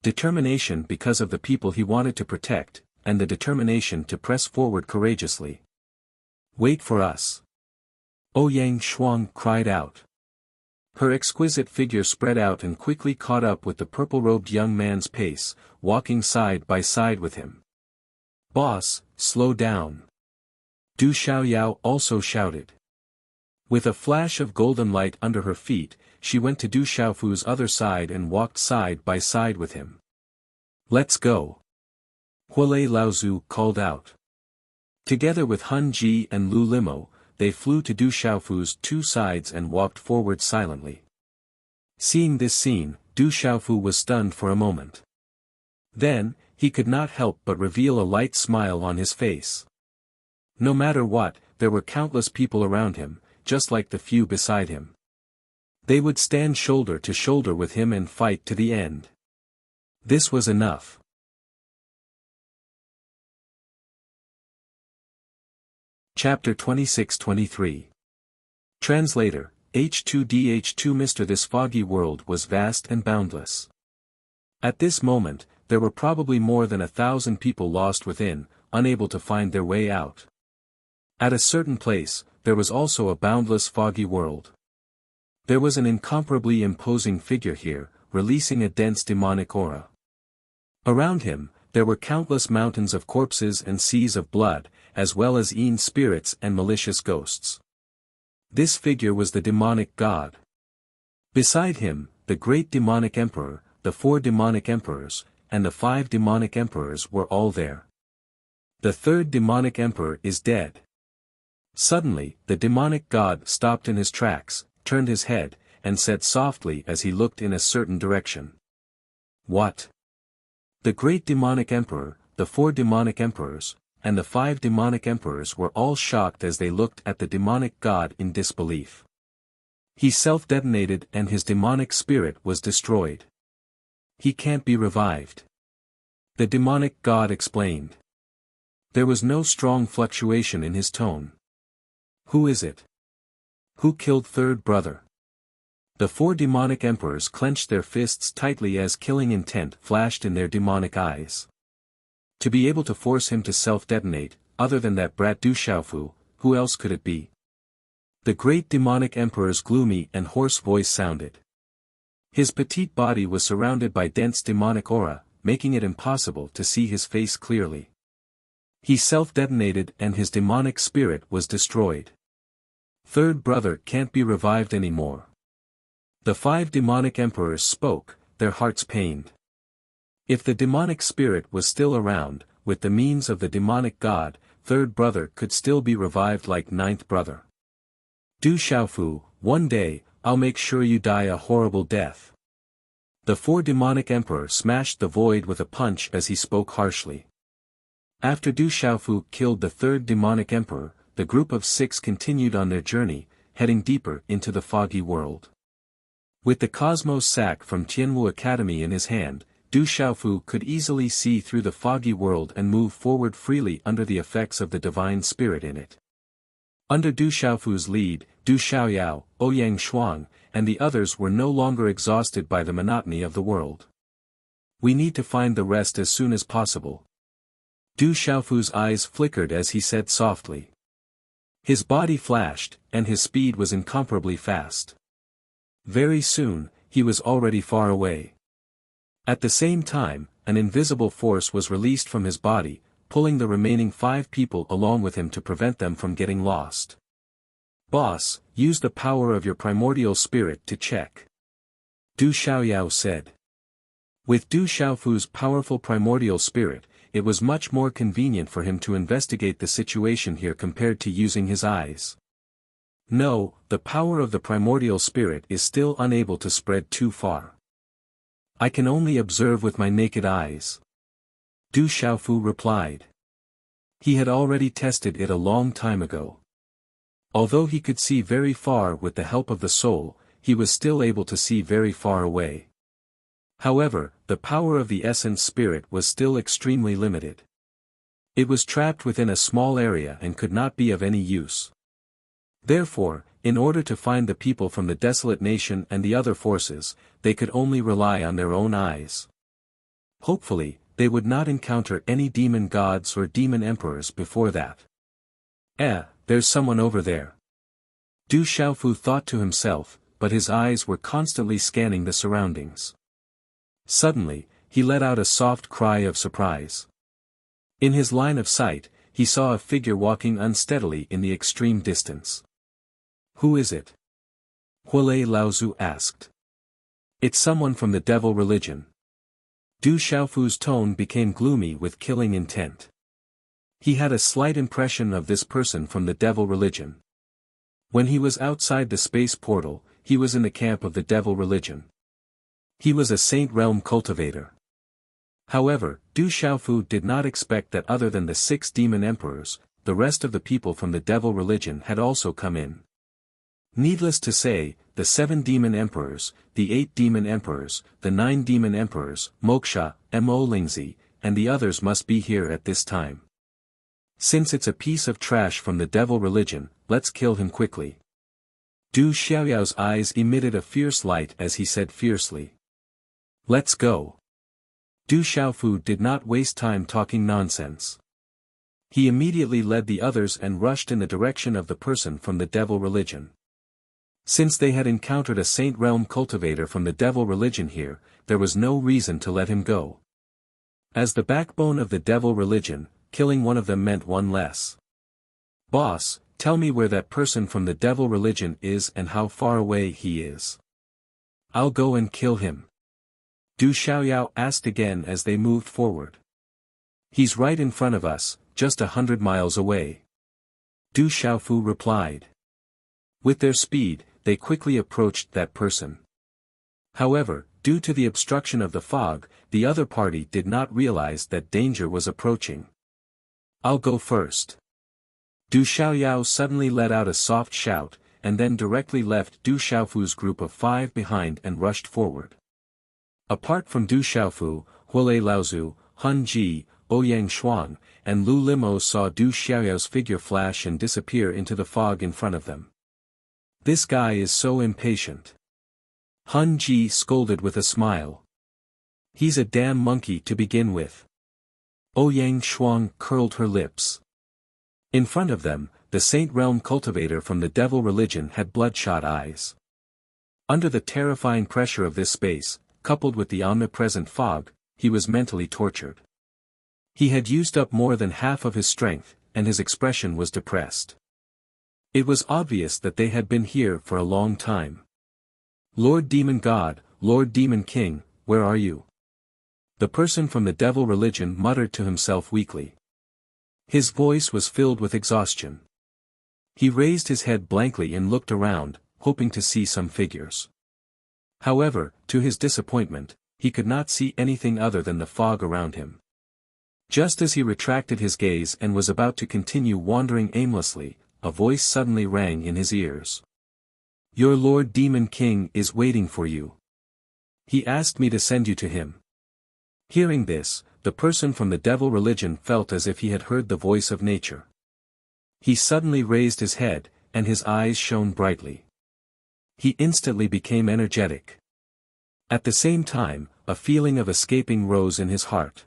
Determination because of the people he wanted to protect, and the determination to press forward courageously. Wait for us. Ouyang Shuang cried out. Her exquisite figure spread out and quickly caught up with the purple-robed young man's pace, walking side by side with him. Boss, slow down. Du Xiaoyao also shouted. With a flash of golden light under her feet, she went to Du Xiaofu's other side and walked side by side with him. "Let's go," Huolei Laozu called out. Together with Hun Ji and Lu Limo, they flew to Du Xiaofu's two sides and walked forward silently. Seeing this scene, Du Xiaofu was stunned for a moment. Then, he could not help but reveal a light smile on his face. No matter what, there were countless people around him, just like the few beside him. They would stand shoulder to shoulder with him and fight to the end. This was enough. Chapter 26-23. Translator, H2DH2 Mr. This foggy world was vast and boundless. At this moment, there were probably more than 1,000 people lost within, unable to find their way out. At a certain place, there was also a boundless foggy world. There was an incomparably imposing figure here, releasing a dense demonic aura. Around him, there were countless mountains of corpses and seas of blood, as well as evil spirits and malicious ghosts. This figure was the demonic god. Beside him, the great demonic emperor, the 4 demonic emperors, and the 5 demonic emperors were all there. The 3rd demonic emperor is dead. Suddenly, the demonic god stopped in his tracks, turned his head, and said softly as he looked in a certain direction. "What?" The great demonic emperor, the 4 demonic emperors, and the 5 demonic emperors were all shocked as they looked at the demonic god in disbelief. He self-detonated and his demonic spirit was destroyed. He can't be revived. The demonic god explained. There was no strong fluctuation in his tone. "Who is it? Who killed 3rd brother?" The 4 demonic emperors clenched their fists tightly as killing intent flashed in their demonic eyes. To be able to force him to self-detonate, other than that brat Du Xiaofu, who else could it be? The great demonic emperor's gloomy and hoarse voice sounded. His petite body was surrounded by dense demonic aura, making it impossible to see his face clearly. He self-detonated and his demonic spirit was destroyed. 3rd brother can't be revived anymore. The 5 demonic emperors spoke, their hearts pained. If the demonic spirit was still around, with the means of the demonic god, 3rd brother could still be revived like 9th brother. Du Xiaofu, one day, I'll make sure you die a horrible death. The 4 demonic emperor smashed the void with a punch as he spoke harshly. After Du Xiaofu killed the 3rd demonic emperor, the group of 6 continued on their journey, heading deeper into the foggy world. With the Cosmos sack from Tianwu Academy in his hand, Du Xiaofu could easily see through the foggy world and move forward freely under the effects of the divine spirit in it. Under Du Xiaofu's lead, Du Xiaoyao, Ouyang Shuang, and the others were no longer exhausted by the monotony of the world. "We need to find the rest as soon as possible." Du Xiaofu's eyes flickered as he said softly. His body flashed, and his speed was incomparably fast. Very soon, he was already far away. At the same time, an invisible force was released from his body, pulling the remaining 5 people along with him to prevent them from getting lost. "Boss, use the power of your primordial spirit to check," Du Xiaoyao said. With Du Xiaofu's powerful primordial spirit, it was much more convenient for him to investigate the situation here compared to using his eyes. No, the power of the primordial spirit is still unable to spread too far. I can only observe with my naked eyes. Du Xiaofu replied. He had already tested it a long time ago. Although he could see very far with the help of the soul, he was still able to see very far away. However, the power of the essence spirit was still extremely limited. It was trapped within a small area and could not be of any use. Therefore, in order to find the people from the desolate nation and the other forces, they could only rely on their own eyes. Hopefully, they would not encounter any demon gods or demon emperors before that. There's someone over there. Du Xiaofu thought to himself, but his eyes were constantly scanning the surroundings. Suddenly, he let out a soft cry of surprise. In his line of sight, he saw a figure walking unsteadily in the extreme distance. Who is it? Huolei Laozu asked. It's someone from the devil religion. Du Xiaofu's tone became gloomy with killing intent. He had a slight impression of this person from the devil religion. When he was outside the space portal, he was in the camp of the devil religion. He was a saint realm cultivator. However, Du Xiaofu did not expect that other than the 6 demon emperors, the rest of the people from the devil religion had also come in. Needless to say, the 7 demon emperors, the 8 demon emperors, the 9 demon emperors, Moksha, Mo Lingzi, and the others must be here at this time. Since it's a piece of trash from the devil religion, let's kill him quickly. Du Xiaoyao's eyes emitted a fierce light as he said fiercely. Let's go. Du Xiaofu did not waste time talking nonsense. He immediately led the others and rushed in the direction of the person from the devil religion. Since they had encountered a saint realm cultivator from the devil religion here, there was no reason to let him go. As the backbone of the devil religion, killing one of them meant one less. Boss, tell me where that person from the devil religion is and how far away he is. I'll go and kill him. Du Xiaoyao asked again as they moved forward. He's right in front of us, just 100 miles away. Du Xiaofu replied. With their speed, they quickly approached that person. However, due to the obstruction of the fog, the other party did not realize that danger was approaching. I'll go first. Du Xiaoyao suddenly let out a soft shout, and then directly left Du Xiaofu's group of 5 behind and rushed forward. Apart from Du Xiaofu, Huolei Laozu, Han Ji, Ouyang Shuang, and Lu Limo saw Du Xiaoyao's figure flash and disappear into the fog in front of them. This guy is so impatient. Han Ji scolded with a smile. He's a damn monkey to begin with. Ouyang Shuang curled her lips. In front of them, the Saint Realm cultivator from the devil religion had bloodshot eyes. Under the terrifying pressure of this space, coupled with the omnipresent fog, he was mentally tortured. He had used up more than half of his strength, and his expression was depressed. It was obvious that they had been here for a long time. Lord Demon God, Lord Demon King, where are you? The person from the devil religion muttered to himself weakly. His voice was filled with exhaustion. He raised his head blankly and looked around, hoping to see some figures. However, to his disappointment, he could not see anything other than the fog around him. Just as he retracted his gaze and was about to continue wandering aimlessly, a voice suddenly rang in his ears. Your Lord Demon King is waiting for you. He asked me to send you to him. Hearing this, the person from the devil religion felt as if he had heard the voice of nature. He suddenly raised his head, and his eyes shone brightly. He instantly became energetic. At the same time, a feeling of escaping rose in his heart.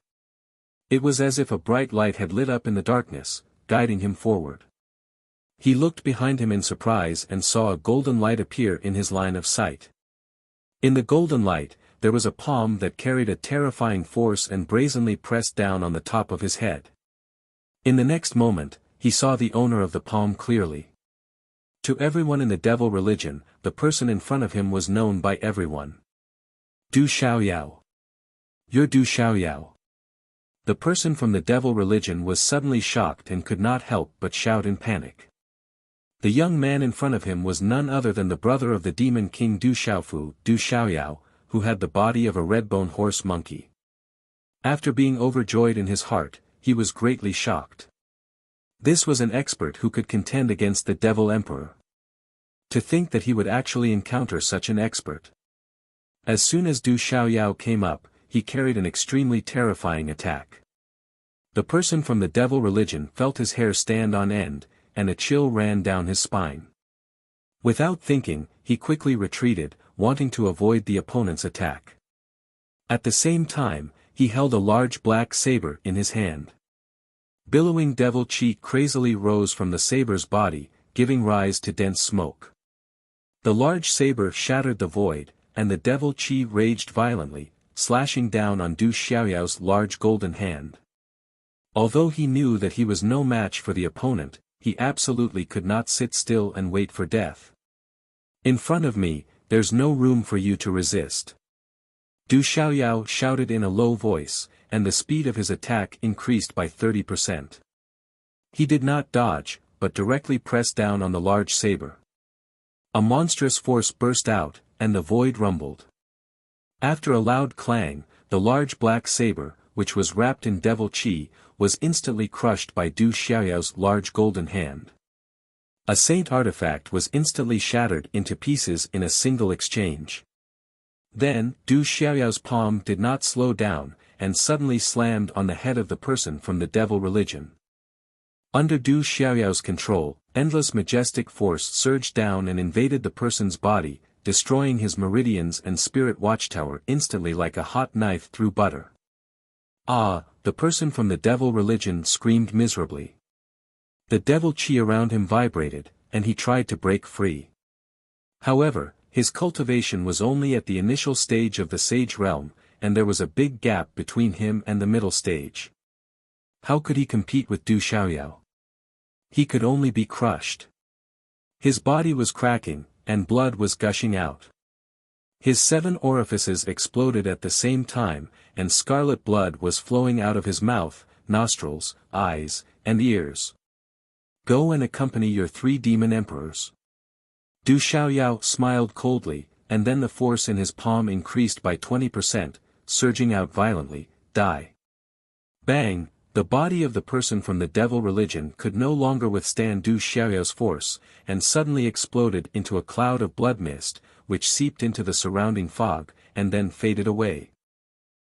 It was as if a bright light had lit up in the darkness, guiding him forward. He looked behind him in surprise and saw a golden light appear in his line of sight. In the golden light, there was a palm that carried a terrifying force and brazenly pressed down on the top of his head. In the next moment, he saw the owner of the palm clearly. To everyone in the devil religion, the person in front of him was known by everyone. Du Xiaoyao. You're Du Xiaoyao. The person from the devil religion was suddenly shocked and could not help but shout in panic. The young man in front of him was none other than the brother of the demon king Du Xiaofu, Du Xiaoyao, who had the body of a red-bone horse monkey. After being overjoyed in his heart, he was greatly shocked. This was an expert who could contend against the devil emperor. To think that he would actually encounter such an expert. As soon as Du Xiaoyao came up, he carried an extremely terrifying attack. The person from the devil religion felt his hair stand on end, and a chill ran down his spine. Without thinking, he quickly retreated, wanting to avoid the opponent's attack. At the same time, he held a large black saber in his hand. Billowing devil chi crazily rose from the saber's body, giving rise to dense smoke. The large saber shattered the void, and the devil chi raged violently, slashing down on Du Xiaoyao's large golden hand. Although he knew that he was no match for the opponent, he absolutely could not sit still and wait for death. In front of me, there's no room for you to resist. Du Xiaoyao shouted in a low voice, and the speed of his attack increased by 30%. He did not dodge, but directly pressed down on the large saber. A monstrous force burst out, and the void rumbled. After a loud clang, the large black saber, which was wrapped in devil chi, was instantly crushed by Du Xiaoyao's large golden hand. A saint artifact was instantly shattered into pieces in a single exchange. Then, Du Xiaoyao's palm did not slow down, and suddenly slammed on the head of the person from the devil religion. Under Du Xiaoyao's control, endless majestic force surged down and invaded the person's body, destroying his meridians and spirit watchtower instantly like a hot knife through butter. Ah, the person from the devil religion screamed miserably. The devil chi around him vibrated, and he tried to break free. However, his cultivation was only at the initial stage of the sage realm, and there was a big gap between him and the middle stage. How could he compete with Du Xiaoyao? He could only be crushed. His body was cracking, and blood was gushing out. His 7 orifices exploded at the same time, and scarlet blood was flowing out of his mouth, nostrils, eyes, and ears. Go and accompany your 3 demon emperors. Du Xiaoyao smiled coldly, and then the force in his palm increased by 20%, surging out violently, die. Bang! The body of the person from the devil religion could no longer withstand Du Xiaoyao's force, and suddenly exploded into a cloud of blood mist, which seeped into the surrounding fog, and then faded away.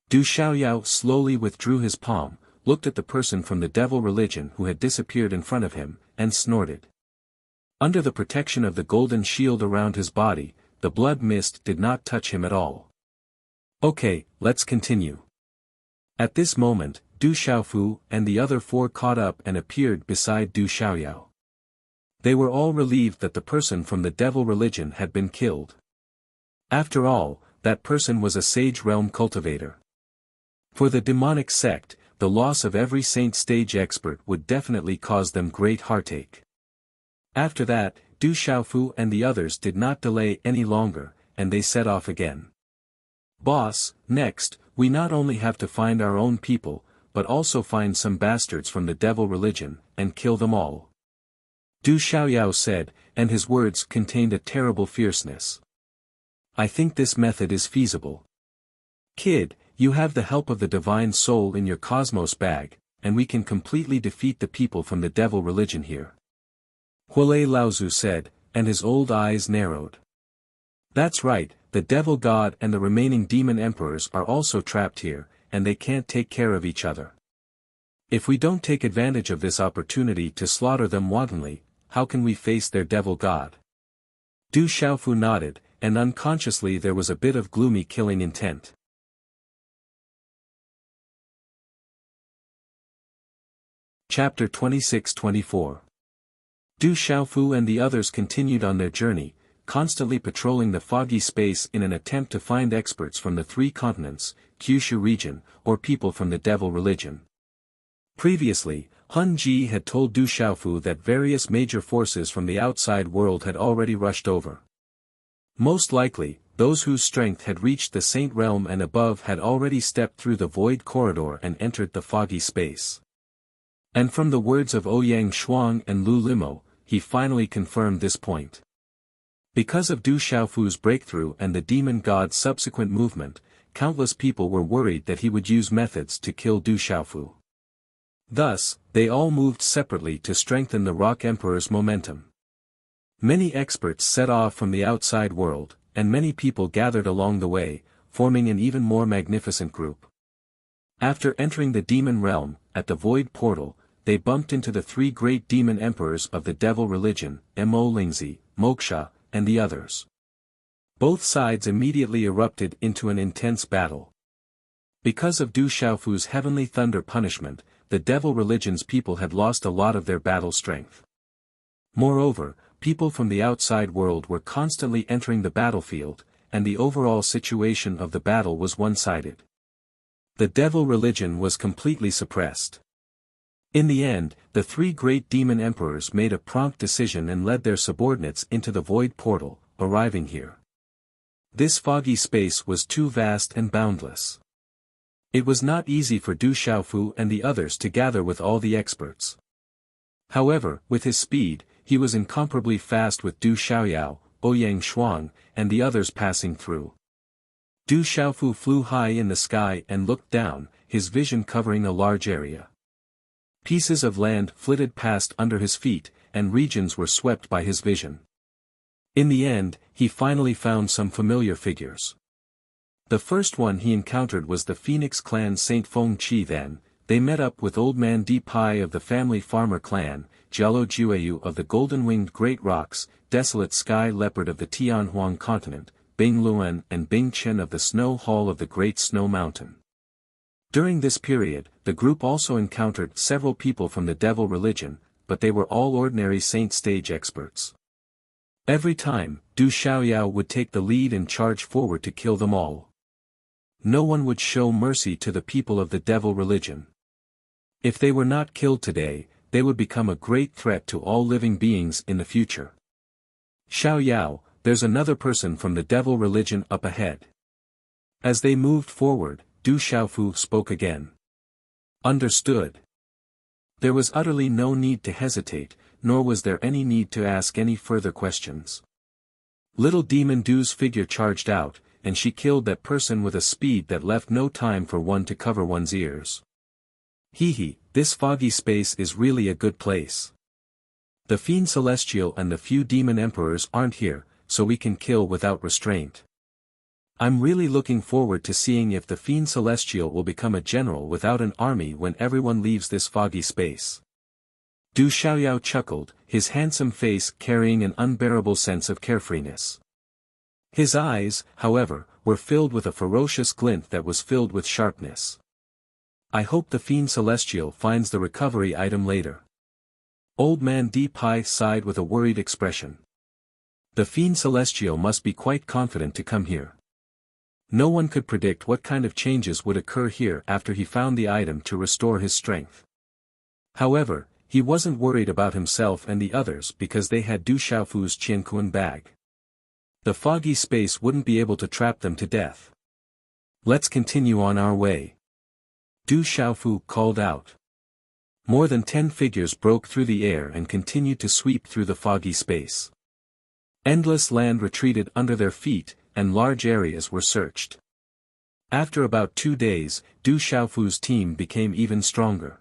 Du Xiaoyao slowly withdrew his palm, looked at the person from the devil religion who had disappeared in front of him, and snorted. Under the protection of the golden shield around his body, the blood mist did not touch him at all. Okay, let's continue. At this moment, Du Xiaofu and the other 4 caught up and appeared beside Du Xiaoyao. They were all relieved that the person from the devil religion had been killed. After all, that person was a sage realm cultivator. For the demonic sect, the loss of every saint stage expert would definitely cause them great heartache. After that, Du Xiaofu and the others did not delay any longer, and they set off again. Boss, next, we not only have to find our own people, but also find some bastards from the devil religion, and kill them all. Du Xiaoyao said, and his words contained a terrible fierceness. I think this method is feasible. Kid, you have the help of the divine soul in your cosmos bag, and we can completely defeat the people from the devil religion here. Huolei Laozu said, and his old eyes narrowed. That's right, the devil god and the remaining demon emperors are also trapped here, and they can't take care of each other. If we don't take advantage of this opportunity to slaughter them wantonly, how can we face their devil god? Du Xiaofu nodded, and unconsciously there was a bit of gloomy killing intent. Chapter 26-24. Du Xiaofu and the others continued on their journey, constantly patrolling the foggy space in an attempt to find experts from the 3 continents, Kyushu region, or people from the devil religion. Previously, Hun Ji had told Du Xiaofu that various major forces from the outside world had already rushed over. Most likely, those whose strength had reached the Saint Realm and above had already stepped through the void corridor and entered the foggy space. And from the words of Ouyang Shuang and Lu Limo, he finally confirmed this point. Because of Du Xiaofu's breakthrough and the demon god's subsequent movement, countless people were worried that he would use methods to kill Du Xiaofu. Thus, they all moved separately to strengthen the Rock Emperor's momentum. Many experts set off from the outside world, and many people gathered along the way, forming an even more magnificent group. After entering the demon realm, at the void portal, they bumped into the 3 great demon emperors of the devil religion, Mo Lingzi, Moksha, and the others. Both sides immediately erupted into an intense battle. Because of Du Xiaofu's heavenly thunder punishment, the devil religion's people had lost a lot of their battle strength. Moreover, people from the outside world were constantly entering the battlefield, and the overall situation of the battle was one-sided. The devil religion was completely suppressed. In the end, the 3 great demon emperors made a prompt decision and led their subordinates into the void portal, arriving here. This foggy space was too vast and boundless. It was not easy for Du Xiaofu and the others to gather with all the experts. However, with his speed, he was incomparably fast with Du Xiaoyao, Ouyang Shuang, and the others passing through. Du Xiaofu flew high in the sky and looked down, his vision covering a large area. Pieces of land flitted past under his feet, and regions were swept by his vision. In the end, he finally found some familiar figures. The first one he encountered was the Phoenix clan Saint Feng Qi. Then, they met up with Old Man Di Pai of the family farmer clan, Jialo Jueyu of the golden-winged Great Rocks, Desolate Sky Leopard of the Tianhuang continent, Bing Luan and Bing Chen of the Snow Hall of the Great Snow Mountain. During this period, the group also encountered several people from the devil religion, but they were all ordinary saint stage experts. Every time, Du Xiaoyao would take the lead and charge forward to kill them all. No one would show mercy to the people of the devil religion. If they were not killed today, they would become a great threat to all living beings in the future. Xiaoyao, there's another person from the devil religion up ahead. As they moved forward, Du Xiaofu spoke again. Understood. There was utterly no need to hesitate, nor was there any need to ask any further questions. Little Demon Du's figure charged out, and she killed that person with a speed that left no time for one to cover one's ears. Hee, this foggy space is really a good place. The Fiend Celestial and the few demon emperors aren't here, so we can kill without restraint. I'm really looking forward to seeing if the Fiend Celestial will become a general without an army when everyone leaves this foggy space. Du Xiaoyao chuckled, his handsome face carrying an unbearable sense of carefreeness. His eyes, however, were filled with a ferocious glint that was filled with sharpness. I hope the Fiend Celestial finds the recovery item later. Old Man Di Pai sighed with a worried expression. The Fiend Celestial must be quite confident to come here. No one could predict what kind of changes would occur here after he found the item to restore his strength. However, he wasn't worried about himself and the others because they had Du Xiaofu's Qiankuan bag. The foggy space wouldn't be able to trap them to death. Let's continue on our way. Du Xiaofu called out. More than 10 figures broke through the air and continued to sweep through the foggy space. Endless land retreated under their feet, and large areas were searched. After about 2 days, Du Xiaofu's team became even stronger.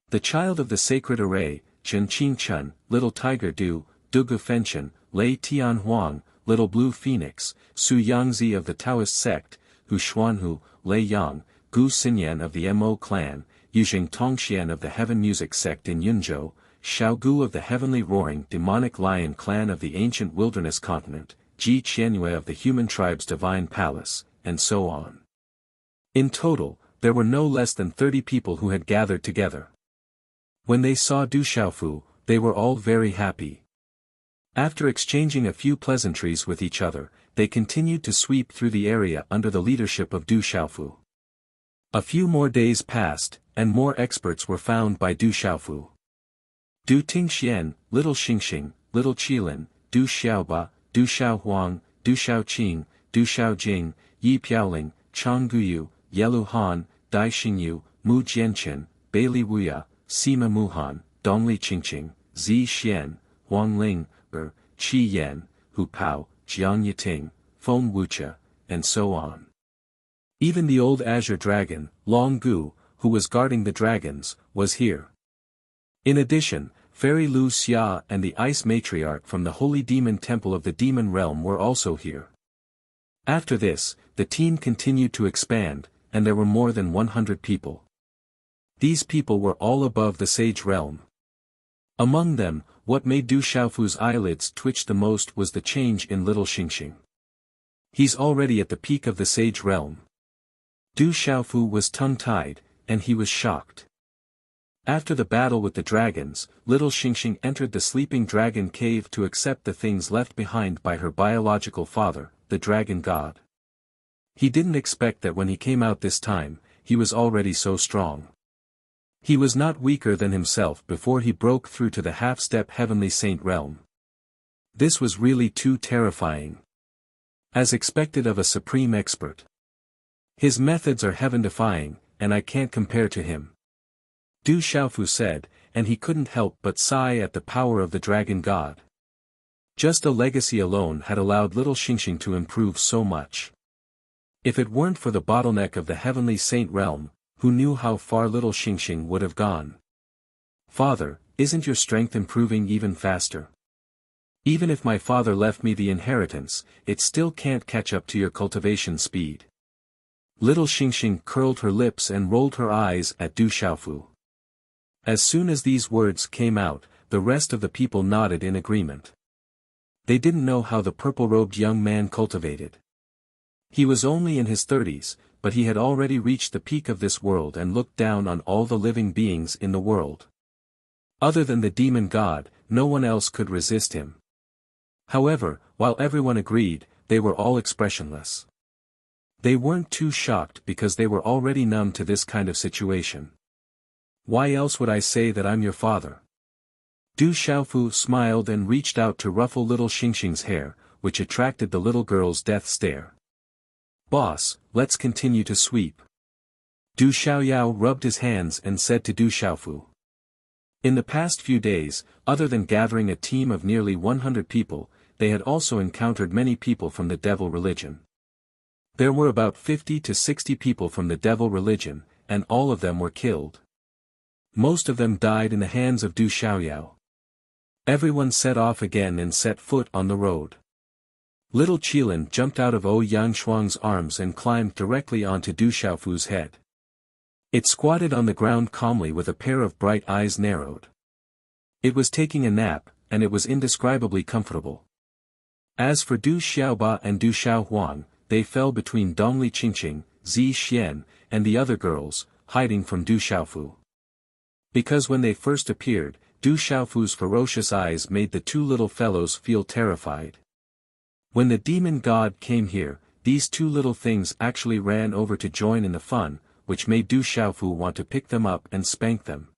The child of the sacred array, Chen Qingchen, Little Tiger Du, Dugu Fenchen, Lei Tianhuang, Little Blue Phoenix, Su Yangzi of the Taoist sect, Hu Xuanhu, Lei Yang, Gu Xinyan of the Mo clan, Yuzheng Tongxian of the Heaven Music sect in Yunzhou, Xiao Gu of the Heavenly Roaring Demonic Lion clan of the Ancient Wilderness Continent, Ji Qianyue of the Human Tribe's Divine Palace, and so on. In total, there were no less than 30 people who had gathered together. When they saw Du Xiaofu, they were all very happy. After exchanging a few pleasantries with each other, they continued to sweep through the area under the leadership of Du Xiaofu. A few more days passed, and more experts were found by Du Xiaofu. Du Tingxian, Little Xingxing, Little Qilin, Du Xiaoba, Du Xiaohuang, Du Xiaoqing, Du Xiaojing, Yi Piaoling, Chang Guyu, Yelu Han, Dai Xingyu, Mu Jianqin, Beili Wuya, Sima Muhan, Dongli Qingqing, Zi Xian, Huang Ling, Qi Yan, Hu Pao, Jiang Yiting, Feng Wuxia, and so on. Even the old azure dragon, Long Gu, who was guarding the dragons, was here. In addition, Fairy Lu Xia and the ice matriarch from the Holy Demon Temple of the Demon Realm were also here. After this, the team continued to expand, and there were more than 100 people. These people were all above the Sage Realm. Among them, what made Du Xiaofu's eyelids twitch the most was the change in Little Xingxing. He's already at the peak of the Sage Realm. Du Xiaofu was tongue-tied, and he was shocked. After the battle with the dragons, Little Xingxing entered the sleeping dragon cave to accept the things left behind by her biological father, the dragon god. He didn't expect that when he came out this time, he was already so strong. He was not weaker than himself before he broke through to the half-step heavenly saint realm. This was really too terrifying. As expected of a supreme expert. His methods are heaven-defying, and I can't compare to him. Du Xiaofu said, and he couldn't help but sigh at the power of the dragon god. Just a legacy alone had allowed little Xingxing to improve so much. If it weren't for the bottleneck of the heavenly saint realm, who knew how far little Xingxing would have gone? Father, isn't your strength improving even faster? Even if my father left me the inheritance, it still can't catch up to your cultivation speed. Little Xingxing curled her lips and rolled her eyes at Du Xiaofu. As soon as these words came out, the rest of the people nodded in agreement. They didn't know how the purple-robed young man cultivated. He was only in his 30s, but he had already reached the peak of this world and looked down on all the living beings in the world. Other than the demon god, no one else could resist him. However, while everyone agreed, they were all expressionless. They weren't too shocked because they were already numb to this kind of situation. Why else would I say that I'm your father? Du Xiaofu smiled and reached out to ruffle little Xingxing's hair, which attracted the little girl's death stare. Boss, let's continue to sweep. Du Xiaoyao rubbed his hands and said to Du Xiaofu. In the past few days, other than gathering a team of nearly 100 people, they had also encountered many people from the devil religion. There were about 50 to 60 people from the devil religion, and all of them were killed. Most of them died in the hands of Du Xiaoyao. Everyone set off again and set foot on the road. Little Qilin jumped out of Ouyang Shuang's arms and climbed directly onto Du Xiaofu's head. It squatted on the ground calmly with a pair of bright eyes narrowed. It was taking a nap, and it was indescribably comfortable. As for Du Xiaoba and Du Xiaohuang, they fell between Dongli Qingqing, Zi Xian, and the other girls, hiding from Du Xiaofu. Because when they first appeared, Du Xiaofu's ferocious eyes made the two little fellows feel terrified. When the demon god came here, these two little things actually ran over to join in the fun, which made Du Xiaofu want to pick them up and spank them.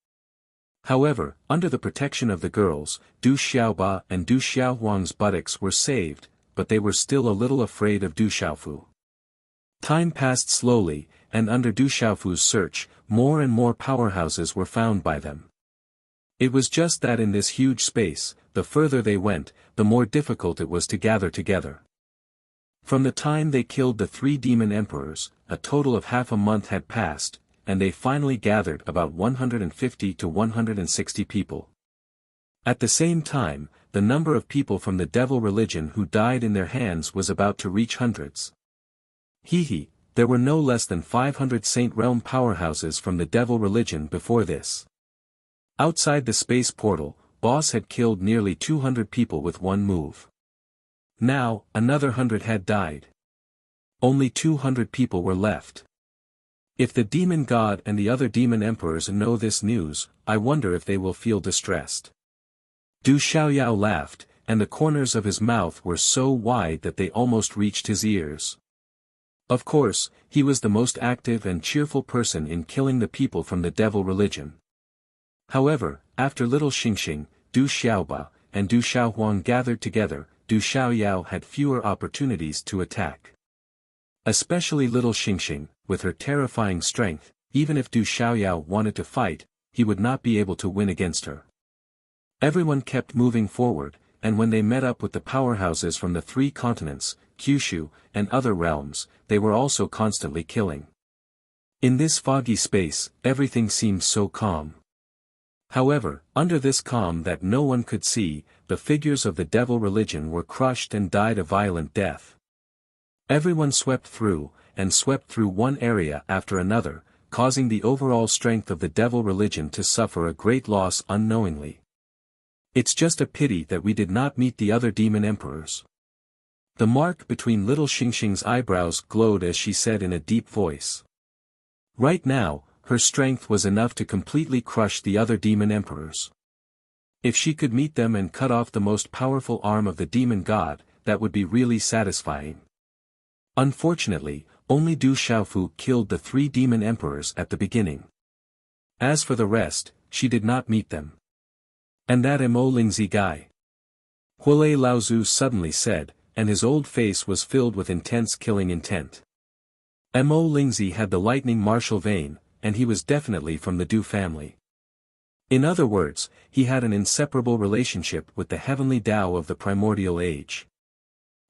However, under the protection of the girls, Du Xiaoba and Du Xiaohuang's buttocks were saved, but they were still a little afraid of Du Xiaofu. Time passed slowly, and under Du Xiaofu's search, more and more powerhouses were found by them. It was just that in this huge space, the further they went, the more difficult it was to gather together. From the time they killed the 3 demon emperors, a total of half a month had passed, and they finally gathered about 150 to 160 people. At the same time, the number of people from the devil religion who died in their hands was about to reach hundreds. There were no less than 500 Saint Realm powerhouses from the devil religion before this. Outside the space portal, Boss had killed nearly 200 people with one move. Now, another 100 had died. Only 200 people were left. If the demon god and the other demon emperors know this news, I wonder if they will feel distressed. Du Xiaoyao laughed, and the corners of his mouth were so wide that they almost reached his ears. Of course, he was the most active and cheerful person in killing the people from the devil religion. However, after little Xingxing, Du Xiaoba, and Du Xiaohuang gathered together, Du Xiaoyao had fewer opportunities to attack. Especially little Xingxing, with her terrifying strength, even if Du Xiaoyao wanted to fight, he would not be able to win against her. Everyone kept moving forward, and when they met up with the powerhouses from the 3 continents, Kyushu, and other realms, they were also constantly killing. In this foggy space, everything seemed so calm. However, under this calm that no one could see, the figures of the devil religion were crushed and died a violent death. Everyone swept through one area after another, causing the overall strength of the devil religion to suffer a great loss unknowingly. It's just a pity that we did not meet the other demon emperors. The mark between little Xingxing's eyebrows glowed as she said in a deep voice. Right now, her strength was enough to completely crush the other demon emperors. If she could meet them and cut off the most powerful arm of the demon god, that would be really satisfying. Unfortunately, only Du Xiaofu killed the 3 demon emperors at the beginning. As for the rest, she did not meet them. And that Mo Lingzi guy. Huolei Laozu suddenly said, and his old face was filled with intense killing intent. Mo Lingzi had the lightning martial vein, and he was definitely from the Du family. In other words, he had an inseparable relationship with the heavenly Tao of the primordial age.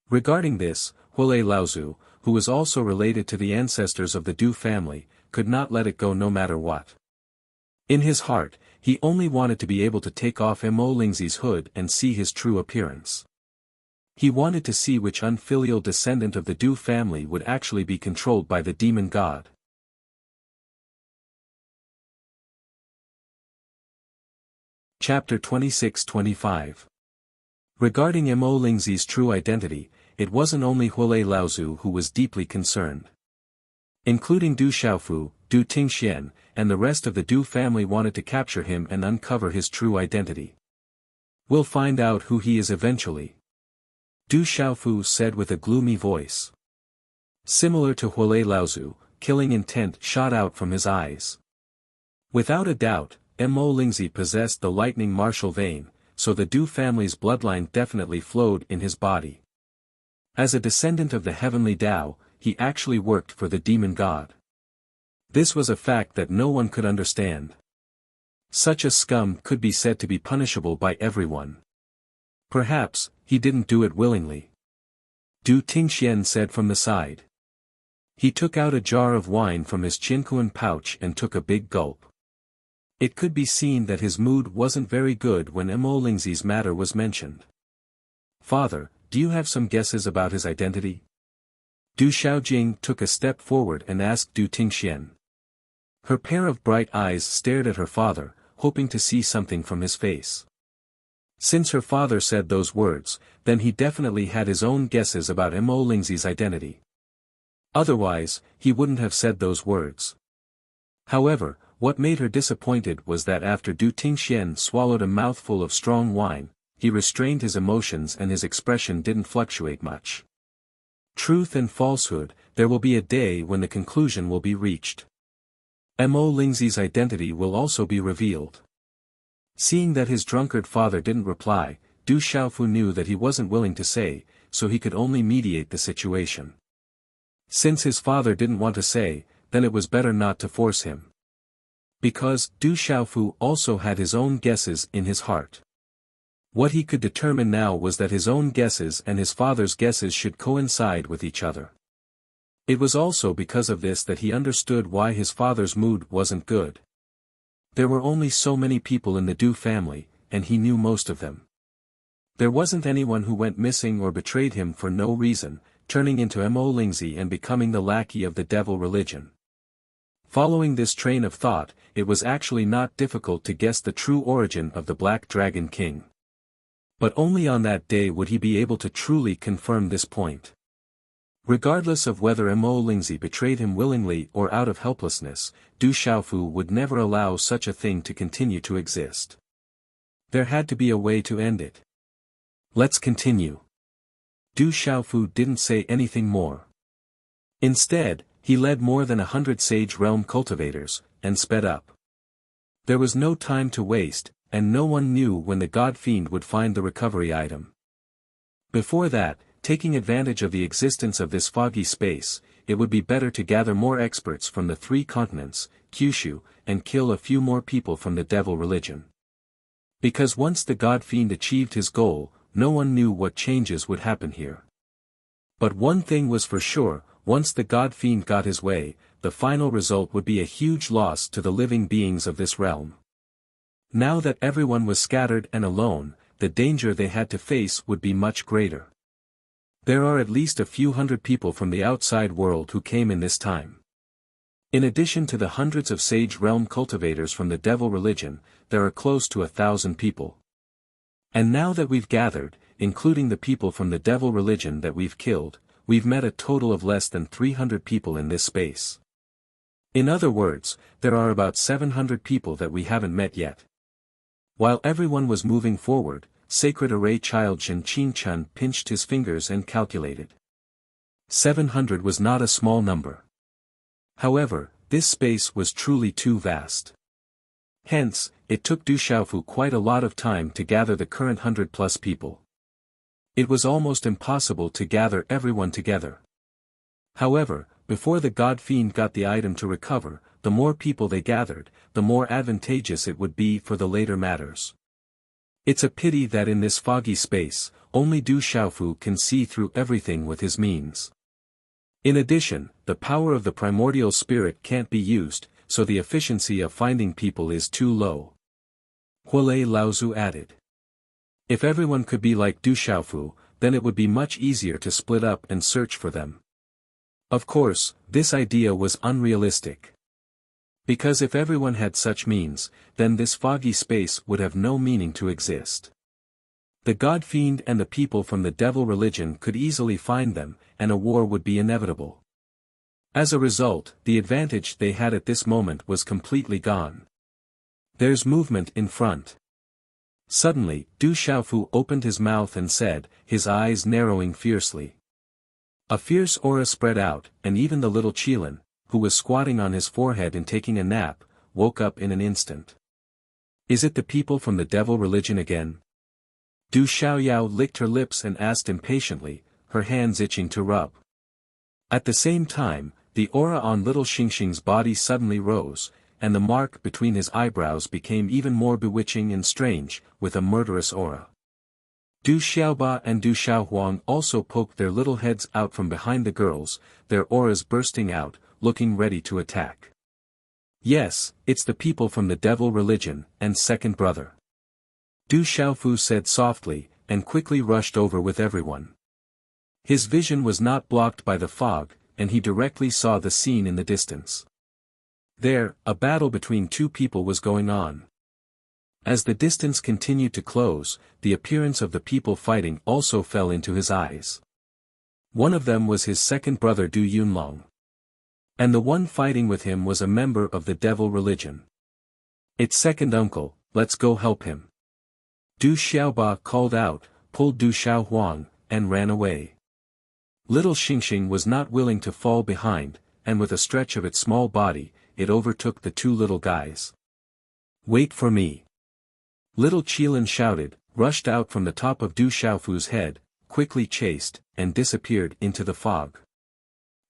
Regarding this, Huolei Laozu, who was also related to the ancestors of the Du family, could not let it go no matter what. In his heart, he only wanted to be able to take off Mo Lingzi's hood and see his true appearance. He wanted to see which unfilial descendant of the Du family would actually be controlled by the demon god. Chapter 26-25. Regarding Mo Lingzi's true identity, it wasn't only Huolei Laozu who was deeply concerned. Including Du Xiaofu, Du Tingxian, and the rest of the Du family wanted to capture him and uncover his true identity. We'll find out who he is eventually, Du Xiaofu said with a gloomy voice. Similar to Huolei Laozu, killing intent shot out from his eyes. Without a doubt, Mo Lingzi possessed the lightning martial vein, so the Du family's bloodline definitely flowed in his body. As a descendant of the heavenly Tao, he actually worked for the demon god. This was a fact that no one could understand. Such a scum could be said to be punishable by everyone. Perhaps, he didn't do it willingly. Du Tingxian said from the side. He took out a jar of wine from his Qinkuan pouch and took a big gulp. It could be seen that his mood wasn't very good when Mo Lingzi's matter was mentioned. Father, do you have some guesses about his identity? Du Xiaojing took a step forward and asked Du Tingxian. Her pair of bright eyes stared at her father, hoping to see something from his face. Since her father said those words, then he definitely had his own guesses about Mo Lingzi's identity. Otherwise, he wouldn't have said those words. However, what made her disappointed was that after Du Tingxian swallowed a mouthful of strong wine, he restrained his emotions and his expression didn't fluctuate much. Truth and falsehood, there will be a day when the conclusion will be reached. Mo Lingzi's identity will also be revealed. Seeing that his drunkard father didn't reply, Du Xiaofu knew that he wasn't willing to say, so he could only mediate the situation. Since his father didn't want to say, then it was better not to force him. Because Du Xiaofu also had his own guesses in his heart. What he could determine now was that his own guesses and his father's guesses should coincide with each other. It was also because of this that he understood why his father's mood wasn't good. There were only so many people in the Du family, and he knew most of them. There wasn't anyone who went missing or betrayed him for no reason, turning into Mo Lingzi and becoming the lackey of the devil religion. Following this train of thought, it was actually not difficult to guess the true origin of the Black Dragon King. But only on that day would he be able to truly confirm this point. Regardless of whether Mo Lingzi betrayed him willingly or out of helplessness, Du Xiaofu would never allow such a thing to continue to exist. There had to be a way to end it. Let's continue. Du Xiaofu didn't say anything more. Instead, he led more than 100 Sage Realm cultivators, and sped up. There was no time to waste, and no one knew when the God Fiend would find the recovery item. Before that, taking advantage of the existence of this foggy space, it would be better to gather more experts from the 3 continents, Kyushu, and kill a few more people from the devil religion. Because once the God Fiend achieved his goal, no one knew what changes would happen here. But one thing was for sure, once the God Fiend got his way, the final result would be a huge loss to the living beings of this realm. Now that everyone was scattered and alone, the danger they had to face would be much greater. There are at least a few hundred people from the outside world who came in this time. In addition to the hundreds of Sage Realm cultivators from the devil religion, there are close to 1,000 people. And now that we've gathered, including the people from the devil religion that we've killed, we've met a total of less than 300 people in this space. In other words, there are about 700 people that we haven't met yet. While everyone was moving forward, Sacred Array Child Jin Qin-chun pinched his fingers and calculated. 700 was not a small number. However, this space was truly too vast. Hence, it took Du Xiaofu quite a lot of time to gather the current 100+ people. It was almost impossible to gather everyone together. However, before the god-fiend got the item to recover, the more people they gathered, the more advantageous it would be for the later matters. It's a pity that in this foggy space, only Du Xiaofu can see through everything with his means. In addition, the power of the primordial spirit can't be used, so the efficiency of finding people is too low. Huolei Laozu added. If everyone could be like Du Xiaofu, then it would be much easier to split up and search for them. Of course, this idea was unrealistic. Because if everyone had such means, then this foggy space would have no meaning to exist. The god-fiend and the people from the devil religion could easily find them, and a war would be inevitable. As a result, the advantage they had at this moment was completely gone. There's movement in front. Suddenly, Du Xiaofu opened his mouth and said, his eyes narrowing fiercely. A fierce aura spread out, and even the little Qilin, who was squatting on his forehead and taking a nap, woke up in an instant. Is it the people from the devil religion again? Du Xiaoyao licked her lips and asked impatiently, her hands itching to rub. At the same time, the aura on little Xingxing's body suddenly rose, and the mark between his eyebrows became even more bewitching and strange, with a murderous aura. Du Xiaoba and Du Xiaohuang also poked their little heads out from behind the girls, their auras bursting out, looking ready to attack. Yes, it's the people from the devil religion, and second brother. Du Xiaofu said softly, and quickly rushed over with everyone. His vision was not blocked by the fog, and he directly saw the scene in the distance. There, a battle between two people was going on. As the distance continued to close, the appearance of the people fighting also fell into his eyes. One of them was his second brother Du Yunlong. And the one fighting with him was a member of the devil religion. It's second uncle, let's go help him. Du Xiaoba called out, pulled Du Xiaohuang, and ran away. Little Xingxing was not willing to fall behind, and with a stretch of its small body, it overtook the two little guys. Wait for me. Little Qilin shouted, rushed out from the top of Du Xiaofu's head, quickly chased, and disappeared into the fog.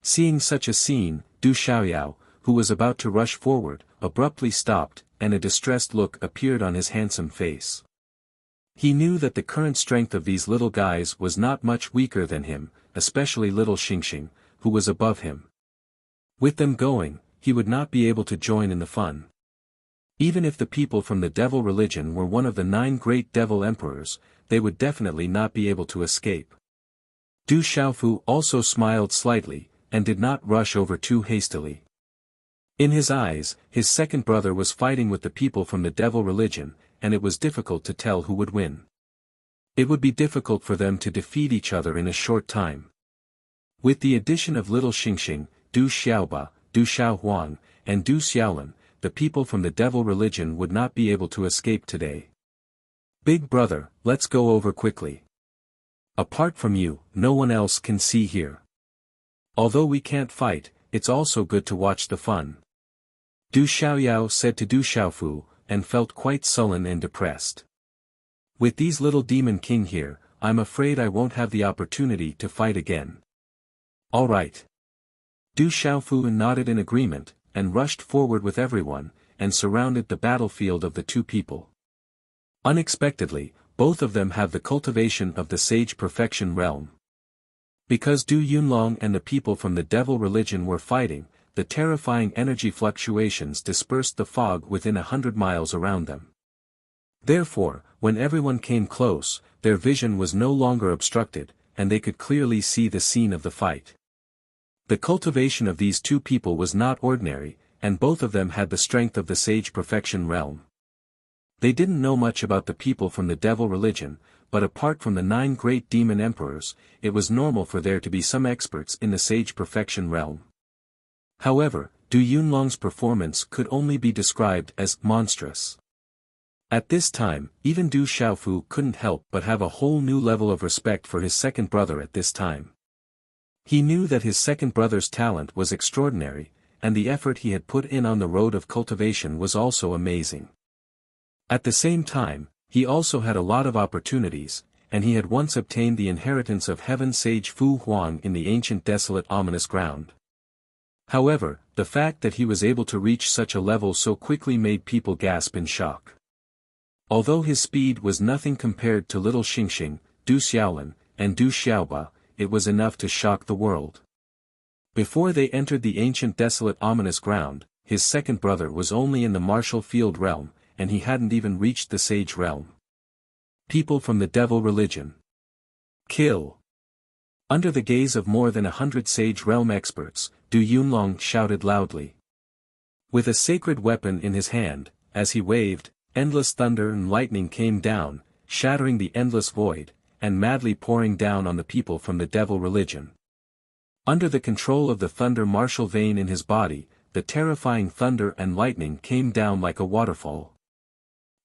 Seeing such a scene, Du Xiaoyao, who was about to rush forward, abruptly stopped, and a distressed look appeared on his handsome face. He knew that the current strength of these little guys was not much weaker than him, especially little Xingxing, who was above him. With them going, he would not be able to join in the fun. Even if the people from the devil religion were one of the 9 great devil emperors, they would definitely not be able to escape. Du Xiaofu also smiled slightly, and did not rush over too hastily. In his eyes, his second brother was fighting with the people from the devil religion, and it was difficult to tell who would win. It would be difficult for them to defeat each other in a short time. With the addition of little Xingxing, Du Xiaoba, Du Xiaohuang, and Du Xiaolin, the people from the devil religion would not be able to escape today. Big brother, let's go over quickly. Apart from you, no one else can see here. Although we can't fight, it's also good to watch the fun. Du Xiaoyao said to Du Xiaofu, and felt quite sullen and depressed. With these little demon king here, I'm afraid I won't have the opportunity to fight again. All right. Du Xiaofu nodded in agreement, and rushed forward with everyone, and surrounded the battlefield of the two people. Unexpectedly, both of them have the cultivation of the sage perfection realm. Because Du Yunlong and the people from the devil religion were fighting, the terrifying energy fluctuations dispersed the fog within 100 miles around them. Therefore, when everyone came close, their vision was no longer obstructed, and they could clearly see the scene of the fight. The cultivation of these two people was not ordinary, and both of them had the strength of the sage perfection realm. They didn't know much about the people from the devil religion, but apart from the 9 great demon emperors, it was normal for there to be some experts in the sage perfection realm. However, Du Yunlong's performance could only be described as monstrous. At this time, even Du Xiaofu couldn't help but have a whole new level of respect for his second brother at this time. He knew that his second brother's talent was extraordinary, and the effort he had put in on the road of cultivation was also amazing. At the same time, he also had a lot of opportunities, and he had once obtained the inheritance of heaven sage Fu Huang in the ancient desolate ominous ground. However, the fact that he was able to reach such a level so quickly made people gasp in shock. Although his speed was nothing compared to little Xingxing, Du Xiaolin, and Du Xiaoba, it was enough to shock the world. Before they entered the ancient desolate ominous ground, his second brother was only in the martial field realm, and he hadn't even reached the sage realm. People from the devil religion. Kill. Under the gaze of more than 100 sage realm experts, Du Yunlong shouted loudly. With a sacred weapon in his hand, as he waved, endless thunder and lightning came down, shattering the endless void, and madly pouring down on the people from the devil religion. Under the control of the thunder martial vein in his body, the terrifying thunder and lightning came down like a waterfall.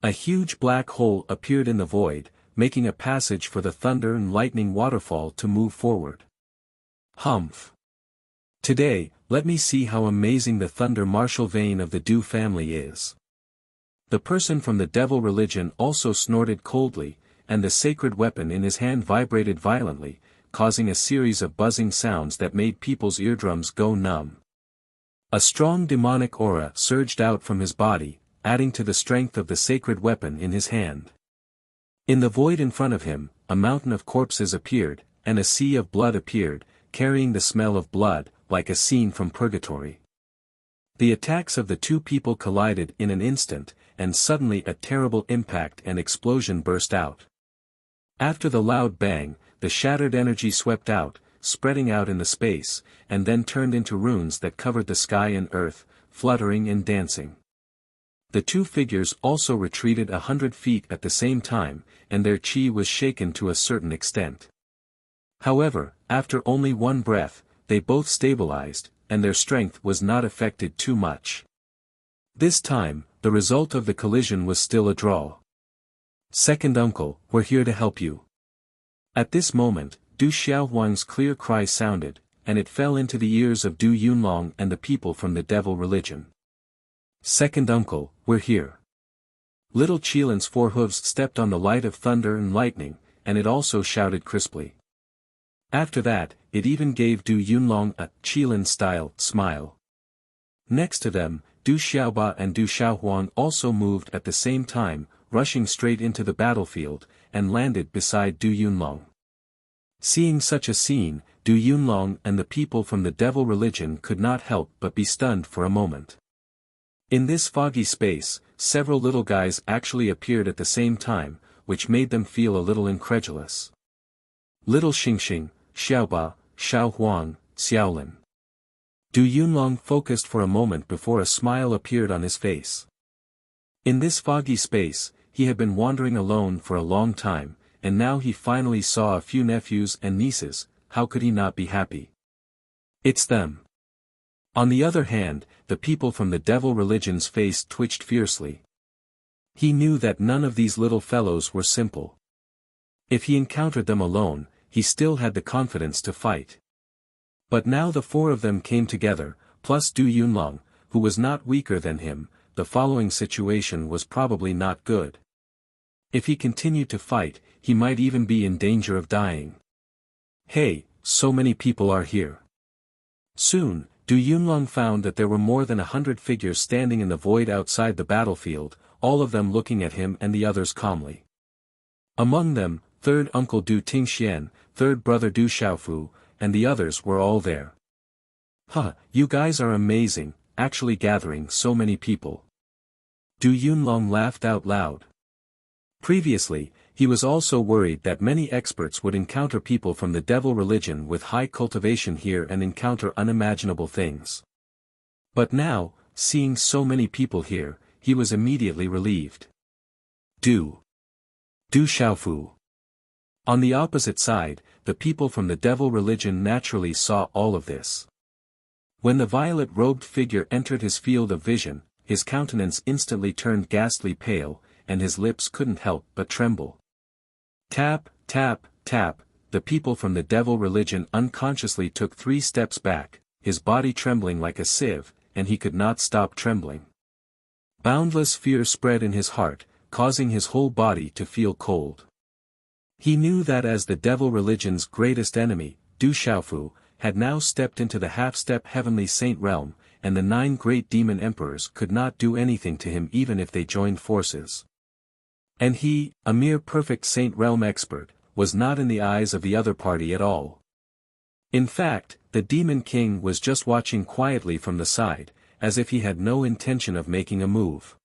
A huge black hole appeared in the void, making a passage for the thunder and lightning waterfall to move forward. Humph! Today, let me see how amazing the thunder martial vein of the Du family is. The person from the devil religion also snorted coldly, and the sacred weapon in his hand vibrated violently, causing a series of buzzing sounds that made people's eardrums go numb. A strong demonic aura surged out from his body, adding to the strength of the sacred weapon in his hand. In the void in front of him, a mountain of corpses appeared, and a sea of blood appeared, carrying the smell of blood, like a scene from purgatory. The attacks of the two people collided in an instant, and suddenly a terrible impact and explosion burst out. After the loud bang, the shattered energy swept out, spreading out in the space, and then turned into runes that covered the sky and earth, fluttering and dancing. The two figures also retreated 100 feet at the same time, and their chi was shaken to a certain extent. However, after only one breath, they both stabilized, and their strength was not affected too much. This time, the result of the collision was still a draw. Second uncle, we're here to help you. At this moment, Du Xiaohuang's clear cry sounded, and it fell into the ears of Du Yunlong and the people from the devil religion. Second uncle, we're here. Little Qilin's four hooves stepped on the light of thunder and lightning, and it also shouted crisply. After that, it even gave Du Yunlong a Qilin-style smile. Next to them, Du Xiaoba and Du Xiaohuang also moved at the same time, rushing straight into the battlefield, and landed beside Du Yunlong. Seeing such a scene, Du Yunlong and the people from the devil religion could not help but be stunned for a moment. In this foggy space, several little guys actually appeared at the same time, which made them feel a little incredulous. Little Xingxing, Xiaoba, Xiaohuang, Xiaolin. Du Yunlong focused for a moment before a smile appeared on his face. In this foggy space, he had been wandering alone for a long time, and now he finally saw a few nephews and nieces. How could he not be happy? It's them. On the other hand, the people from the devil religion's face twitched fiercely. He knew that none of these little fellows were simple. If he encountered them alone, he still had the confidence to fight. But now the four of them came together, plus Du Yunlong, who was not weaker than him. The following situation was probably not good. If he continued to fight, he might even be in danger of dying. Hey, so many people are here. Soon, Du Yunlong found that there were more than 100 figures standing in the void outside the battlefield, all of them looking at him and the others calmly. Among them, third uncle Du Tingxian, third brother Du Xiaofu, and the others were all there. Huh, you guys are amazing, actually gathering so many people. Du Yunlong laughed out loud. Previously, he was also worried that many experts would encounter people from the devil religion with high cultivation here and encounter unimaginable things. But now, seeing so many people here, he was immediately relieved. Du Xiaofu. On the opposite side, the people from the devil religion naturally saw all of this. When the violet-robed figure entered his field of vision, his countenance instantly turned ghastly pale, and his lips couldn't help but tremble. Tap, tap, tap, the people from the devil religion unconsciously took 3 steps back, his body trembling like a sieve, and he could not stop trembling. Boundless fear spread in his heart, causing his whole body to feel cold. He knew that as the devil religion's greatest enemy, Du Xiaofu, had now stepped into the half-step heavenly saint realm, and the 9 great demon emperors could not do anything to him even if they joined forces. And he, a mere perfect saint realm expert, was not in the eyes of the other party at all. In fact, the demon king was just watching quietly from the side, as if he had no intention of making a move.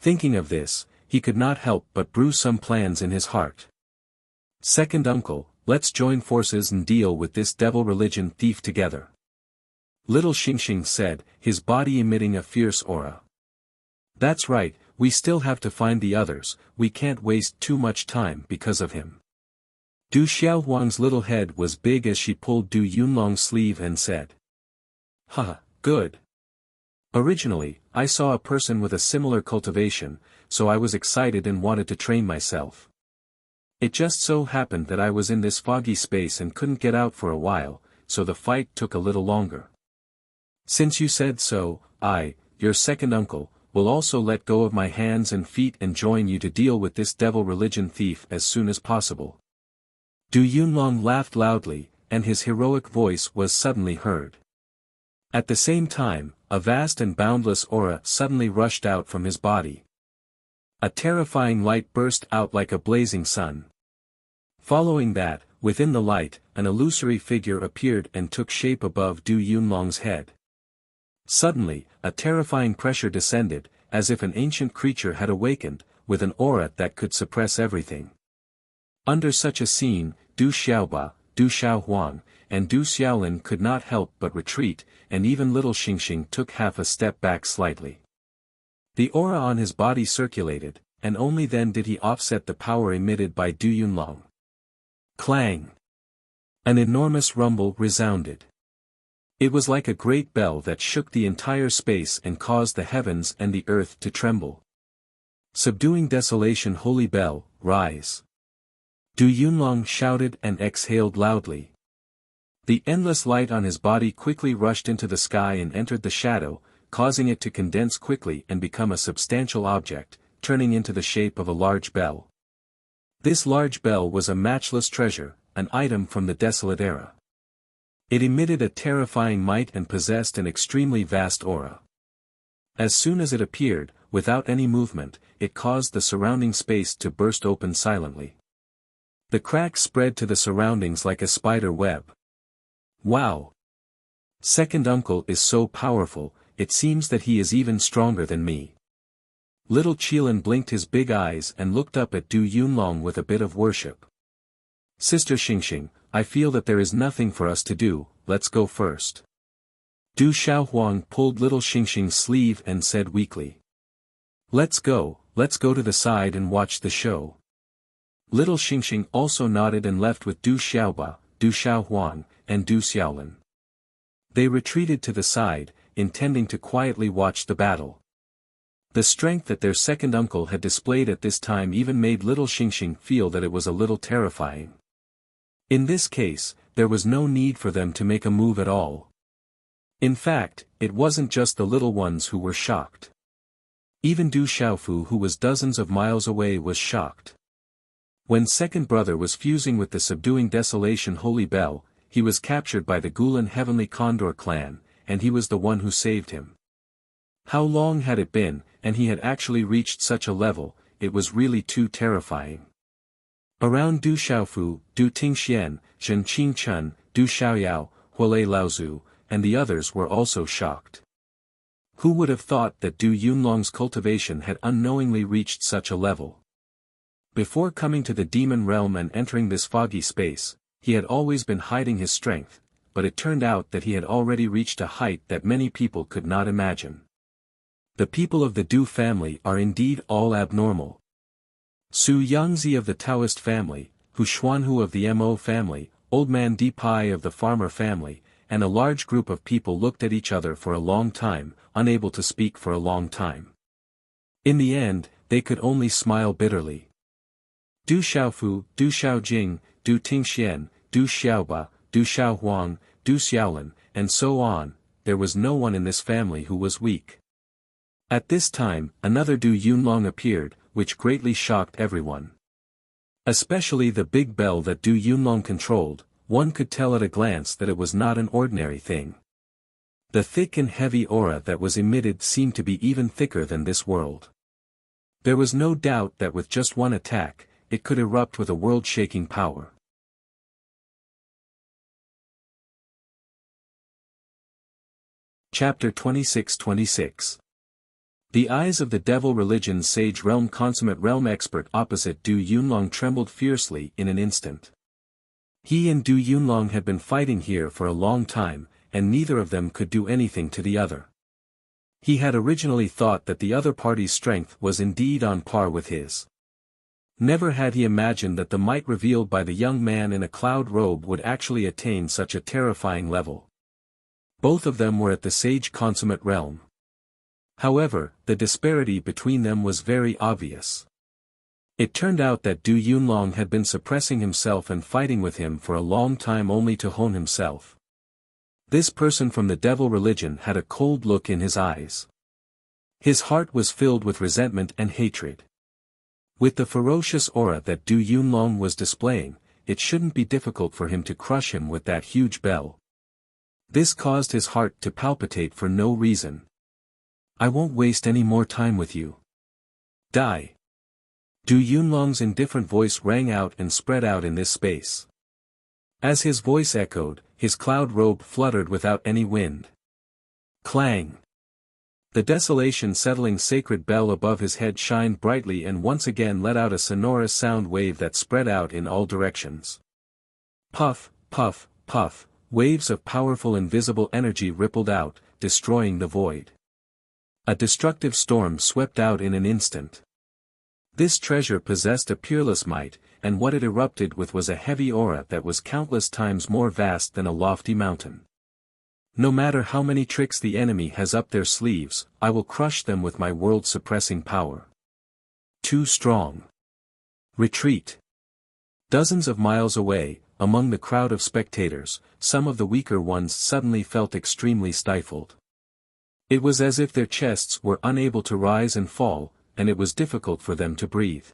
Thinking of this, he could not help but brew some plans in his heart. Second uncle, let's join forces and deal with this devil religion thief together. Little Xingxing said, his body emitting a fierce aura. That's right, we still have to find the others, we can't waste too much time because of him. Du Xiaohuang's little head was big as she pulled Du Yunlong's sleeve and said. Haha, good. Originally, I saw a person with a similar cultivation, so I was excited and wanted to train myself. It just so happened that I was in this foggy space and couldn't get out for a while, so the fight took a little longer. Since you said so, I, your second uncle, will also let go of my hands and feet and join you to deal with this devil religion thief as soon as possible. Du Yunlong laughed loudly, and his heroic voice was suddenly heard. At the same time, a vast and boundless aura suddenly rushed out from his body. A terrifying light burst out like a blazing sun. Following that, within the light, an illusory figure appeared and took shape above Du Yunlong's head. Suddenly, a terrifying pressure descended, as if an ancient creature had awakened, with an aura that could suppress everything. Under such a scene, Du Xiaoba, Du Xiaohuang, and Du Xiaolin could not help but retreat, and even little Xingxing took half a step back slightly. The aura on his body circulated, and only then did he offset the power emitted by Du Yunlong. Clang! An enormous rumble resounded. It was like a great bell that shook the entire space and caused the heavens and the earth to tremble. Subduing desolation, holy bell, rise! Du Yunlong shouted and exhaled loudly. The endless light on his body quickly rushed into the sky and entered the shadow, causing it to condense quickly and become a substantial object, turning into the shape of a large bell. This large bell was a matchless treasure, an item from the desolate era. It emitted a terrifying might and possessed an extremely vast aura. As soon as it appeared, without any movement, it caused the surrounding space to burst open silently. The crack spread to the surroundings like a spider web. Wow! Second uncle is so powerful, it seems that he is even stronger than me. Little Qilin blinked his big eyes and looked up at Du Yunlong with a bit of worship. Sister Xingxing, I feel that there is nothing for us to do, let's go first. Du Xiaohuang pulled little Xingxing's sleeve and said weakly. Let's go to the side and watch the show. Little Xingxing also nodded and left with Du Xiaoba, Du Xiaohuang, and Du Xiaolin. They retreated to the side, intending to quietly watch the battle. The strength that their second uncle had displayed at this time even made little Xingxing feel that it was a little terrifying. In this case, there was no need for them to make a move at all. In fact, it wasn't just the little ones who were shocked. Even Du Xiaofu, who was dozens of miles away, was shocked. When second brother was fusing with the subduing desolation holy bell, he was captured by the Gulan heavenly Condor clan, and he was the one who saved him. How long had it been, and he had actually reached such a level, it was really too terrifying. Around Du Xiaofu, Du Tingxian, Zhen Qingchun, Du Xiaoyao, Huolei Laozu, and the others were also shocked. Who would have thought that Du Yunlong's cultivation had unknowingly reached such a level? Before coming to the demon realm and entering this foggy space, he had always been hiding his strength, but it turned out that he had already reached a height that many people could not imagine. The people of the Du family are indeed all abnormal. Su Yangzi of the Taoist family, Hu Xuanhu of the Mo family, Old Man Di Pai of the farmer family, and a large group of people looked at each other for a long time, unable to speak for a long time. In the end, they could only smile bitterly. Du Xiaofu, Du Xiaojing, Du Tingxian, Du Xiaoba, Du Xiaohuang, Du Xiaolin, and so on, there was no one in this family who was weak. At this time, another Du Yunlong appeared, which greatly shocked everyone. Especially the big bell that Du Yunlong controlled, one could tell at a glance that it was not an ordinary thing. The thick and heavy aura that was emitted seemed to be even thicker than this world. There was no doubt that with just one attack, it could erupt with a world-shaking power. Chapter 26-26. The eyes of the devil religion's sage realm consummate realm expert opposite Du Yunlong trembled fiercely in an instant. He and Du Yunlong had been fighting here for a long time, and neither of them could do anything to the other. He had originally thought that the other party's strength was indeed on par with his. Never had he imagined that the might revealed by the young man in a cloud robe would actually attain such a terrifying level. Both of them were at the sage consummate realm. However, the disparity between them was very obvious. It turned out that Du Yunlong had been suppressing himself and fighting with him for a long time only to hone himself. This person from the devil religion had a cold look in his eyes. His heart was filled with resentment and hatred. With the ferocious aura that Du Yunlong was displaying, it shouldn't be difficult for him to crush him with that huge bell. This caused his heart to palpitate for no reason. I won't waste any more time with you. Die. Du Yunlong's indifferent voice rang out and spread out in this space. As his voice echoed, his cloud robe fluttered without any wind. Clang! The desolation-settling sacred bell above his head shined brightly and once again let out a sonorous sound wave that spread out in all directions. Puff, puff, puff, waves of powerful invisible energy rippled out, destroying the void. A destructive storm swept out in an instant. This treasure possessed a peerless might, and what it erupted with was a heavy aura that was countless times more vast than a lofty mountain. No matter how many tricks the enemy has up their sleeves, I will crush them with my world-suppressing power. Too strong. Retreat. Dozens of miles away, among the crowd of spectators, some of the weaker ones suddenly felt extremely stifled. It was as if their chests were unable to rise and fall, and it was difficult for them to breathe.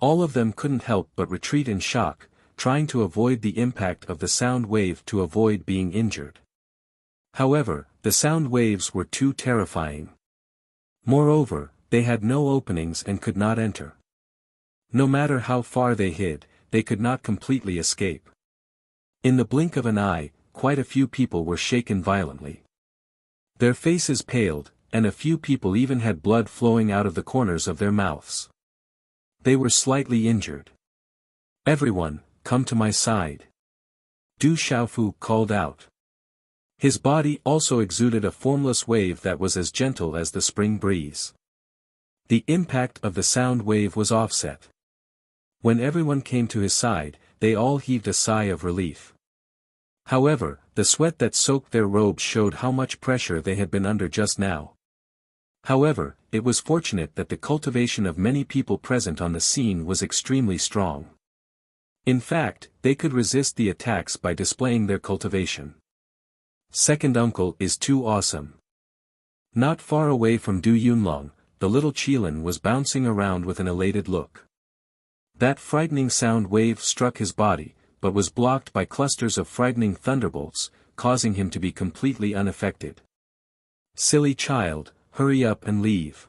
All of them couldn't help but retreat in shock, trying to avoid the impact of the sound wave to avoid being injured. However, the sound waves were too terrifying. Moreover, they had no openings and could not enter. No matter how far they hid, they could not completely escape. In the blink of an eye, quite a few people were shaken violently. Their faces paled, and a few people even had blood flowing out of the corners of their mouths. They were slightly injured. Everyone, come to my side. Du Xiaofu called out. His body also exuded a formless wave that was as gentle as the spring breeze. The impact of the sound wave was offset. When everyone came to his side, they all heaved a sigh of relief. However, the sweat that soaked their robes showed how much pressure they had been under just now. However, it was fortunate that the cultivation of many people present on the scene was extremely strong. In fact, they could resist the attacks by displaying their cultivation. Second uncle is too awesome. Not far away from Du Yunlong, the little Qilin was bouncing around with an elated look. That frightening sound wave struck his body, but was blocked by clusters of frightening thunderbolts, causing him to be completely unaffected. Silly child, hurry up and leave.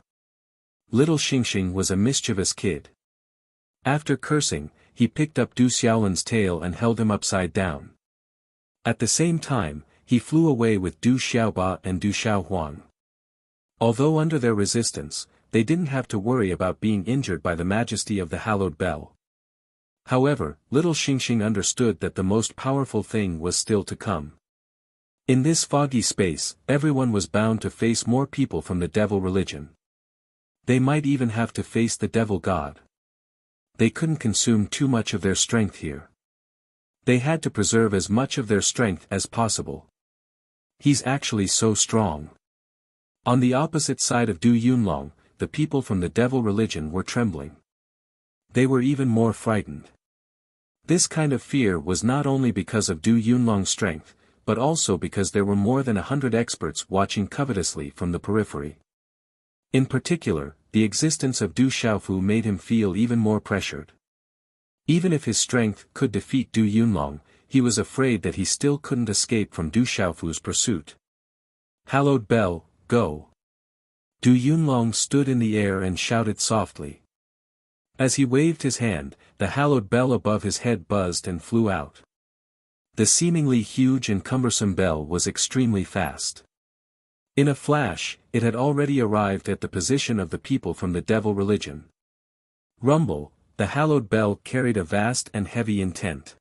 Little Xingxing was a mischievous kid. After cursing, he picked up Du Xiaolin's tail and held him upside down. At the same time, he flew away with Du Xiaoba and Du Xiaohuang. Although under their resistance, they didn't have to worry about being injured by the majesty of the hallowed bell. However, little Xingxing understood that the most powerful thing was still to come. In this foggy space, everyone was bound to face more people from the devil religion. They might even have to face the devil god. They couldn't consume too much of their strength here. They had to preserve as much of their strength as possible. He's actually so strong. On the opposite side of Du Yunlong, the people from the devil religion were trembling. They were even more frightened. This kind of fear was not only because of Du Yunlong's strength, but also because there were more than 100 experts watching covetously from the periphery. In particular, the existence of Du Xiaofu made him feel even more pressured. Even if his strength could defeat Du Yunlong, he was afraid that he still couldn't escape from Du Xiaofu's pursuit. Hallowed Bell, go! Du Yunlong stood in the air and shouted softly. As he waved his hand, the hallowed bell above his head buzzed and flew out. The seemingly huge and cumbersome bell was extremely fast. In a flash, it had already arrived at the position of the people from the devil religion. Rumble, the hallowed bell carried a vast and heavy intent.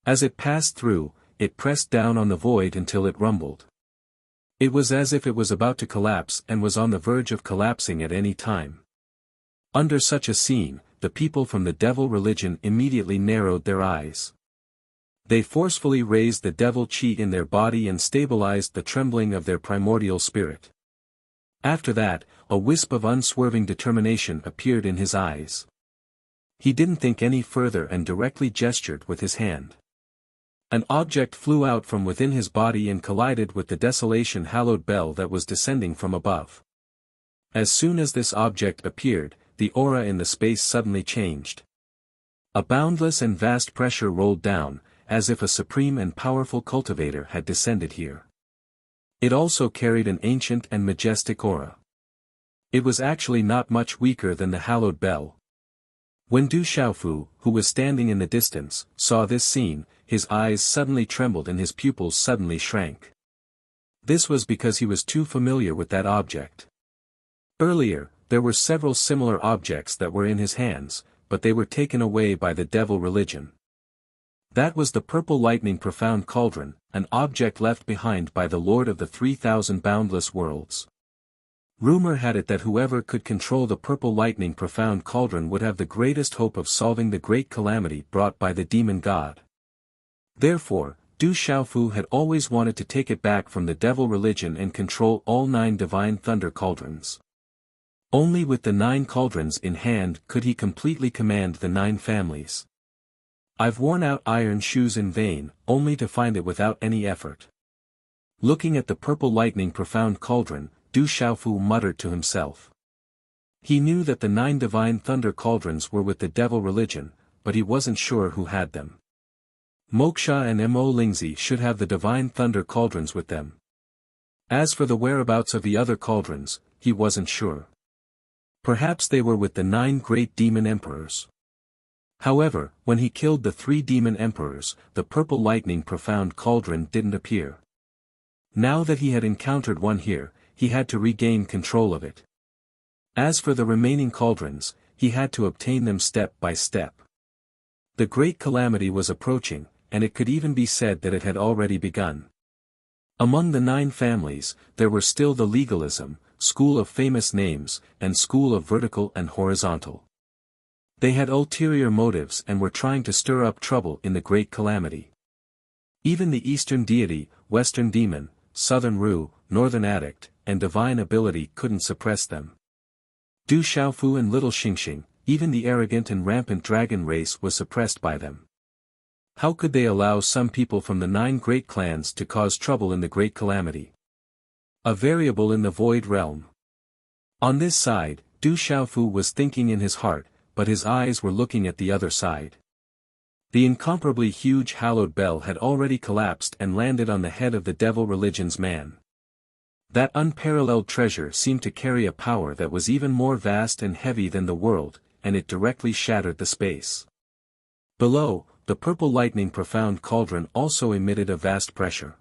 As it passed through, it pressed down on the void until it rumbled. It was as if it was about to collapse and was on the verge of collapsing at any time. Under such a scene, the people from the devil religion immediately narrowed their eyes. They forcefully raised the devil chi in their body and stabilized the trembling of their primordial spirit. After that, a wisp of unswerving determination appeared in his eyes. He didn't think any further and directly gestured with his hand. An object flew out from within his body and collided with the desolation hallowed bell that was descending from above. As soon as this object appeared, the aura in the space suddenly changed. A boundless and vast pressure rolled down, as if a supreme and powerful cultivator had descended here. It also carried an ancient and majestic aura. It was actually not much weaker than the hallowed bell. When Du Xiaofu, who was standing in the distance, saw this scene, his eyes suddenly trembled and his pupils suddenly shrank. This was because he was too familiar with that object. Earlier, there were several similar objects that were in his hands, but they were taken away by the devil religion. That was the purple lightning profound cauldron, an object left behind by the Lord of the 3,000 boundless worlds. Rumor had it that whoever could control the purple lightning profound cauldron would have the greatest hope of solving the great calamity brought by the demon god. Therefore, Du Xiaofu had always wanted to take it back from the devil religion and control all 9 divine thunder cauldrons. Only with the 9 cauldrons in hand could he completely command the 9 families. I've worn out iron shoes in vain, only to find it without any effort. Looking at the purple lightning profound cauldron, Du Xiaofu muttered to himself. He knew that the 9 divine thunder cauldrons were with the devil religion, but he wasn't sure who had them. Moksha and Mo Lingzi should have the divine thunder cauldrons with them. As for the whereabouts of the other cauldrons, he wasn't sure. Perhaps they were with the 9 great demon emperors. However, when he killed the 3 demon emperors, the purple lightning profound cauldron didn't appear. Now that he had encountered one here, he had to regain control of it. As for the remaining cauldrons, he had to obtain them step by step. The great calamity was approaching, and it could even be said that it had already begun. Among the 9 families, there were still the legalism, school of famous names, and school of vertical and horizontal. They had ulterior motives and were trying to stir up trouble in the great calamity. Even the Eastern deity, Western demon, Southern Ru, Northern addict, and divine ability couldn't suppress them. Du Xiaofu and Little Xingxing, even the arrogant and rampant dragon race was suppressed by them. How could they allow some people from the 9 great clans to cause trouble in the great calamity? A variable in the void realm. On this side, Du Xiaofu was thinking in his heart, but his eyes were looking at the other side. The incomparably huge hallowed bell had already collapsed and landed on the head of the devil religion's man. That unparalleled treasure seemed to carry a power that was even more vast and heavy than the world, and it directly shattered the space. Below, the purple lightning profound cauldron also emitted a vast pressure.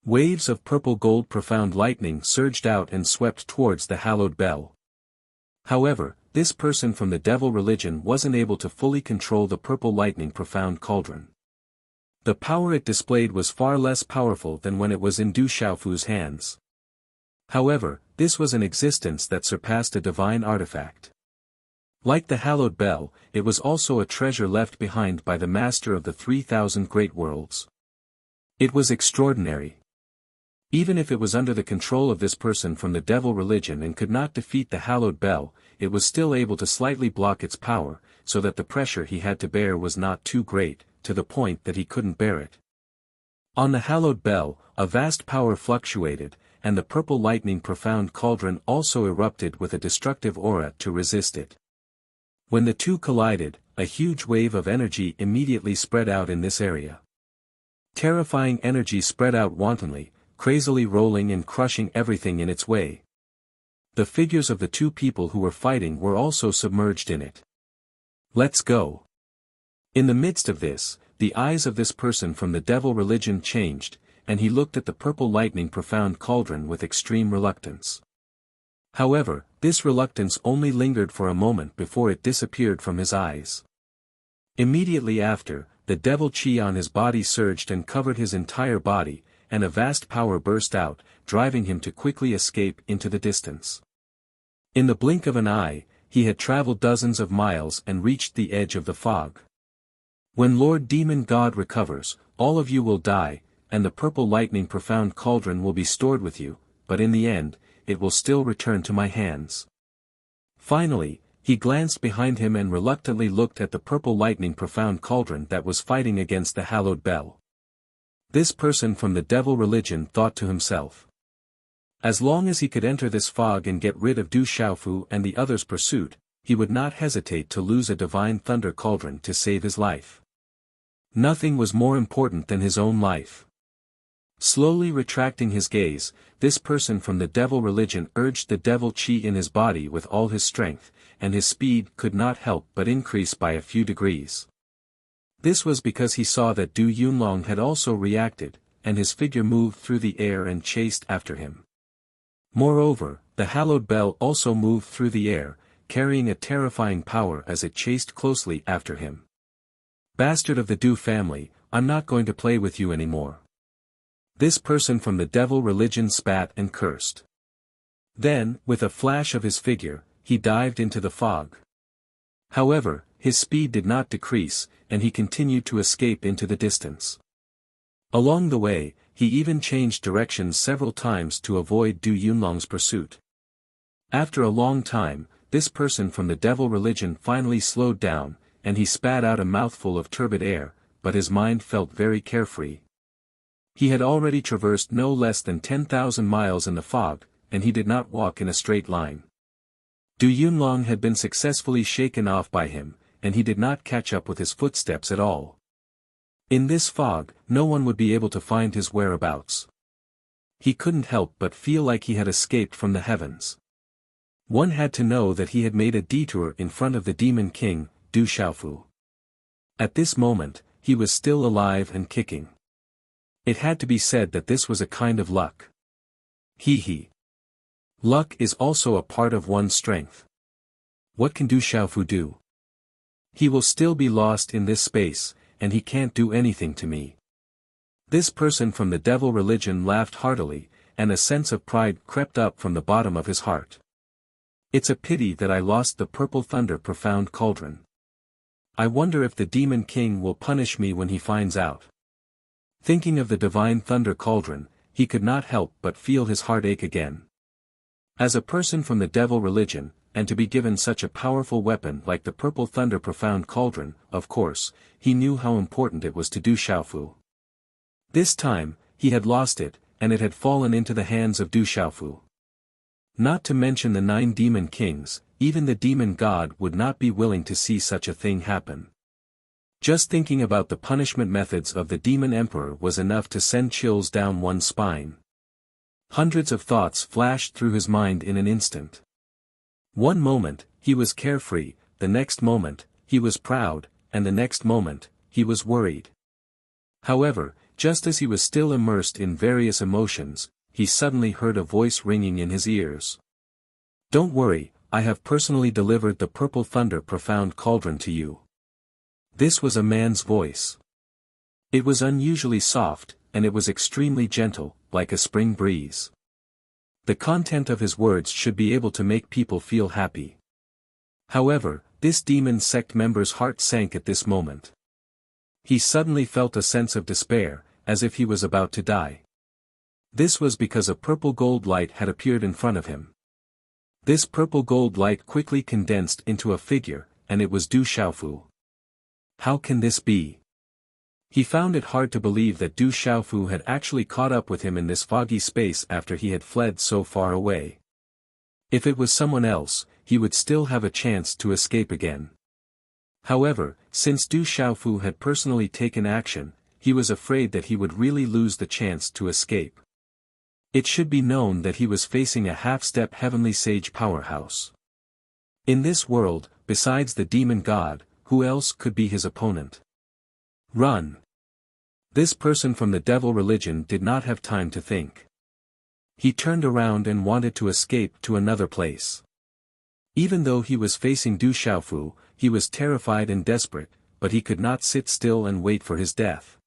Waves of purple gold profound lightning surged out and swept towards the hallowed bell. However, this person from the devil religion wasn't able to fully control the purple lightning profound cauldron. The power it displayed was far less powerful than when it was in Du Xiaofu's hands. However, this was an existence that surpassed a divine artifact. Like the hallowed bell, it was also a treasure left behind by the master of the 3,000 great worlds. It was extraordinary. Even if it was under the control of this person from the devil religion and could not defeat the hallowed bell, it was still able to slightly block its power, so that the pressure he had to bear was not too great, to the point that he couldn't bear it. On the hallowed bell, a vast power fluctuated, and the purple lightning profound cauldron also erupted with a destructive aura to resist it. When the two collided, a huge wave of energy immediately spread out in this area. Terrifying energy spread out wantonly, crazily rolling and crushing everything in its way. The figures of the two people who were fighting were also submerged in it. Let's go. In the midst of this, the eyes of this person from the devil religion changed, and he looked at the purple lightning profound cauldron with extreme reluctance. However, this reluctance only lingered for a moment before it disappeared from his eyes. Immediately after, the devil chi on his body surged and covered his entire body, and a vast power burst out, driving him to quickly escape into the distance. In the blink of an eye, he had traveled dozens of miles and reached the edge of the fog. When Lord Demon God recovers, all of you will die, and the purple lightning profound cauldron will be stored with you, but in the end, it will still return to my hands. Finally, he glanced behind him and reluctantly looked at the purple lightning profound cauldron that was fighting against the hallowed bell. This person from the devil religion thought to himself. As long as he could enter this fog and get rid of Du Xiaofu and the others' pursuit, he would not hesitate to lose a divine thunder cauldron to save his life. Nothing was more important than his own life. Slowly retracting his gaze, this person from the devil religion urged the devil chi in his body with all his strength, and his speed could not help but increase by a few degrees. This was because he saw that Du Yunlong had also reacted, and his figure moved through the air and chased after him. Moreover, the hallowed bell also moved through the air, carrying a terrifying power as it chased closely after him. Bastard of the Du family, I'm not going to play with you anymore. This person from the devil religion spat and cursed. Then, with a flash of his figure, he dived into the fog. However, his speed did not decrease, and he continued to escape into the distance. Along the way, he even changed directions several times to avoid Du Yunlong's pursuit. After a long time, this person from the devil religion finally slowed down, and he spat out a mouthful of turbid air, but his mind felt very carefree. He had already traversed no less than 10,000 miles in the fog, and he did not walk in a straight line. Du Yunlong had been successfully shaken off by him, and he did not catch up with his footsteps at all. In this fog, no one would be able to find his whereabouts. He couldn't help but feel like he had escaped from the heavens. One had to know that he had made a detour in front of the Demon King, Du Xiaofu. At this moment, he was still alive and kicking. It had to be said that this was a kind of luck. Hee. Luck is also a part of one's strength. What can Du Xiaofu do? He will still be lost in this space, and he can't do anything to me. This person from the devil religion laughed heartily, and a sense of pride crept up from the bottom of his heart. It's a pity that I lost the purple thunder profound cauldron. I wonder if the Demon King will punish me when he finds out. Thinking of the divine thunder cauldron, he could not help but feel his heart ache again. As a person from the devil religion, and to be given such a powerful weapon like the purple thunder profound cauldron, of course, he knew how important it was to Du Xiaofu. This time, he had lost it, and it had fallen into the hands of Du Xiaofu. Not to mention the 9 demon kings, even the demon god would not be willing to see such a thing happen. Just thinking about the punishment methods of the demon emperor was enough to send chills down one's spine. Hundreds of thoughts flashed through his mind in an instant. One moment, he was carefree, the next moment, he was proud, and the next moment, he was worried. However, just as he was still immersed in various emotions, he suddenly heard a voice ringing in his ears. Don't worry, I have personally delivered the purple thunder profound cauldron to you. This was a man's voice. It was unusually soft, and it was extremely gentle, like a spring breeze. The content of his words should be able to make people feel happy. However, this demon sect member's heart sank at this moment. He suddenly felt a sense of despair, as if he was about to die. This was because a purple gold light had appeared in front of him. This purple gold light quickly condensed into a figure, and it was Du Xiaofu. How can this be? He found it hard to believe that Du Xiaofu had actually caught up with him in this foggy space after he had fled so far away. If it was someone else, he would still have a chance to escape again. However, since Du Xiaofu had personally taken action, he was afraid that he would really lose the chance to escape. It should be known that he was facing a half-step heavenly sage powerhouse. In this world, besides the demon god, who else could be his opponent? Run! This person from the devil religion did not have time to think. He turned around and wanted to escape to another place. Even though he was facing Du Xiaofu, he was terrified and desperate, but he could not sit still and wait for his death.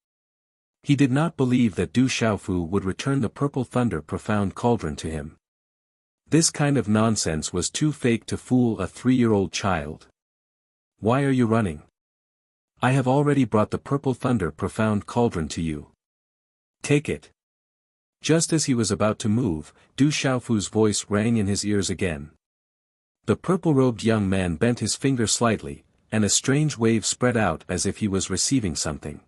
He did not believe that Du Xiaofu would return the purple thunder profound cauldron to him. This kind of nonsense was too fake to fool a 3-year-old child. Why are you running? I have already brought the purple thunder profound cauldron to you. Take it. Just as he was about to move, Du Xiaofu's voice rang in his ears again. The purple-robed young man bent his finger slightly, and a strange wave spread out as if he was receiving something.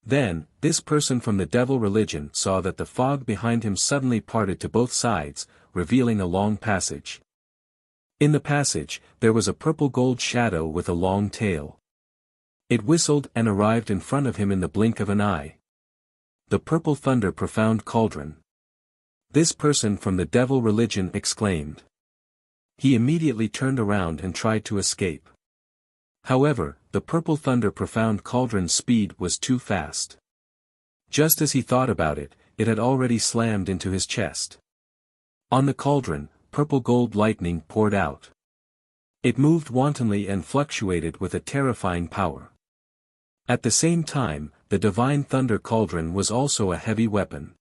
Then, this person from the devil religion saw that the fog behind him suddenly parted to both sides, revealing a long passage. In the passage, there was a purple-gold shadow with a long tail. It whistled and arrived in front of him in the blink of an eye. The purple thunder profound cauldron. This person from the devil religion exclaimed. He immediately turned around and tried to escape. However, the purple thunder profound cauldron's speed was too fast. Just as he thought about it, it had already slammed into his chest. On the cauldron, purple gold lightning poured out. It moved wantonly and fluctuated with a terrifying power. At the same time, the divine thunder cauldron was also a heavy weapon.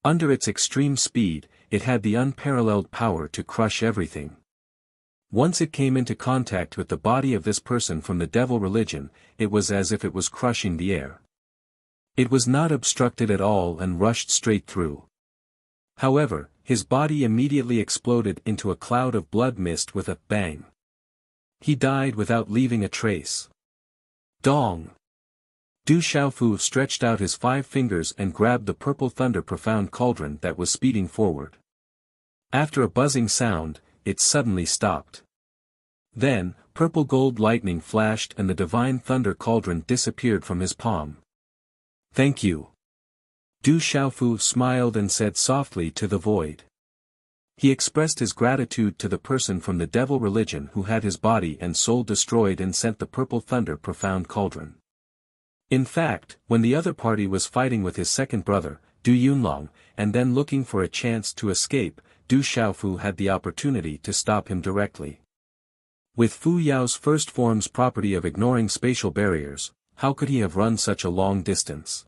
Under its extreme speed, it had the unparalleled power to crush everything. Once it came into contact with the body of this person from the devil religion, it was as if it was crushing the air. It was not obstructed at all and rushed straight through. However, his body immediately exploded into a cloud of blood mist with a bang. He died without leaving a trace. Dong! Du Xiaofu stretched out his 5 fingers and grabbed the purple thunder profound cauldron that was speeding forward. After a buzzing sound, it suddenly stopped. Then, purple gold lightning flashed and the divine thunder cauldron disappeared from his palm. Thank you. Du Xiaofu smiled and said softly to the void. He expressed his gratitude to the person from the devil religion who had his body and soul destroyed and sent the purple thunder profound cauldron. In fact, when the other party was fighting with his second brother, Du Yunlong, and then looking for a chance to escape, Du Xiaofu had the opportunity to stop him directly. With Fu Yao's first form's property of ignoring spatial barriers, how could he have run such a long distance?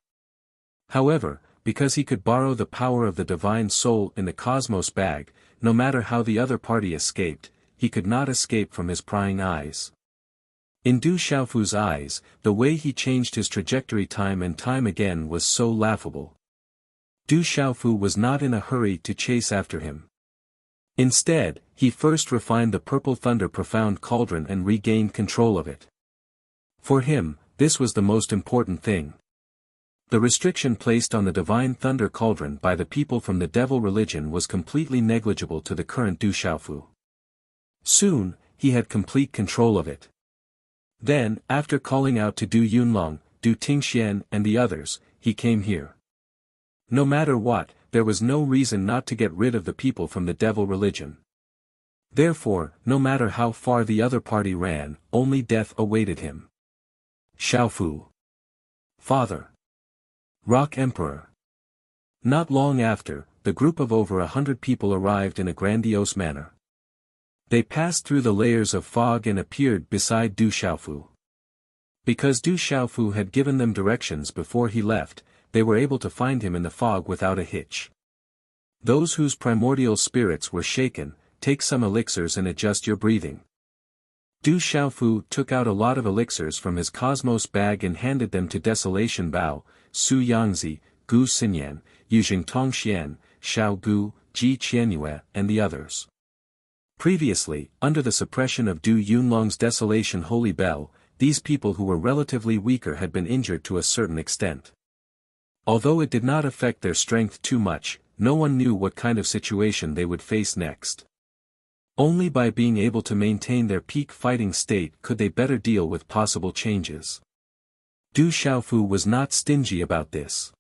However, because he could borrow the power of the divine soul in the cosmos bag, no matter how the other party escaped, he could not escape from his prying eyes. In Du Xiaofu's eyes, the way he changed his trajectory time and time again was so laughable. Du Xiaofu was not in a hurry to chase after him. Instead, he first refined the purple thunder profound cauldron and regained control of it. For him, this was the most important thing. The restriction placed on the divine thunder cauldron by the people from the devil religion was completely negligible to the current Du Xiaofu. Soon, he had complete control of it. Then, after calling out to Du Yunlong, Du Tingxian and the others, he came here. No matter what, there was no reason not to get rid of the people from the devil religion. Therefore, no matter how far the other party ran, only death awaited him. Xiaofu. Father. Rock Emperor. Not long after, the group of over 100 people arrived in a grandiose manner. They passed through the layers of fog and appeared beside Du Xiaofu. Because Du Xiaofu had given them directions before he left, they were able to find him in the fog without a hitch. Those whose primordial spirits were shaken, take some elixirs and adjust your breathing. Du Xiaofu took out a lot of elixirs from his cosmos bag and handed them to Desolation Bao, Su Yangzi, Gu Xinyan, Yujing Tongxian, Xiao Gu, Ji Qianyue and the others. Previously, under the suppression of Du Yunlong's Desolation Holy Bell, these people who were relatively weaker had been injured to a certain extent. Although it did not affect their strength too much, no one knew what kind of situation they would face next. Only by being able to maintain their peak fighting state could they better deal with possible changes. Du Xiaofu was not stingy about this.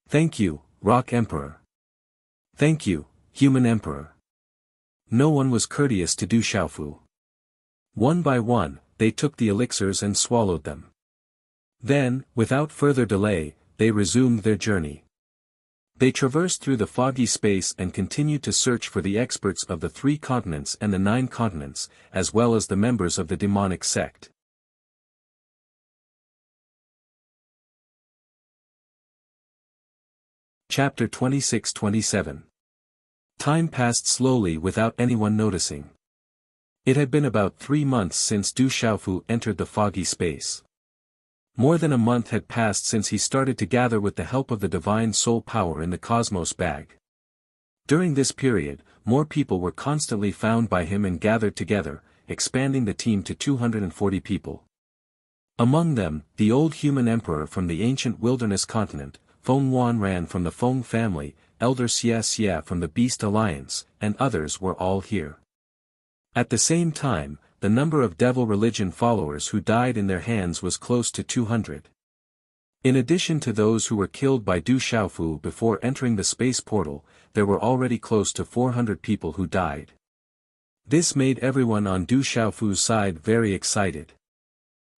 Thank you, Rock Emperor. Thank you, Human Emperor. No one was courteous to Du Xiaofu. One by one, they took the elixirs and swallowed them. Then, without further delay, they resumed their journey. They traversed through the foggy space and continued to search for the experts of the 3 continents and the 9 continents, as well as the members of the demonic sect. Chapter 26-27. Time passed slowly without anyone noticing. It had been about 3 months since Du Xiaofu entered the foggy space. More than a month had passed since he started to gather with the help of the divine soul power in the cosmos bag. During this period, more people were constantly found by him and gathered together, expanding the team to 240 people. Among them, the old human emperor from the ancient wilderness continent, Feng Wanran from the Feng family, Elder Xia Xia from the Beast Alliance, and others were all here. At the same time, the number of devil religion followers who died in their hands was close to 200. In addition to those who were killed by Du Xiaofu before entering the space portal, there were already close to 400 people who died. This made everyone on Du Xiaofu's side very excited.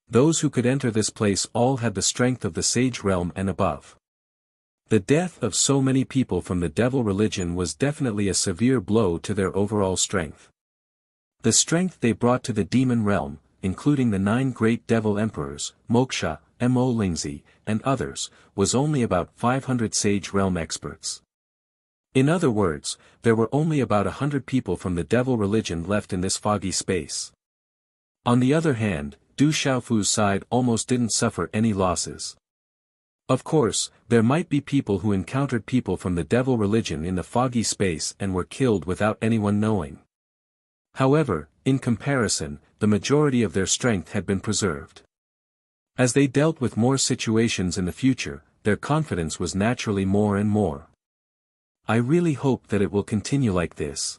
Those who could enter this place all had the strength of the Sage Realm and above. The death of so many people from the devil religion was definitely a severe blow to their overall strength. The strength they brought to the demon realm, including the 9 great devil emperors, Moksha, Mo Lingzi, and others, was only about 500 Sage Realm experts. In other words, there were only about 100 people from the devil religion left in this foggy space. On the other hand, Du Xiaofu's side almost didn't suffer any losses. Of course, there might be people who encountered people from the devil religion in the foggy space and were killed without anyone knowing. However, in comparison, the majority of their strength had been preserved. As they dealt with more situations in the future, their confidence was naturally more and more. I really hope that it will continue like this.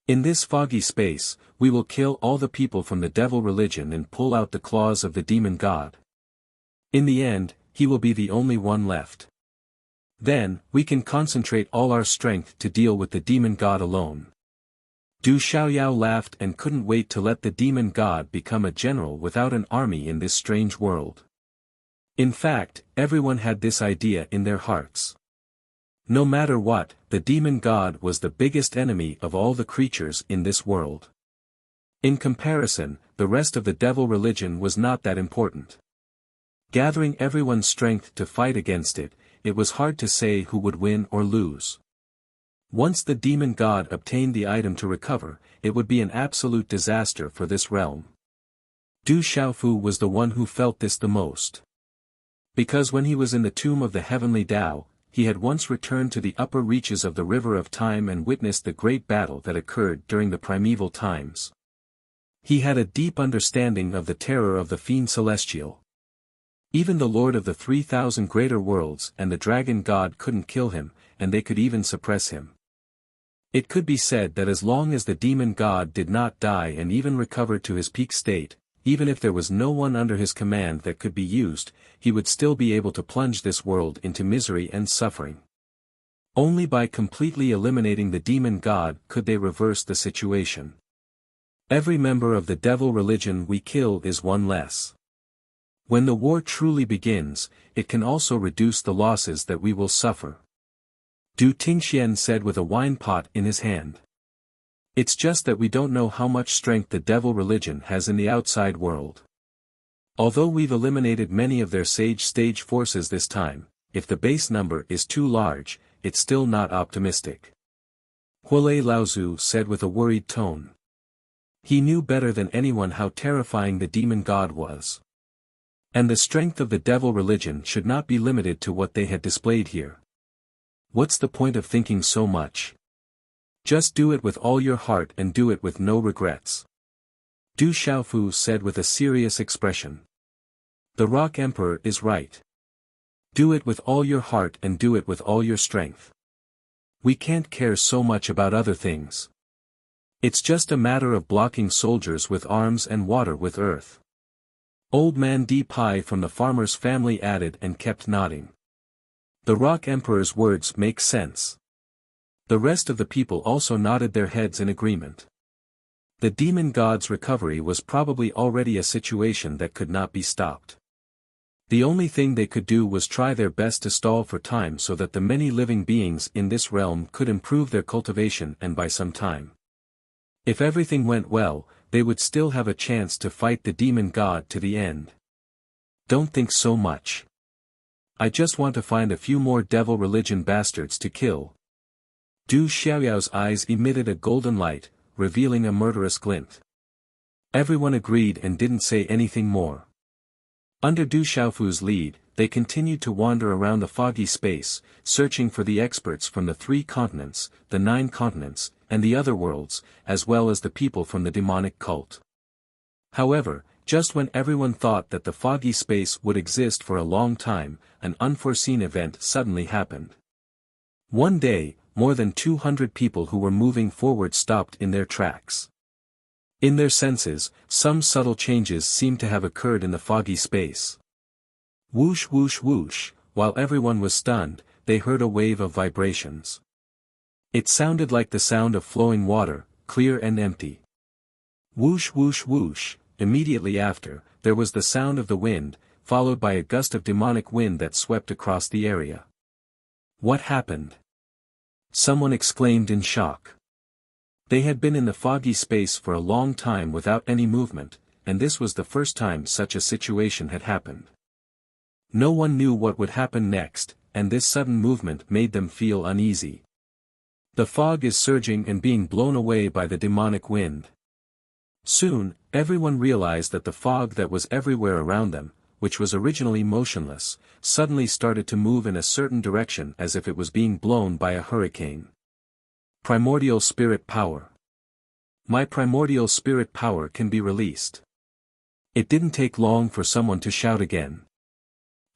In this foggy space, we will kill all the people from the devil religion and pull out the claws of the demon god. In the end, he will be the only one left. Then, we can concentrate all our strength to deal with the demon god alone. Du Xiaoyao laughed and couldn't wait to let the demon god become a general without an army in this strange world. In fact, everyone had this idea in their hearts. No matter what, the demon god was the biggest enemy of all the creatures in this world. In comparison, the rest of the devil religion was not that important. Gathering everyone's strength to fight against it, it was hard to say who would win or lose. Once the demon god obtained the item to recover, it would be an absolute disaster for this realm. Du Xiaofu was the one who felt this the most. Because when he was in the tomb of the heavenly Tao, he had once returned to the upper reaches of the river of time and witnessed the great battle that occurred during the primeval times. He had a deep understanding of the terror of the fiend celestial. Even the lord of the 3,000 greater worlds and the dragon god couldn't kill him, and they could even suppress him. It could be said that as long as the demon god did not die and even recovered to his peak state, even if there was no one under his command that could be used, he would still be able to plunge this world into misery and suffering. Only by completely eliminating the demon god could they reverse the situation. Every member of the devil religion we kill is one less. When the war truly begins, it can also reduce the losses that we will suffer. Du Tingxian said with a wine pot in his hand. It's just that we don't know how much strength the devil religion has in the outside world. Although we've eliminated many of their sage stage forces this time, if the base number is too large, it's still not optimistic. Huolei Laozu said with a worried tone. He knew better than anyone how terrifying the demon god was. And the strength of the devil religion should not be limited to what they had displayed here. What's the point of thinking so much? Just do it with all your heart and do it with no regrets. Du Xiaofu said with a serious expression. The Rock Emperor is right. Do it with all your heart and do it with all your strength. We can't care so much about other things. It's just a matter of blocking soldiers with arms and water with earth. Old man D. Pai from the farmer's family added and kept nodding. The Rock Emperor's words make sense. The rest of the people also nodded their heads in agreement. The demon god's recovery was probably already a situation that could not be stopped. The only thing they could do was try their best to stall for time so that the many living beings in this realm could improve their cultivation and buy some time. If everything went well, they would still have a chance to fight the demon god to the end. Don't think so much. I just want to find a few more devil religion bastards to kill. Du Xiaoyao's eyes emitted a golden light, revealing a murderous glint. Everyone agreed and didn't say anything more. Under Du Xiaofu's lead, they continued to wander around the foggy space, searching for the experts from the 3 continents, the 9 continents, and the other worlds, as well as the people from the demonic cult. However, just when everyone thought that the foggy space would exist for a long time, an unforeseen event suddenly happened. One day, more than 200 people who were moving forward stopped in their tracks. In their senses, some subtle changes seemed to have occurred in the foggy space. Whoosh whoosh whoosh, while everyone was stunned, they heard a wave of vibrations. It sounded like the sound of flowing water, clear and empty. Whoosh whoosh whoosh, immediately after, there was the sound of the wind, followed by a gust of demonic wind that swept across the area. What happened? Someone exclaimed in shock. They had been in the foggy space for a long time without any movement, and this was the first time such a situation had happened. No one knew what would happen next, and this sudden movement made them feel uneasy. The fog is surging and being blown away by the demonic wind. Soon, everyone realized that the fog that was everywhere around them, which was originally motionless, suddenly started to move in a certain direction as if it was being blown by a hurricane. Primordial spirit power. My primordial spirit power can be released. It didn't take long for someone to shout again.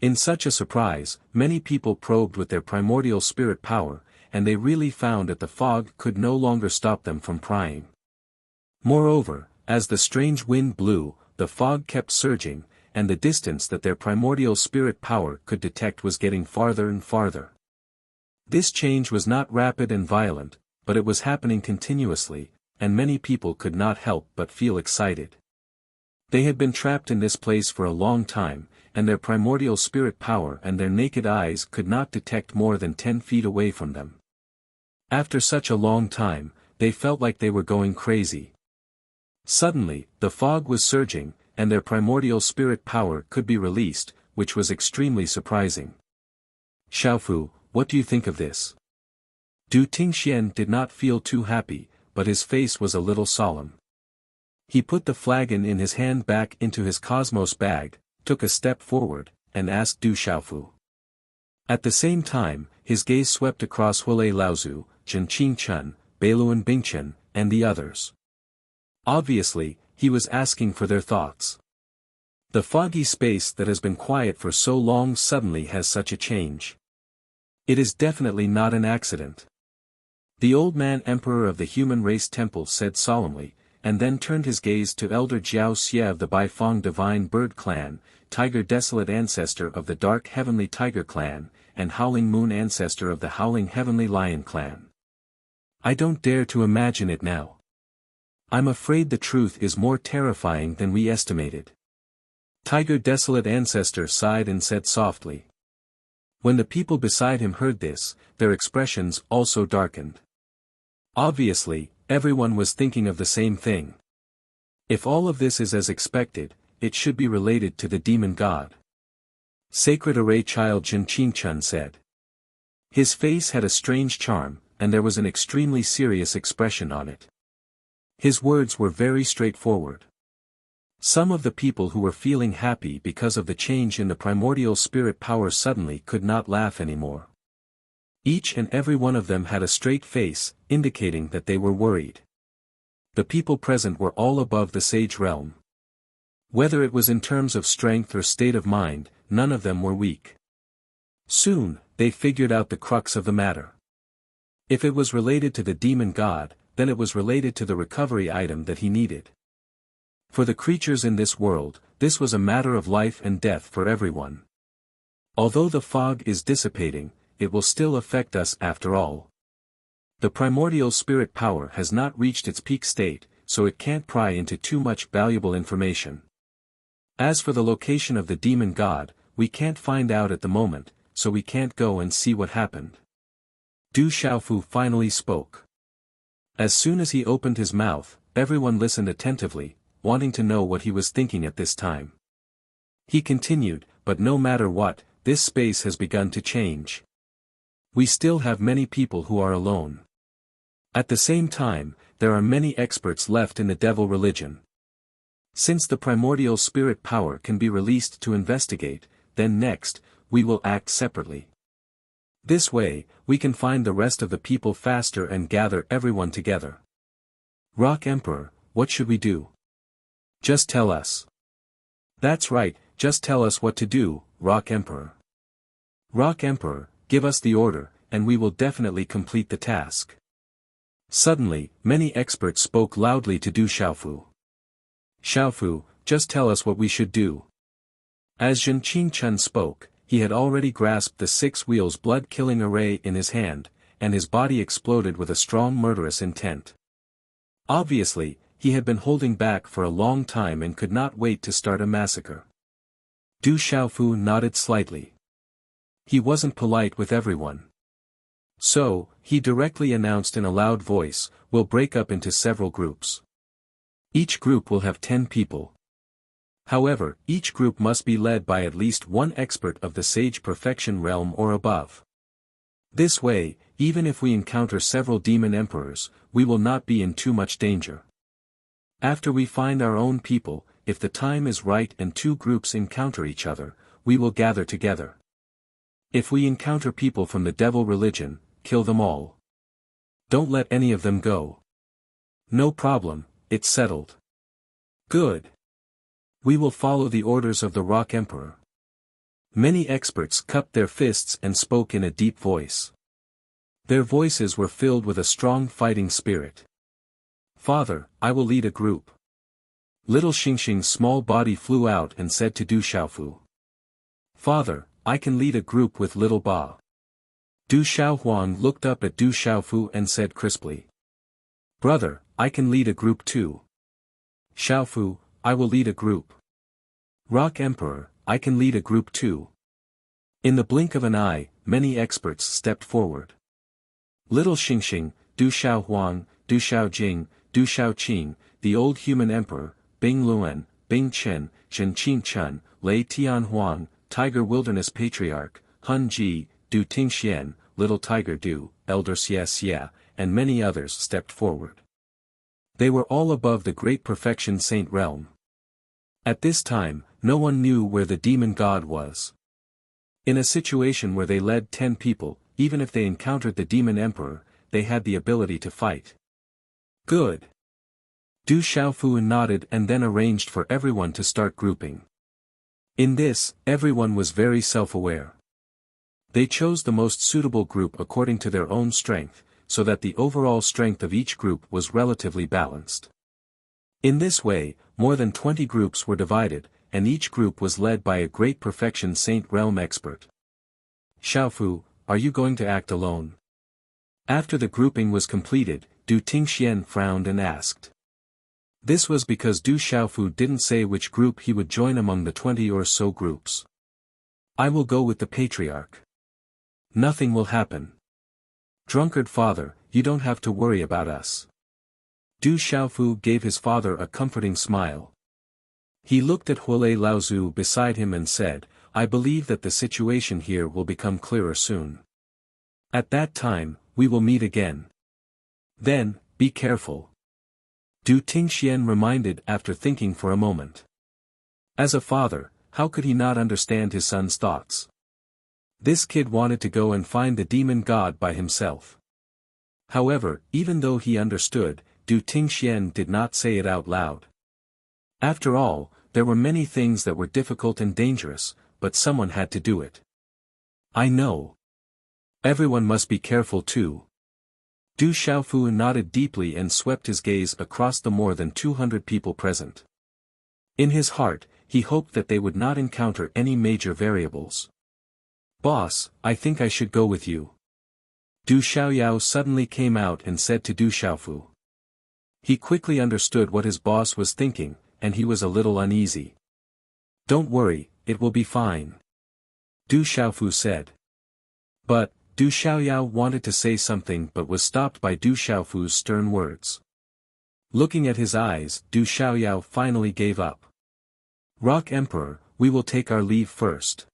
In such a surprise, many people probed with their primordial spirit power, and they really found that the fog could no longer stop them from prying. Moreover, as the strange wind blew, the fog kept surging, and the distance that their primordial spirit power could detect was getting farther and farther. This change was not rapid and violent, but it was happening continuously, and many people could not help but feel excited. They had been trapped in this place for a long time, and their primordial spirit power and their naked eyes could not detect more than 10 feet away from them. After such a long time, they felt like they were going crazy. Suddenly, the fog was surging, and their primordial spirit power could be released, which was extremely surprising. Xiaofu, what do you think of this? Du Tingxian did not feel too happy, but his face was a little solemn. He put the flagon in his hand back into his cosmos bag, took a step forward, and asked Du Xiaofu. At the same time, his gaze swept across Huilei Laozu, Zhen Qingchen, Beiluan Bingchen, and the others. Obviously, he was asking for their thoughts. The foggy space that has been quiet for so long suddenly has such a change. It is definitely not an accident. The old man emperor of the human race temple said solemnly, and then turned his gaze to Elder Jiao Xie of the Baifeng Divine Bird Clan, Tiger Desolate ancestor of the Dark Heavenly Tiger Clan, and Howling Moon ancestor of the Howling Heavenly Lion Clan. I don't dare to imagine it now. I'm afraid the truth is more terrifying than we estimated. Tiger Desolate ancestor sighed and said softly. When the people beside him heard this, their expressions also darkened. Obviously, everyone was thinking of the same thing. If all of this is as expected, it should be related to the demon god. Sacred Array Child Zhen Qingchen said. His face had a strange charm, and there was an extremely serious expression on it. His words were very straightforward. Some of the people who were feeling happy because of the change in the primordial spirit power suddenly could not laugh anymore. Each and every one of them had a straight face, indicating that they were worried. The people present were all above the sage realm. Whether it was in terms of strength or state of mind, none of them were weak. Soon, they figured out the crux of the matter. If it was related to the demon god, then it was related to the recovery item that he needed. For the creatures in this world, this was a matter of life and death for everyone. Although the fog is dissipating, it will still affect us after all. The primordial spirit power has not reached its peak state, so it can't pry into too much valuable information. As for the location of the demon god, we can't find out at the moment, so we can't go and see what happened. Du Xiaofu finally spoke. As soon as he opened his mouth, everyone listened attentively, wanting to know what he was thinking at this time. He continued, but no matter what, this space has begun to change. We still have many people who are alone. At the same time, there are many experts left in the devil religion. Since the primordial spirit power can be released to investigate, then next, we will act separately. This way, we can find the rest of the people faster and gather everyone together. Rock Emperor, what should we do? Just tell us. That's right, just tell us what to do, Rock Emperor. Rock Emperor, give us the order, and we will definitely complete the task. Suddenly, many experts spoke loudly to Du Xiaofu. Xiaofu, just tell us what we should do. As Zhen Qingchen spoke, he had already grasped the 6 wheels blood-killing array in his hand, and his body exploded with a strong murderous intent. Obviously, he had been holding back for a long time and could not wait to start a massacre. Du Xiaofu nodded slightly. He wasn't polite with everyone. So, he directly announced in a loud voice, we'll break up into several groups. Each group will have 10 people. However, each group must be led by at least one expert of the Sage Perfection realm or above. This way, even if we encounter several demon emperors, we will not be in too much danger. After we find our own people, if the time is right and 2 groups encounter each other, we will gather together. If we encounter people from the devil religion, kill them all. Don't let any of them go. No problem, it's settled. Good. We will follow the orders of the Rock Emperor. Many experts cupped their fists and spoke in a deep voice. Their voices were filled with a strong fighting spirit. Father, I will lead a group. Little Xingxing's small body flew out and said to Du Xiaofu. Father, I can lead a group with Little Ba. Du Xiaohuang looked up at Du Xiaofu and said crisply. Brother, I can lead a group too. Xiaofu, I will lead a group. Rock Emperor, I can lead a group too. In the blink of an eye, many experts stepped forward. Little Xingxing, Du Xiaohuang, Du Xiaojing, Du Xiaoqing, the old human emperor, Bing Luan, Bing Chen, Zhen Qingchen, Lei Tianhuang, Tiger Wilderness Patriarch, Hun Ji, Du Tingxian, Little Tiger Du, Elder Xia Xia, and many others stepped forward. They were all above the Great Perfection Saint realm. At this time, no one knew where the demon god was. In a situation where they led 10 people, even if they encountered the demon emperor, they had the ability to fight. Good. Du Xiaofu nodded and then arranged for everyone to start grouping. In this, everyone was very self-aware. They chose the most suitable group according to their own strength, so that the overall strength of each group was relatively balanced. In this way, more than 20 groups were divided, and each group was led by a Great Perfection Saint realm expert. Xiaofu, are you going to act alone? After the grouping was completed, Du Tingxian frowned and asked. This was because Du Xiaofu didn't say which group he would join among the 20 or so groups. I will go with the Patriarch. Nothing will happen. Drunkard father, you don't have to worry about us. Du Xiaofu gave his father a comforting smile. He looked at Huolei Laozu beside him and said, I believe that the situation here will become clearer soon. At that time, we will meet again. Then, be careful. Du Tingxian reminded after thinking for a moment. As a father, how could he not understand his son's thoughts? This kid wanted to go and find the demon god by himself. However, even though he understood, Du Tingxian did not say it out loud. After all, there were many things that were difficult and dangerous, but someone had to do it. I know. Everyone must be careful too. Du Xiaofu nodded deeply and swept his gaze across the more than 200 people present. In his heart, he hoped that they would not encounter any major variables. "Boss, I think I should go with you." Du Xiaoyao suddenly came out and said to Du Xiaofu. He quickly understood what his boss was thinking, and he was a little uneasy. "Don't worry, it will be fine," Du Xiaofu said. But, Du Xiaoyao wanted to say something but was stopped by Du Xiaofu's stern words. Looking at his eyes, Du Xiaoyao finally gave up. "Rock Emperor, we will take our leave first.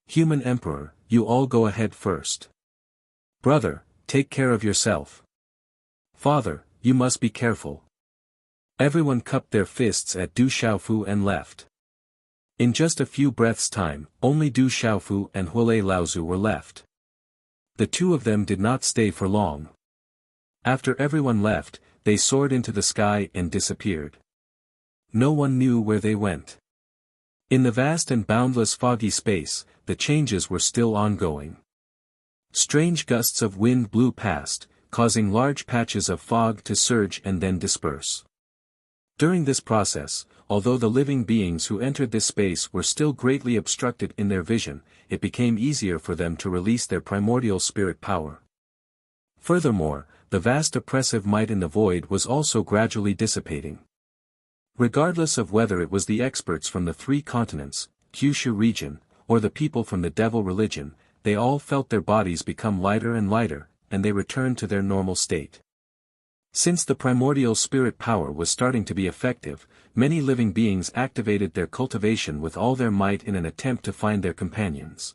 Human Emperor, you all go ahead first. Brother, take care of yourself. Father, you must be careful." Everyone cupped their fists at Du Xiaofu and left. In just a few breaths' time, only Du Xiaofu and Huolei Laozu were left. The two of them did not stay for long. After everyone left, they soared into the sky and disappeared. No one knew where they went. In the vast and boundless foggy space, the changes were still ongoing. Strange gusts of wind blew past, causing large patches of fog to surge and then disperse. During this process, although the living beings who entered this space were still greatly obstructed in their vision, it became easier for them to release their primordial spirit power. Furthermore, the vast oppressive might in the void was also gradually dissipating. Regardless of whether it was the experts from the 3 continents, Kyushu region, or the people from the devil religion, they all felt their bodies become lighter and lighter, and they returned to their normal state. Since the primordial spirit power was starting to be effective, many living beings activated their cultivation with all their might in an attempt to find their companions.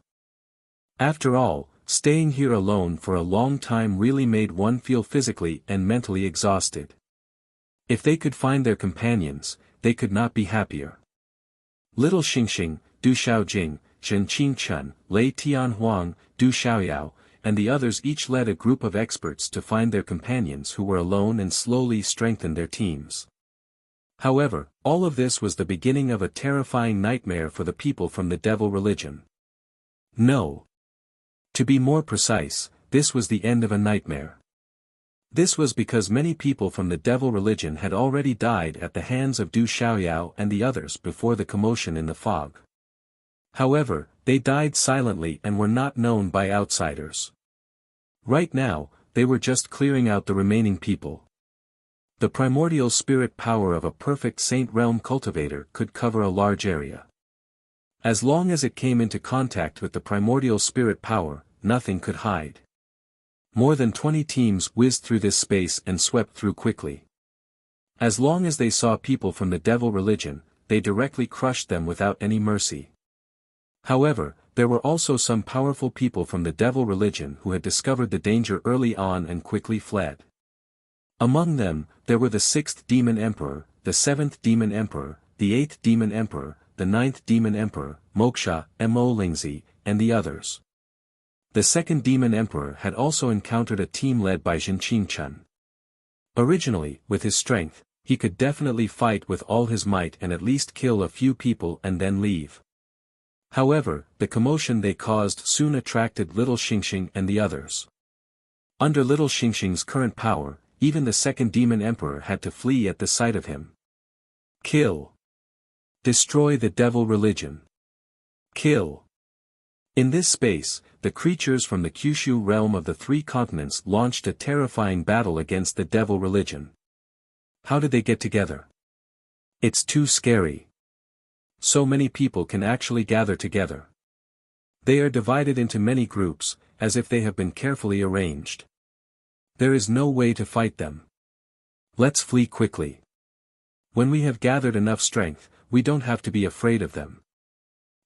After all, staying here alone for a long time really made one feel physically and mentally exhausted. If they could find their companions, they could not be happier. Little Xingxing, Du Xiaojing, Zhen Qingchen, Lei Tianhuang, Du Xiaoyao, and the others each led a group of experts to find their companions who were alone and slowly strengthened their teams. However, all of this was the beginning of a terrifying nightmare for the people from the devil religion. No. To be more precise, this was the end of a nightmare. This was because many people from the devil religion had already died at the hands of Du Xiaoyao and the others before the commotion in the fog. However, they died silently and were not known by outsiders. Right now, they were just clearing out the remaining people. The primordial spirit power of a perfect Saint Realm cultivator could cover a large area. As long as it came into contact with the primordial spirit power, nothing could hide. More than 20 teams whizzed through this space and swept through quickly. As long as they saw people from the devil religion, they directly crushed them without any mercy. However, there were also some powerful people from the devil religion who had discovered the danger early on and quickly fled. Among them, there were the 6th Demon Emperor, the 7th Demon Emperor, the 8th Demon Emperor, the 9th Demon Emperor, Moksha, Mo Lingzi, and the others. The 2nd Demon Emperor had also encountered a team led by Zhen Qingchen. Originally, with his strength, he could definitely fight with all his might and at least kill a few people and then leave. However, the commotion they caused soon attracted Little Xingxing and the others. Under Little Xingxing's current power, even the 2nd Demon Emperor had to flee at the sight of him. Kill. Destroy the devil religion. Kill. In this space, the creatures from the Kyushu realm of the 3 continents launched a terrifying battle against the devil religion. How did they get together? It's too scary. So many people can actually gather together. They are divided into many groups, as if they have been carefully arranged. There is no way to fight them. Let's flee quickly. When we have gathered enough strength, we don't have to be afraid of them.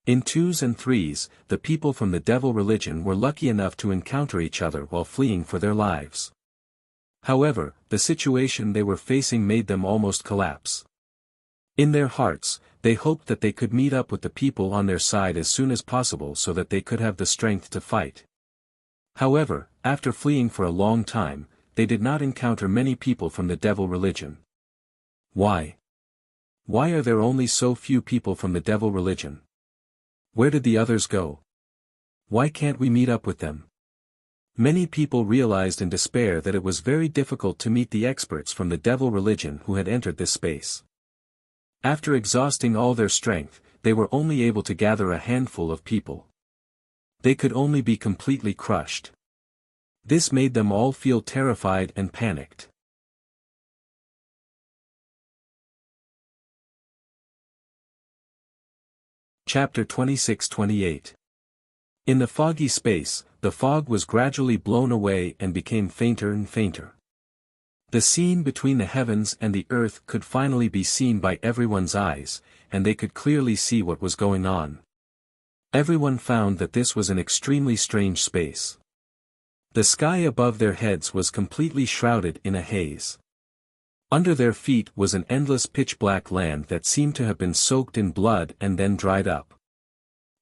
In 2s and 3s, the people from the devil religion were lucky enough to encounter each other while fleeing for their lives. However, the situation they were facing made them almost collapse. In their hearts, they hoped that they could meet up with the people on their side as soon as possible so that they could have the strength to fight. However, after fleeing for a long time, they did not encounter many people from the devil religion. Why? Why are there only so few people from the devil religion? Where did the others go? Why can't we meet up with them? Many people realized in despair that it was very difficult to meet the experts from the devil religion who had entered this space. After exhausting all their strength, they were only able to gather a handful of people. They could only be completely crushed. This made them all feel terrified and panicked. Chapter 26-28. In the foggy space, the fog was gradually blown away and became fainter and fainter. The scene between the heavens and the earth could finally be seen by everyone's eyes, and they could clearly see what was going on. Everyone found that this was an extremely strange space. The sky above their heads was completely shrouded in a haze. Under their feet was an endless pitch-black land that seemed to have been soaked in blood and then dried up.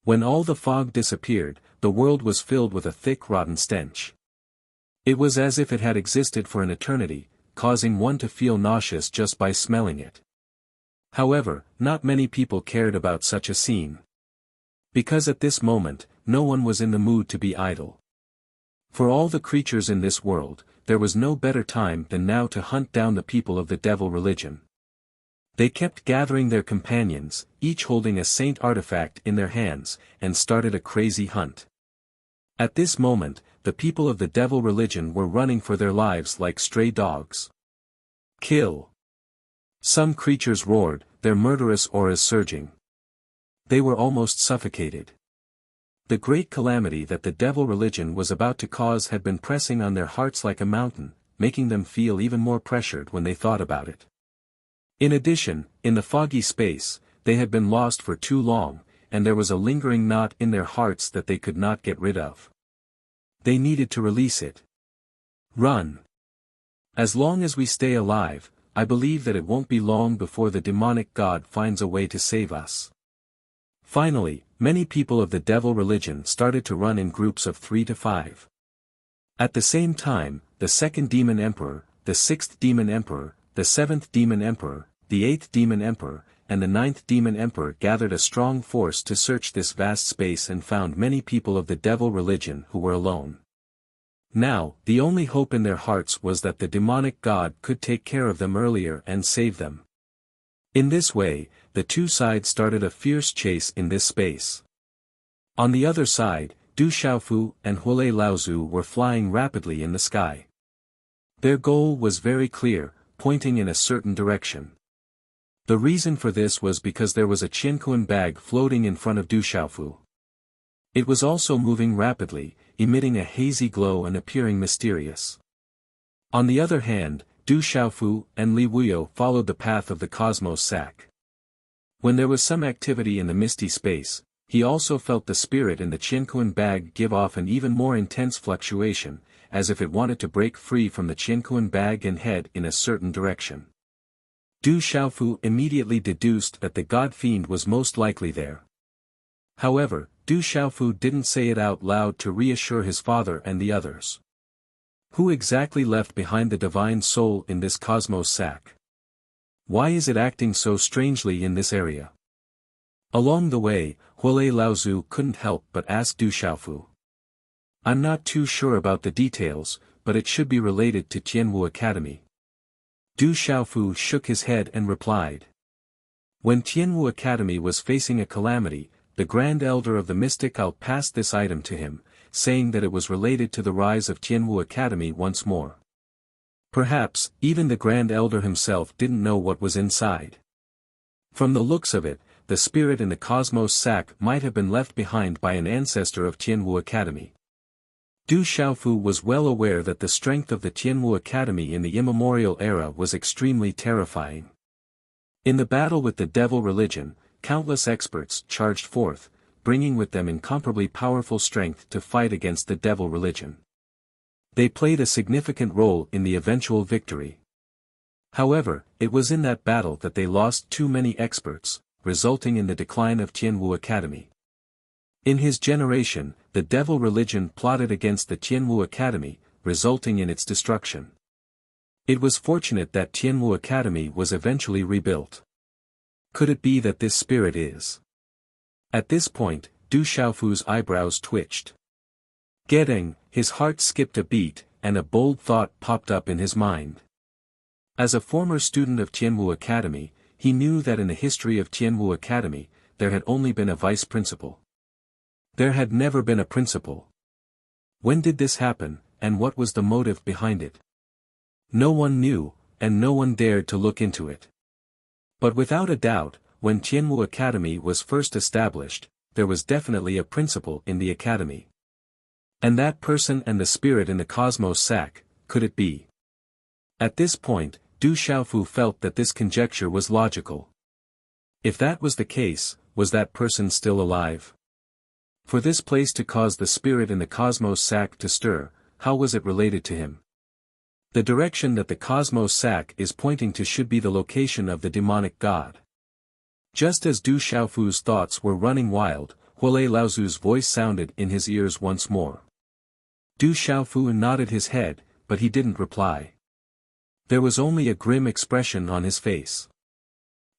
When all the fog disappeared, the world was filled with a thick rotten stench. It was as if it had existed for an eternity, causing one to feel nauseous just by smelling it. However, not many people cared about such a scene. Because at this moment, no one was in the mood to be idle. For all the creatures in this world, there was no better time than now to hunt down the people of the devil religion. They kept gathering their companions, each holding a saint artifact in their hands, and started a crazy hunt. At this moment, the people of the devil religion were running for their lives like stray dogs. Kill! Some creatures roared, their murderous auras surging. They were almost suffocated. The great calamity that the devil religion was about to cause had been pressing on their hearts like a mountain, making them feel even more pressured when they thought about it. In addition, in the foggy space, they had been lost for too long, and there was a lingering knot in their hearts that they could not get rid of. They needed to release it. Run! As long as we stay alive, I believe that it won't be long before the demonic god finds a way to save us. Finally, many people of the devil religion started to run in groups of 3 to 5. At the same time, the second demon emperor, the sixth demon emperor, the seventh demon emperor, the eighth demon emperor, and the ninth demon emperor gathered a strong force to search this vast space and found many people of the devil religion who were alone. Now, the only hope in their hearts was that the demonic god could take care of them earlier and save them. In this way, the two sides started a fierce chase in this space. On the other side, Du Xiaofu and Huolei Laozu were flying rapidly in the sky. Their goal was very clear, pointing in a certain direction. The reason for this was because there was a Qianquan bag floating in front of Du Xiaofu. It was also moving rapidly, emitting a hazy glow and appearing mysterious. On the other hand, Du Xiaofu and Li Wuyo followed the path of the cosmos sack. When there was some activity in the misty space, he also felt the spirit in the Qianquan bag give off an even more intense fluctuation, as if it wanted to break free from the Qianquan bag and head in a certain direction. Du Xiaofu immediately deduced that the god fiend was most likely there. However, Du Xiaofu didn't say it out loud to reassure his father and the others. Who exactly left behind the divine soul in this cosmos sack? Why is it acting so strangely in this area? Along the way, Huolei Laozu couldn't help but ask Du Xiaofu. I'm not too sure about the details, but it should be related to Tianwu Academy. Du Xiaofu shook his head and replied. When Tianwu Academy was facing a calamity, the Grand Elder of the Mystic Cult passed this item to him, saying that it was related to the rise of Tianwu Academy once more. Perhaps, even the Grand Elder himself didn't know what was inside. From the looks of it, the spirit in the cosmos sack might have been left behind by an ancestor of Tianwu Academy. Du Xiaofu was well aware that the strength of the Tianwu Academy in the immemorial era was extremely terrifying. In the battle with the devil religion, countless experts charged forth, bringing with them incomparably powerful strength to fight against the devil religion. They played a significant role in the eventual victory. However, it was in that battle that they lost too many experts, resulting in the decline of Tianwu Academy. In his generation, the devil religion plotted against the Tianwu Academy, resulting in its destruction. It was fortunate that Tianwu Academy was eventually rebuilt. Could it be that this spirit is? At this point, Du Xiaofu's eyebrows twitched. Getting, his heart skipped a beat, and a bold thought popped up in his mind. As a former student of Tianwu Academy, he knew that in the history of Tianwu Academy, there had only been a vice principal. There had never been a principal. When did this happen, and what was the motive behind it? No one knew, and no one dared to look into it. But without a doubt, when Tianwu Academy was first established, there was definitely a principal in the academy. And that person and the spirit in the cosmos sack, could it be? At this point, Du Xiaofu felt that this conjecture was logical. If that was the case, was that person still alive? For this place to cause the spirit in the cosmos sack to stir, how was it related to him? The direction that the cosmos sack is pointing to should be the location of the demonic god. Just as Du Xiaofu's thoughts were running wild, Huolei Laozu's voice sounded in his ears once more. Du Xiaofu nodded his head, but he didn't reply. There was only a grim expression on his face.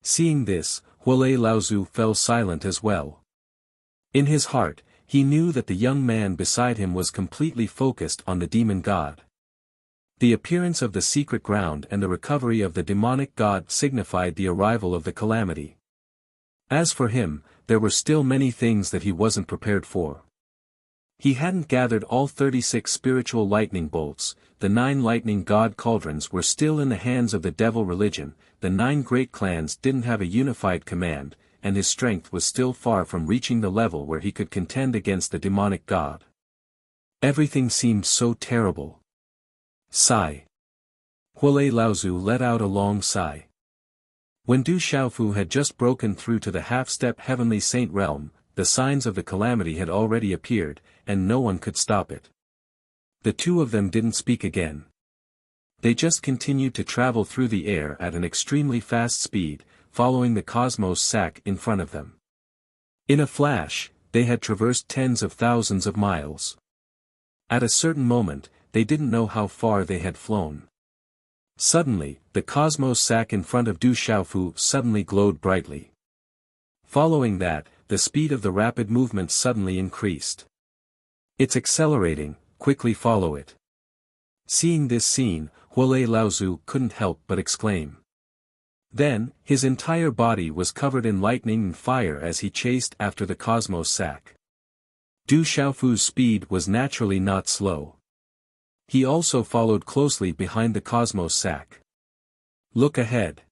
Seeing this, Huolei Laozu fell silent as well. In his heart, he knew that the young man beside him was completely focused on the demon god. The appearance of the secret ground and the recovery of the demonic god signified the arrival of the calamity. As for him, there were still many things that he wasn't prepared for. He hadn't gathered all 36 spiritual lightning bolts, the 9 lightning god cauldrons were still in the hands of the devil religion, the 9 great clans didn't have a unified command, and his strength was still far from reaching the level where he could contend against the demonic god. Everything seemed so terrible. Sigh. Huolei Laozu let out a long sigh. When Du Xiaofu had just broken through to the half-step heavenly saint realm, the signs of the calamity had already appeared, and no one could stop it. The two of them didn't speak again. They just continued to travel through the air at an extremely fast speed, following the cosmos sack in front of them. In a flash, they had traversed tens of thousands of miles. At a certain moment, they didn't know how far they had flown. Suddenly, the cosmos sack in front of Du Xiaofu suddenly glowed brightly. Following that, the speed of the rapid movement suddenly increased. It's accelerating, quickly follow it. Seeing this scene, Huolei Laozu couldn't help but exclaim. Then, his entire body was covered in lightning and fire as he chased after the cosmos sack. Du Xiaofu's speed was naturally not slow. He also followed closely behind the cosmos sack. Look ahead.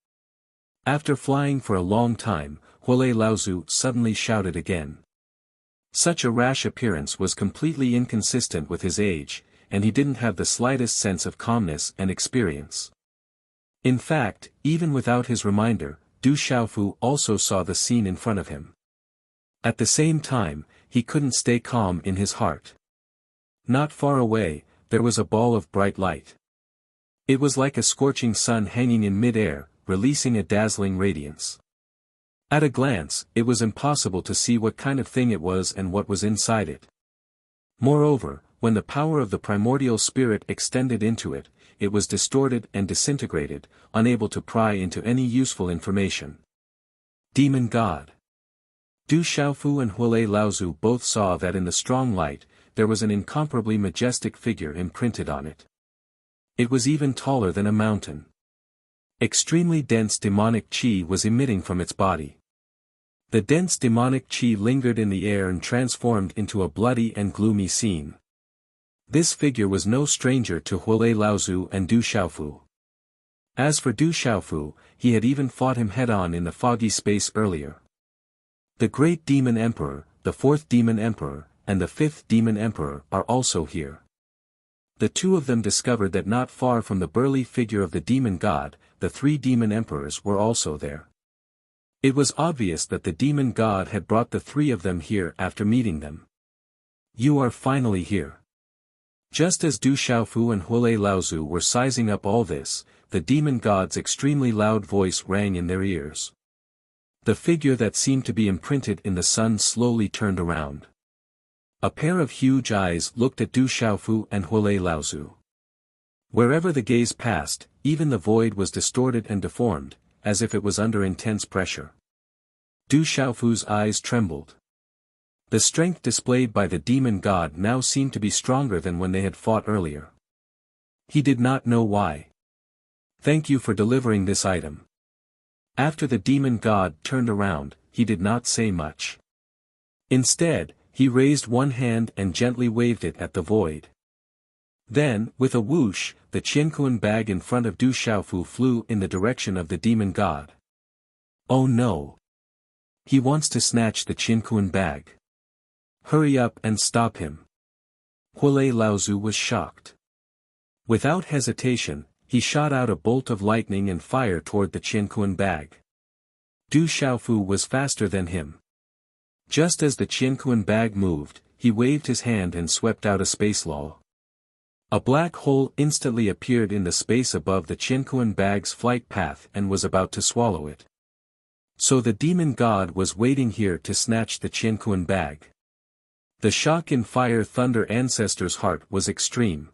After flying for a long time, Huolei Laozu suddenly shouted again. Such a rash appearance was completely inconsistent with his age, and he didn't have the slightest sense of calmness and experience. In fact, even without his reminder, Du Xiaofu also saw the scene in front of him. At the same time, he couldn't stay calm in his heart. Not far away, there was a ball of bright light. It was like a scorching sun hanging in mid-air, releasing a dazzling radiance. At a glance, it was impossible to see what kind of thing it was and what was inside it. Moreover, when the power of the primordial spirit extended into it, it was distorted and disintegrated, unable to pry into any useful information. Demon God. Du Xiaofu and Huolei Laozu both saw that in the strong light, there was an incomparably majestic figure imprinted on it. It was even taller than a mountain. Extremely dense demonic qi was emitting from its body. The dense demonic qi lingered in the air and transformed into a bloody and gloomy scene. This figure was no stranger to Huolei Laozu and Du Xiaofu. As for Du Xiaofu, he had even fought him head-on in the foggy space earlier. The Great Demon Emperor, the 4th Demon Emperor, and the 5th Demon Emperor are also here. The two of them discovered that not far from the burly figure of the demon god, the 3 demon emperors were also there. It was obvious that the demon god had brought the 3 of them here after meeting them. You are finally here. Just as Du Xiaofu and Huolei Laozu were sizing up all this, the demon god's extremely loud voice rang in their ears. The figure that seemed to be imprinted in the sun slowly turned around. A pair of huge eyes looked at Du Xiaofu and Huolei Laozu. Wherever the gaze passed, even the void was distorted and deformed, as if it was under intense pressure. Du Xiaofu's eyes trembled. The strength displayed by the demon god now seemed to be stronger than when they had fought earlier. He did not know why. "Thank you for delivering this item." After the demon god turned around, he did not say much. Instead, he raised one hand and gently waved it at the void. Then, with a whoosh, the Qianquan bag in front of Du Xiaofu flew in the direction of the demon god. Oh no! He wants to snatch the Qianquan bag. Hurry up and stop him. Huolei Laozu was shocked. Without hesitation, he shot out a bolt of lightning and fire toward the Qianquan bag. Du Xiaofu was faster than him. Just as the Qianquan bag moved, he waved his hand and swept out a space lull. A black hole instantly appeared in the space above the Qianquan bag's flight path and was about to swallow it. So the demon god was waiting here to snatch the Qianquan bag. The shock in Fire Thunder Ancestor's heart was extreme.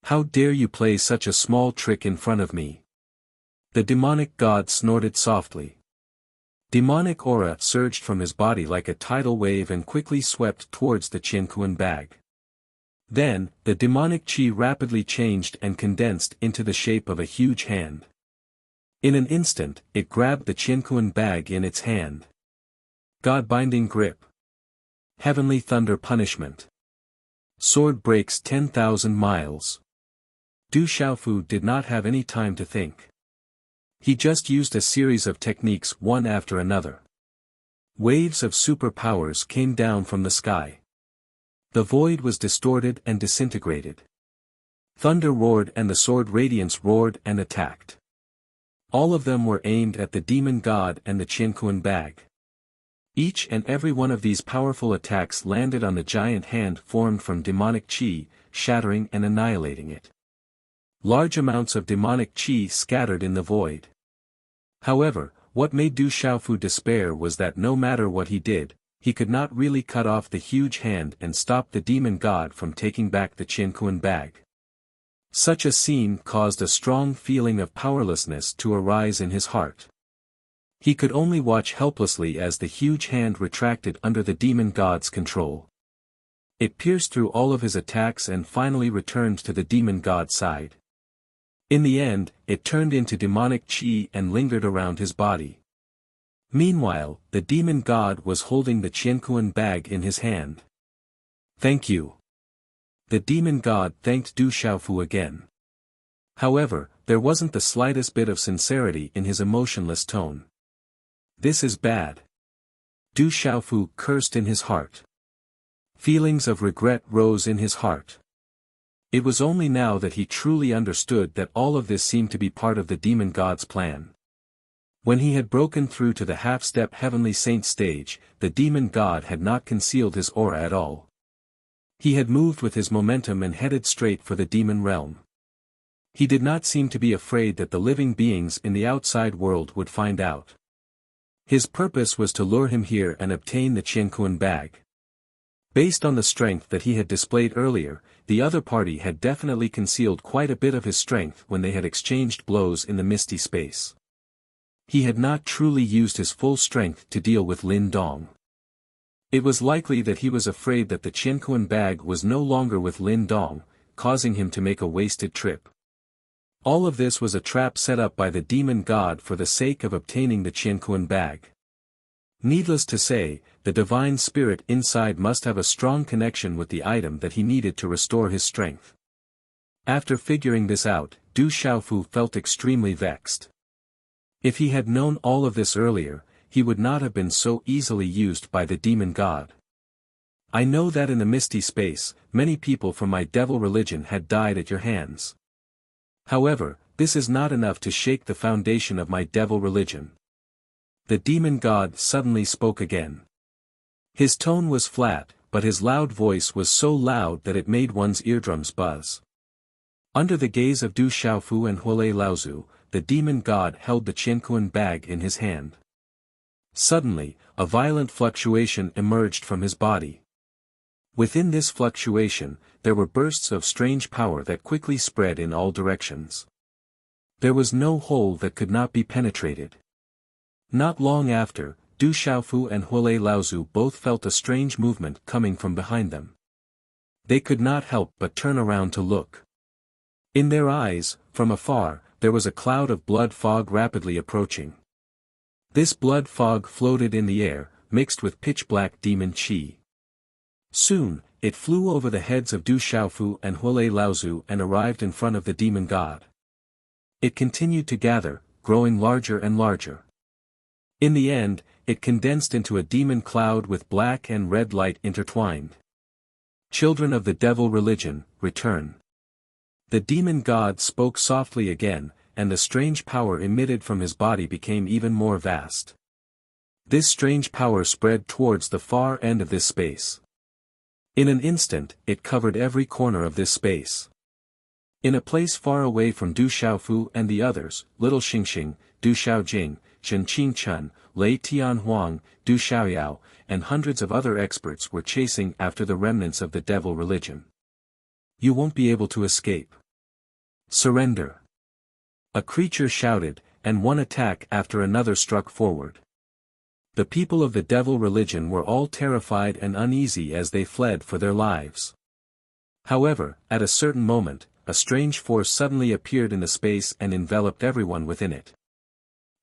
"How dare you play such a small trick in front of me?" The demonic god snorted softly. Demonic aura surged from his body like a tidal wave and quickly swept towards the Qianquan bag. Then, the demonic qi rapidly changed and condensed into the shape of a huge hand. In an instant, it grabbed the Qianquan bag in its hand. God-binding grip. Heavenly thunder punishment. Sword breaks 10,000 miles. Du Xiaofu did not have any time to think. He just used a series of techniques one after another. Waves of superpowers came down from the sky. The void was distorted and disintegrated. Thunder roared and the sword radiance roared and attacked. All of them were aimed at the demon god and the Qianquan bag. Each and every one of these powerful attacks landed on the giant hand formed from demonic qi, shattering and annihilating it. Large amounts of demonic qi scattered in the void. However, what made Du Xiaofu despair was that no matter what he did, he could not really cut off the huge hand and stop the demon god from taking back the Qianquan bag. Such a scene caused a strong feeling of powerlessness to arise in his heart. He could only watch helplessly as the huge hand retracted under the demon god's control. It pierced through all of his attacks and finally returned to the demon god's side. In the end, it turned into demonic qi and lingered around his body. Meanwhile, the demon god was holding the Qianquan bag in his hand. "Thank you." The demon god thanked Du Xiaofu again. However, there wasn't the slightest bit of sincerity in his emotionless tone. "This is bad." Du Xiaofu cursed in his heart. Feelings of regret rose in his heart. It was only now that he truly understood that all of this seemed to be part of the demon god's plan. When he had broken through to the half-step heavenly saint stage, the demon god had not concealed his aura at all. He had moved with his momentum and headed straight for the demon realm. He did not seem to be afraid that the living beings in the outside world would find out. His purpose was to lure him here and obtain the Qianquan bag. Based on the strength that he had displayed earlier, the other party had definitely concealed quite a bit of his strength when they had exchanged blows in the misty space. He had not truly used his full strength to deal with Lin Dong. It was likely that he was afraid that the Qianquan bag was no longer with Lin Dong, causing him to make a wasted trip. All of this was a trap set up by the demon god for the sake of obtaining the Qianquan bag. Needless to say, the divine spirit inside must have a strong connection with the item that he needed to restore his strength. After figuring this out, Du Xiaofu felt extremely vexed. If he had known all of this earlier, he would not have been so easily used by the demon god. I know that in the misty space, many people from my devil religion had died at your hands. However, this is not enough to shake the foundation of my devil religion. The demon god suddenly spoke again. His tone was flat, but his loud voice was so loud that it made one's eardrums buzz. Under the gaze of Du Xiaofu and Huolei Laozu, the demon god held the Qianquan bag in his hand. Suddenly, a violent fluctuation emerged from his body. Within this fluctuation, there were bursts of strange power that quickly spread in all directions. There was no hole that could not be penetrated. Not long after, Du Xiaofu and Huolei Laozu both felt a strange movement coming from behind them. They could not help but turn around to look. In their eyes, from afar, there was a cloud of blood fog rapidly approaching. This blood fog floated in the air, mixed with pitch-black demon qi. Soon, it flew over the heads of Du Xiaofu and Huolei Laozu and arrived in front of the demon god. It continued to gather, growing larger and larger. In the end, it condensed into a demon cloud with black and red light intertwined. Children of the devil religion, return. The demon god spoke softly again, and the strange power emitted from his body became even more vast. This strange power spread towards the far end of this space. In an instant, it covered every corner of this space. In a place far away from Du Xiaofu and the others, Little Xingxing, Du Xiaojing, Zhen Qingchen, Lei Tianhuang, Du Xiaoyao, and hundreds of other experts were chasing after the remnants of the devil religion. You won't be able to escape. Surrender. A creature shouted, and one attack after another struck forward. The people of the devil religion were all terrified and uneasy as they fled for their lives. However, at a certain moment, a strange force suddenly appeared in the space and enveloped everyone within it.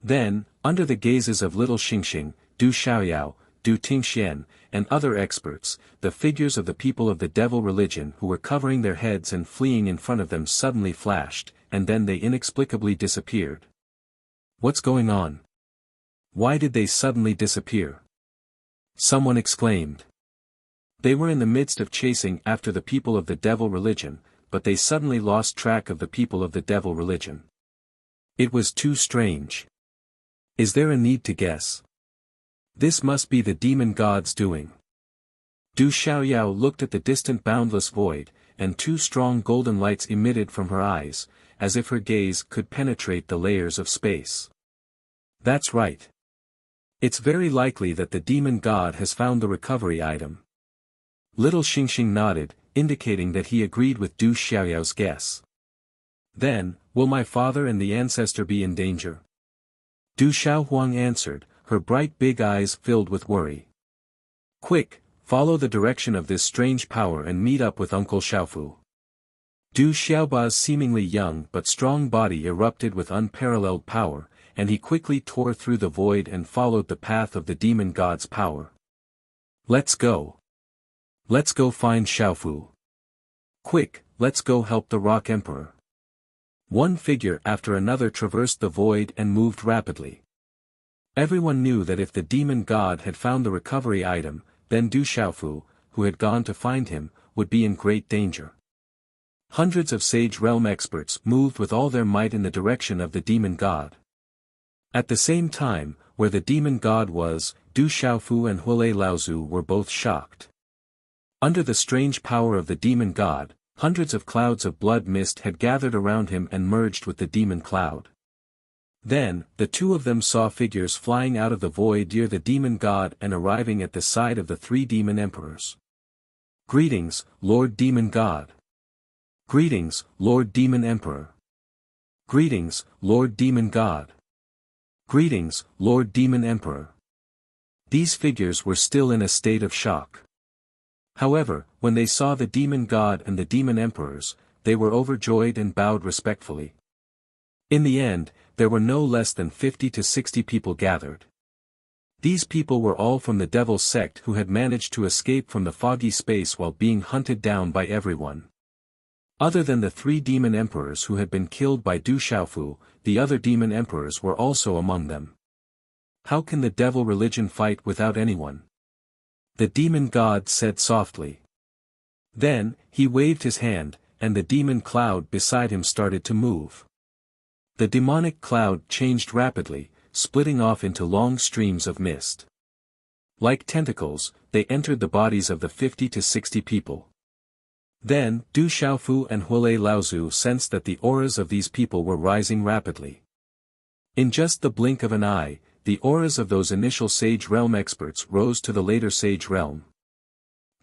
Then, under the gazes of Little Xingxing, Du Xiaoyao, Du Tingxian, and other experts, the figures of the people of the devil religion who were covering their heads and fleeing in front of them suddenly flashed, and then they inexplicably disappeared. What's going on? Why did they suddenly disappear? Someone exclaimed. They were in the midst of chasing after the people of the devil religion, but they suddenly lost track of the people of the devil religion. It was too strange. Is there a need to guess? This must be the demon god's doing. Du Xiaoyao looked at the distant boundless void, and two strong golden lights emitted from her eyes, as if her gaze could penetrate the layers of space. That's right. It's very likely that the demon god has found the recovery item. Little Xingxing nodded, indicating that he agreed with Du Xiaoyao's guess. Then, will my father and the ancestor be in danger? Du Xiaohuang answered, her bright big eyes filled with worry. Quick, follow the direction of this strange power and meet up with Uncle Xiaofu. Du Xiaoba's seemingly young but strong body erupted with unparalleled power, and he quickly tore through the void and followed the path of the demon god's power. Let's go. Let's go find Xiaofu. Quick, let's go help the Rock Emperor. One figure after another traversed the void and moved rapidly. Everyone knew that if the demon god had found the recovery item, then Du Xiaofu, who had gone to find him, would be in great danger. Hundreds of Sage Realm experts moved with all their might in the direction of the demon god. At the same time, where the demon god was, Du Xiaofu and Huolei Laozu were both shocked. Under the strange power of the demon god, hundreds of clouds of blood mist had gathered around him and merged with the demon cloud. Then, the two of them saw figures flying out of the void near the demon god and arriving at the side of the three demon emperors. Greetings, Lord Demon God. Greetings, Lord Demon Emperor. Greetings, Lord Demon God. Greetings, Lord Demon Emperor. These figures were still in a state of shock. However, when they saw the demon god and the demon emperors, they were overjoyed and bowed respectfully. In the end, there were no less than 50 to 60 people gathered. These people were all from the Devil's sect who had managed to escape from the foggy space while being hunted down by everyone. Other than the three demon emperors who had been killed by Du Xiaofu, the other demon emperors were also among them. How can the devil religion fight without anyone? The demon god said softly. Then, he waved his hand, and the demon cloud beside him started to move. The demonic cloud changed rapidly, splitting off into long streams of mist. Like tentacles, they entered the bodies of the 50 to 60 people. Then, Du Xiaofu and Huolei Laozu sensed that the auras of these people were rising rapidly. In just the blink of an eye, the auras of those initial Sage Realm experts rose to the later Sage Realm.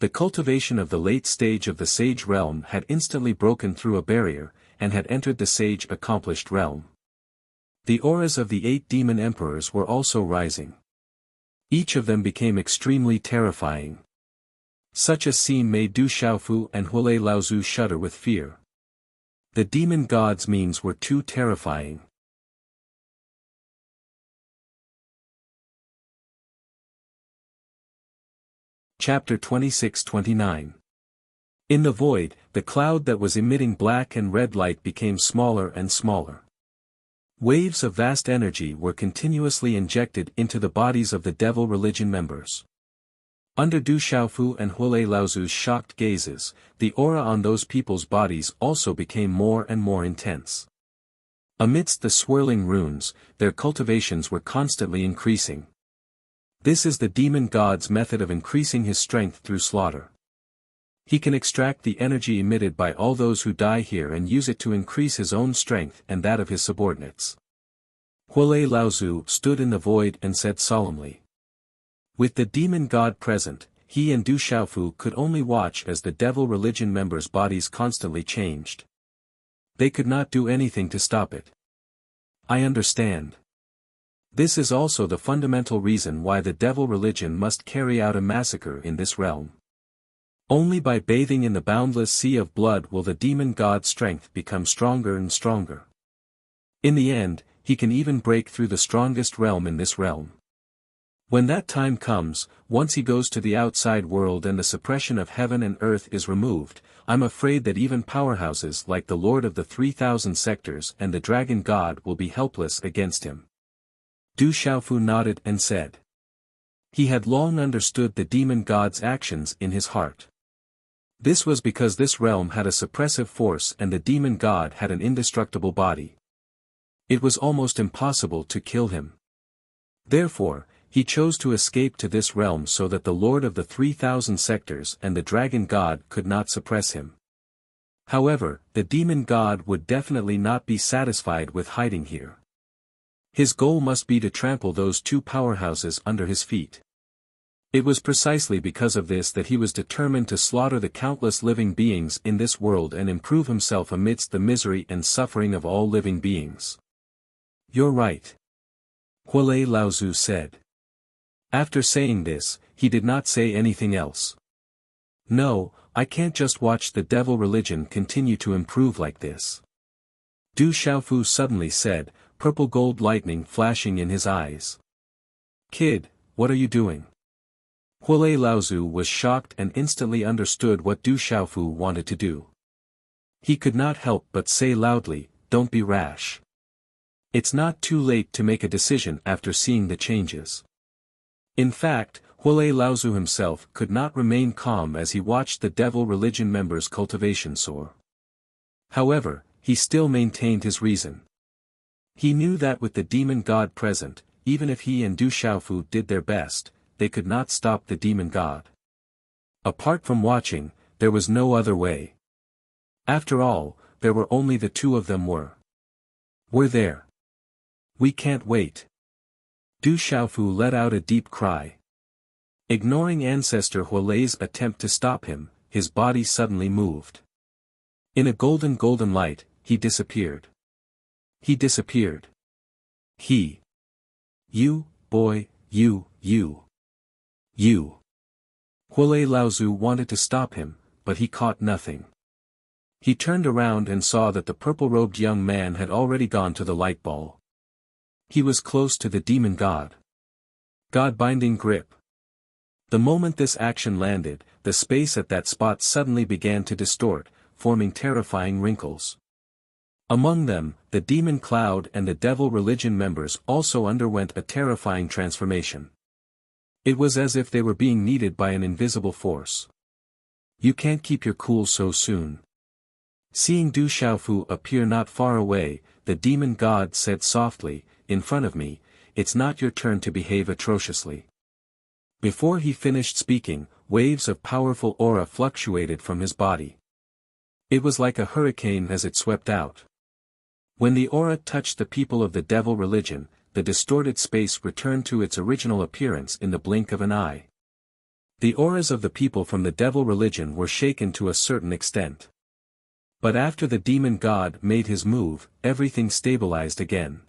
The cultivation of the late stage of the Sage Realm had instantly broken through a barrier, and had entered the Sage Accomplished Realm. The auras of the 8 demon emperors were also rising. Each of them became extremely terrifying. Such a scene made Du Xiaofu and Huolei Laozu shudder with fear. The demon god's means were too terrifying. Chapter 26-29. In the void, the cloud that was emitting black and red light became smaller and smaller. Waves of vast energy were continuously injected into the bodies of the devil religion members. Under Du Xiaofu and Huolei Laozu's shocked gazes, the aura on those people's bodies also became more and more intense. Amidst the swirling runes, their cultivations were constantly increasing. This is the demon god's method of increasing his strength through slaughter. He can extract the energy emitted by all those who die here and use it to increase his own strength and that of his subordinates. Huolei Laozu stood in the void and said solemnly. With the demon god present, he and Du Xiaofu could only watch as the devil religion members' bodies constantly changed. They could not do anything to stop it. I understand. This is also the fundamental reason why the devil religion must carry out a massacre in this realm. Only by bathing in the boundless sea of blood will the demon god's strength become stronger and stronger. In the end, he can even break through the strongest realm in this realm. When that time comes, once he goes to the outside world and the suppression of heaven and earth is removed, I'm afraid that even powerhouses like the Lord of the 3,000 sectors and the Dragon God will be helpless against him. Du Xiaofu nodded and said. He had long understood the demon god's actions in his heart. This was because this realm had a suppressive force and the demon god had an indestructible body. It was almost impossible to kill him. Therefore, he chose to escape to this realm so that the Lord of the 3,000 sectors and the Dragon God could not suppress him. However, the demon god would definitely not be satisfied with hiding here. His goal must be to trample those two powerhouses under his feet. It was precisely because of this that he was determined to slaughter the countless living beings in this world and improve himself amidst the misery and suffering of all living beings. You're right. Huolei Laozu said. After saying this, he did not say anything else. No, I can't just watch the devil religion continue to improve like this. Du Xiaofu suddenly said, purple gold lightning flashing in his eyes. Kid, what are you doing? Huolei Laozu was shocked and instantly understood what Du Xiaofu wanted to do. He could not help but say loudly, don't be rash. It's not too late to make a decision after seeing the changes. In fact, Huolei Laozu himself could not remain calm as he watched the devil religion members' cultivation soar. However, he still maintained his reason. He knew that with the demon god present, even if he and Du Xiaofu did their best, they could not stop the demon god. Apart from watching, there was no other way. After all, there were only the two of them were. We're there. We can't wait. Du Xiaofu let out a deep cry. Ignoring Ancestor Huolei's attempt to stop him, his body suddenly moved. In a golden light, he disappeared. He disappeared. You, boy, you. Huolei Laozu wanted to stop him, but he caught nothing. He turned around and saw that the purple-robed young man had already gone to the light ball. He was close to the demon god. God-binding grip. The moment this action landed, the space at that spot suddenly began to distort, forming terrifying wrinkles. Among them, the demon cloud and the devil religion members also underwent a terrifying transformation. It was as if they were being kneaded by an invisible force. You can't keep your cool so soon. Seeing Du Xiaofu appear not far away, the demon god said softly, in front of me, it's not your turn to behave atrociously. Before he finished speaking, waves of powerful aura fluctuated from his body. It was like a hurricane as it swept out. When the aura touched the people of the devil religion, the distorted space returned to its original appearance in the blink of an eye. The auras of the people from the devil religion were shaken to a certain extent. But after the demon god made his move, everything stabilized again.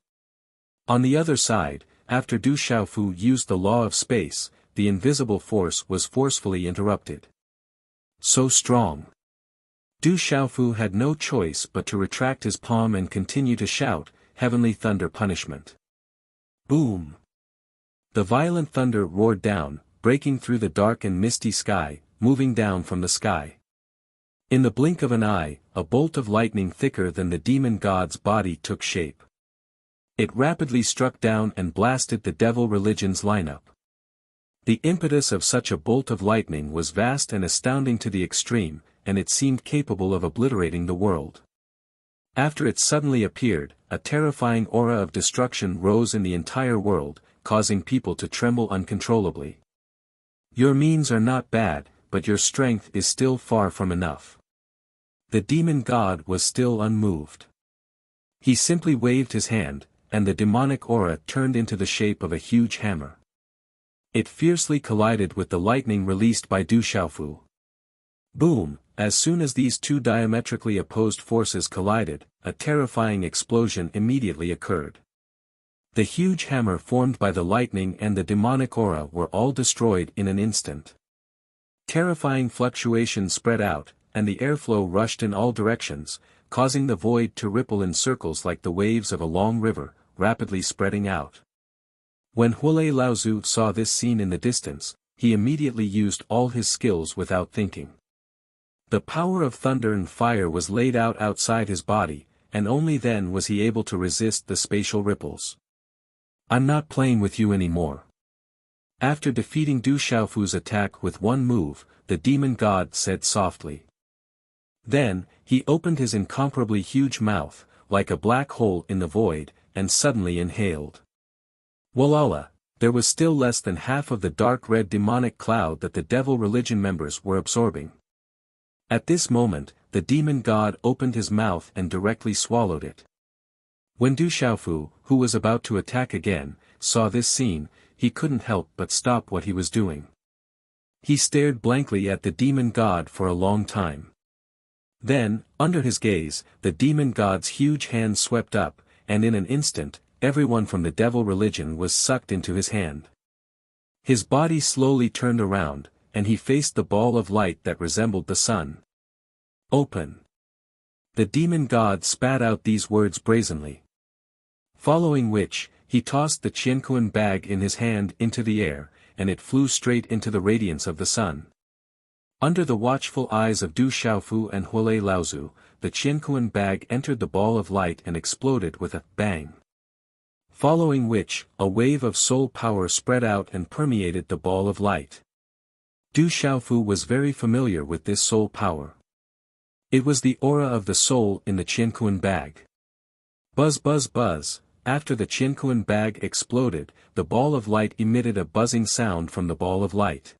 On the other side, after Du Xiaofu used the law of space, the invisible force was forcefully interrupted. So strong. Du Xiaofu had no choice but to retract his palm and continue to shout, "Heavenly thunder punishment." Boom! The violent thunder roared down, breaking through the dark and misty sky, moving down from the sky. In the blink of an eye, a bolt of lightning thicker than the demon god's body took shape. It rapidly struck down and blasted the devil religion's lineup. The impetus of such a bolt of lightning was vast and astounding to the extreme, and it seemed capable of obliterating the world. After it suddenly appeared, a terrifying aura of destruction rose in the entire world, causing people to tremble uncontrollably. Your means are not bad, but your strength is still far from enough. The demon god was still unmoved. He simply waved his hand, and the demonic aura turned into the shape of a huge hammer. It fiercely collided with the lightning released by Du Xiaofu. Boom! As soon as these two diametrically opposed forces collided, a terrifying explosion immediately occurred. The huge hammer formed by the lightning and the demonic aura were all destroyed in an instant. Terrifying fluctuations spread out, and the airflow rushed in all directions, causing the void to ripple in circles like the waves of a long river, rapidly spreading out. When Huolei Laozu saw this scene in the distance, he immediately used all his skills without thinking. The power of thunder and fire was laid out outside his body, and only then was he able to resist the spatial ripples. "I'm not playing with you anymore." After defeating Du Xiaofu's attack with one move, the demon god said softly. Then, he opened his incomparably huge mouth, like a black hole in the void, and suddenly inhaled. Walala! There was still less than half of the dark red demonic cloud that the devil religion members were absorbing. At this moment, the demon god opened his mouth and directly swallowed it. When Du Xiaofu, who was about to attack again, saw this scene, he couldn't help but stop what he was doing. He stared blankly at the demon god for a long time. Then, under his gaze, the demon god's huge hand swept up, and in an instant, everyone from the devil religion was sucked into his hand. His body slowly turned around, and he faced the ball of light that resembled the sun. "Open." The demon god spat out these words brazenly. Following which, he tossed the Qianquan bag in his hand into the air, and it flew straight into the radiance of the sun. Under the watchful eyes of Du Xiaofu and Huolei Laozu, the Qianquan bag entered the ball of light and exploded with a bang. Following which, a wave of soul power spread out and permeated the ball of light. Du Xiaofu was very familiar with this soul power. It was the aura of the soul in the Qianquan bag. Buzz buzz buzz, after the Qianquan bag exploded, the ball of light emitted a buzzing sound from the ball of light.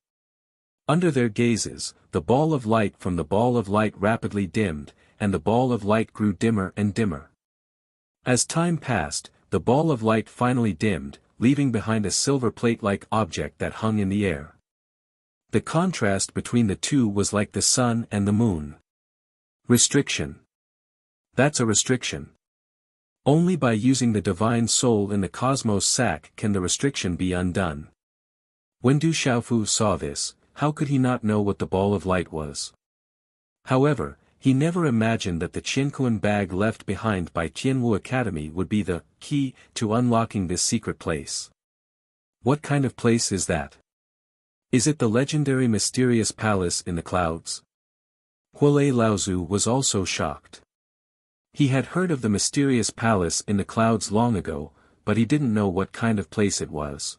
Under their gazes, the ball of light from the ball of light rapidly dimmed, and the ball of light grew dimmer and dimmer. As time passed, the ball of light finally dimmed, leaving behind a silver plate-like object that hung in the air. The contrast between the two was like the sun and the moon. Restriction. That's a restriction. Only by using the divine soul in the cosmos sac can the restriction be undone. When Du Xiaofu saw this, how could he not know what the ball of light was? However, he never imagined that the Qianquan bag left behind by Tianwu Academy would be the key to unlocking this secret place. What kind of place is that? Is it the legendary mysterious palace in the clouds? Huolei Laozu was also shocked. He had heard of the mysterious palace in the clouds long ago, but he didn't know what kind of place it was.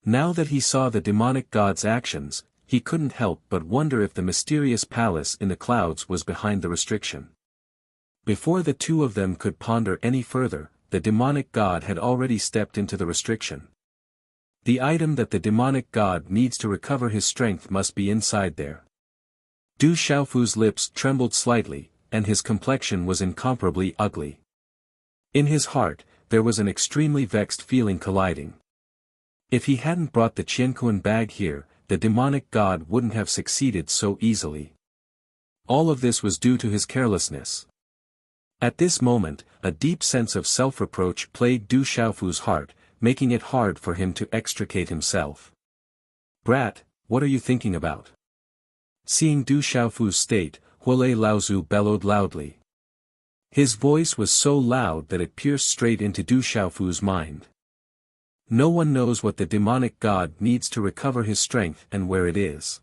Now that he saw the demonic god's actions, he couldn't help but wonder if the mysterious palace in the clouds was behind the restriction. Before the two of them could ponder any further, the demonic god had already stepped into the restriction. The item that the demonic god needs to recover his strength must be inside there. Du Xiaofu's lips trembled slightly, and his complexion was incomparably ugly. In his heart, there was an extremely vexed feeling colliding. If he hadn't brought the Qianquan bag here, the demonic god wouldn't have succeeded so easily. All of this was due to his carelessness. At this moment, a deep sense of self-reproach plagued Du Xiaofu's heart, making it hard for him to extricate himself. "Brat, what are you thinking about?" Seeing Du Xiaofu's state, Huolei Laozu bellowed loudly. His voice was so loud that it pierced straight into Du Xiaofu's mind. No one knows what the demonic god needs to recover his strength and where it is.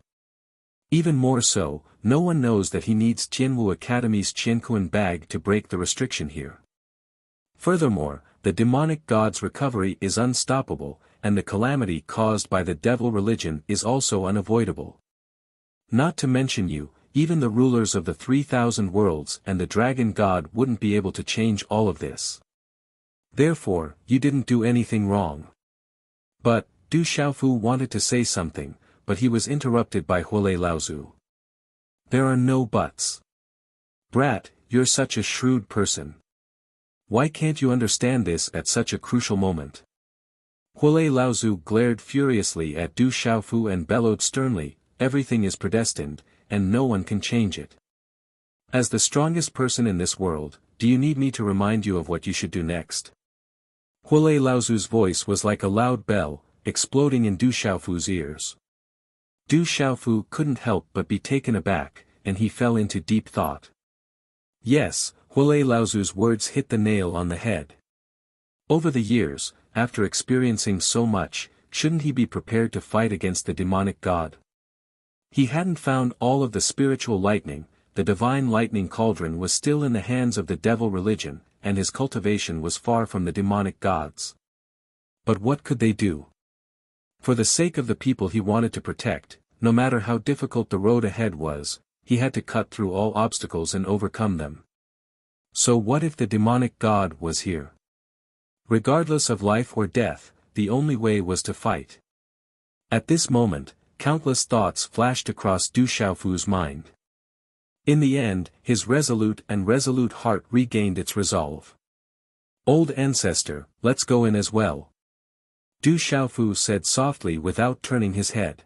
Even more so, no one knows that he needs Tianwu Academy's Qiankuan bag to break the restriction here. Furthermore, the demonic god's recovery is unstoppable, and the calamity caused by the devil religion is also unavoidable. Not to mention you, even the rulers of the 3,000 worlds and the dragon god wouldn't be able to change all of this. Therefore, you didn't do anything wrong. But, Du Xiaofu wanted to say something, but he was interrupted by Huolei Laozu. There are no buts. Brat, you're such a shrewd person. Why can't you understand this at such a crucial moment? Huolei Laozu glared furiously at Du Xiaofu and bellowed sternly, everything is predestined, and no one can change it. As the strongest person in this world, do you need me to remind you of what you should do next? Huolei Laozu's voice was like a loud bell, exploding in Du Xiaofu's ears. Du Xiaofu couldn't help but be taken aback, and he fell into deep thought. Yes, Huolei Laozu's words hit the nail on the head. Over the years, after experiencing so much, shouldn't he be prepared to fight against the demonic god? He hadn't found all of the spiritual lightning, the divine lightning cauldron was still in the hands of the devil religion, and his cultivation was far from the demonic gods. But what could they do? For the sake of the people he wanted to protect, no matter how difficult the road ahead was, he had to cut through all obstacles and overcome them. So what if the demonic god was here? Regardless of life or death, the only way was to fight. At this moment, countless thoughts flashed across Du Xiaofu's mind. In the end, his resolute heart regained its resolve. Old ancestor, let's go in as well. Du Xiaofu said softly without turning his head.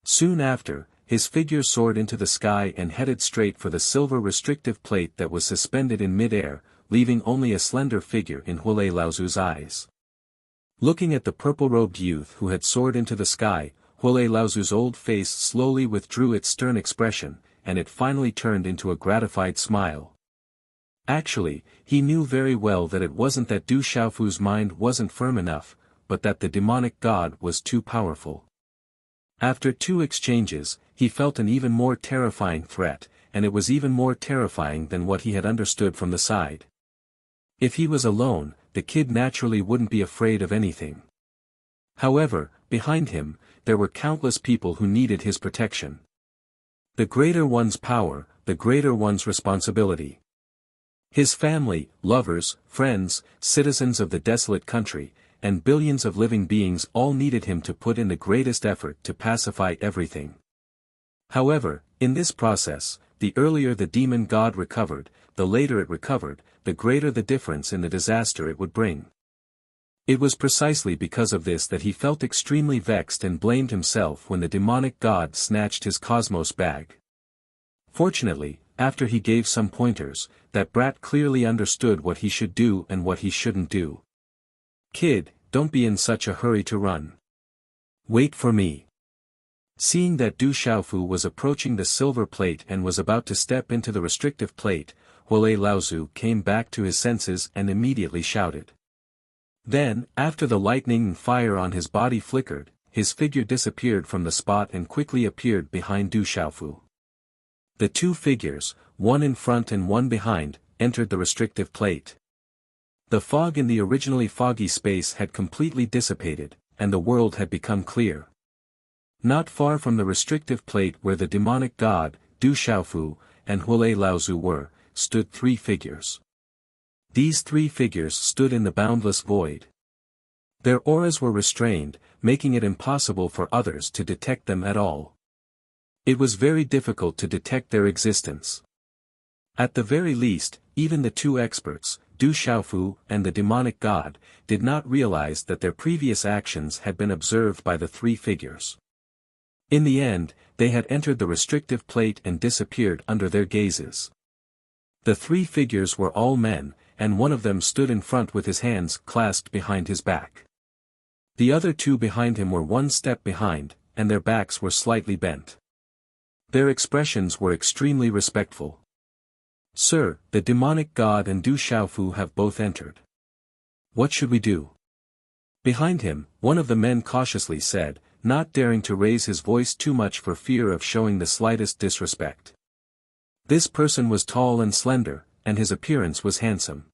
Soon after, his figure soared into the sky and headed straight for the silver restrictive plate that was suspended in mid-air, leaving only a slender figure in Huolei Laozu's eyes. Looking at the purple-robed youth who had soared into the sky, Huolei Laozu's old face slowly withdrew its stern expression, and it finally turned into a gratified smile. Actually, he knew very well that it wasn't that Du Xiaofu's mind wasn't firm enough, but that the demonic god was too powerful. After 2 exchanges, he felt an even more terrifying threat, and it was even more terrifying than what he had understood from the side. If he was alone, the kid naturally wouldn't be afraid of anything. However, behind him, there were countless people who needed his protection. The greater one's power, the greater one's responsibility. His family, lovers, friends, citizens of the desolate country, and billions of living beings all needed him to put in the greatest effort to pacify everything. However, in this process, the earlier the demon god recovered, the later it recovered, the greater the difference in the disaster it would bring. It was precisely because of this that he felt extremely vexed and blamed himself when the demonic god snatched his cosmos bag. Fortunately, after he gave some pointers, that brat clearly understood what he should do and what he shouldn't do. Kid, don't be in such a hurry to run. Wait for me. Seeing that Du Xiaofu was approaching the silver plate and was about to step into the restrictive plate, Huolei Laozu came back to his senses and immediately shouted. Then, after the lightning and fire on his body flickered, his figure disappeared from the spot and quickly appeared behind Du Xiaofu. The 2 figures, one in front and one behind, entered the restrictive plate. The fog in the originally foggy space had completely dissipated, and the world had become clear. Not far from the restrictive plate where the demonic god, Du Xiaofu, and Huolei Laozu were, stood 3 figures. These 3 figures stood in the boundless void. Their auras were restrained, making it impossible for others to detect them at all. It was very difficult to detect their existence. At the very least, even the 2 experts, Du Xiaofu and the demonic god, did not realize that their previous actions had been observed by the 3 figures. In the end, they had entered the restrictive plate and disappeared under their gazes. The 3 figures were all men, and one of them stood in front with his hands clasped behind his back. The other two behind him were one step behind, and their backs were slightly bent. Their expressions were extremely respectful. "Sir, the demonic god and Du Xiaofu have both entered. What should we do?" Behind him, one of the men cautiously said, not daring to raise his voice too much for fear of showing the slightest disrespect. This person was tall and slender, and his appearance was handsome.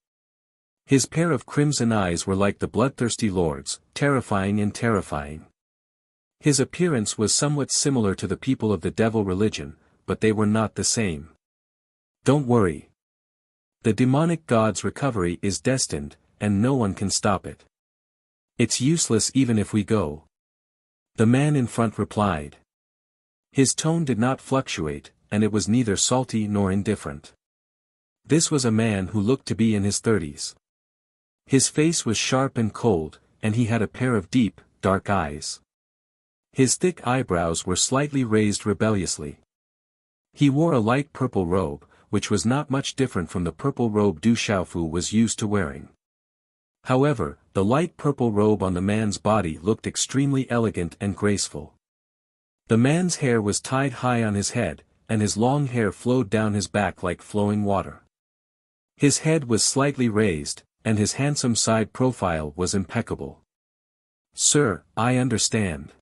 His pair of crimson eyes were like the bloodthirsty lord's, terrifying and terrifying. His appearance was somewhat similar to the people of the devil religion, but they were not the same. "Don't worry. The demonic god's recovery is destined, and no one can stop it. It's useless even if we go," the man in front replied. His tone did not fluctuate, and it was neither salty nor indifferent. This was a man who looked to be in his 30s. His face was sharp and cold, and he had a pair of deep, dark eyes. His thick eyebrows were slightly raised rebelliously. He wore a light purple robe, which was not much different from the purple robe Du Xiaofu was used to wearing. However, the light purple robe on the man's body looked extremely elegant and graceful. The man's hair was tied high on his head, and his long hair flowed down his back like flowing water. His head was slightly raised, and his handsome side profile was impeccable. "Sir, I understand."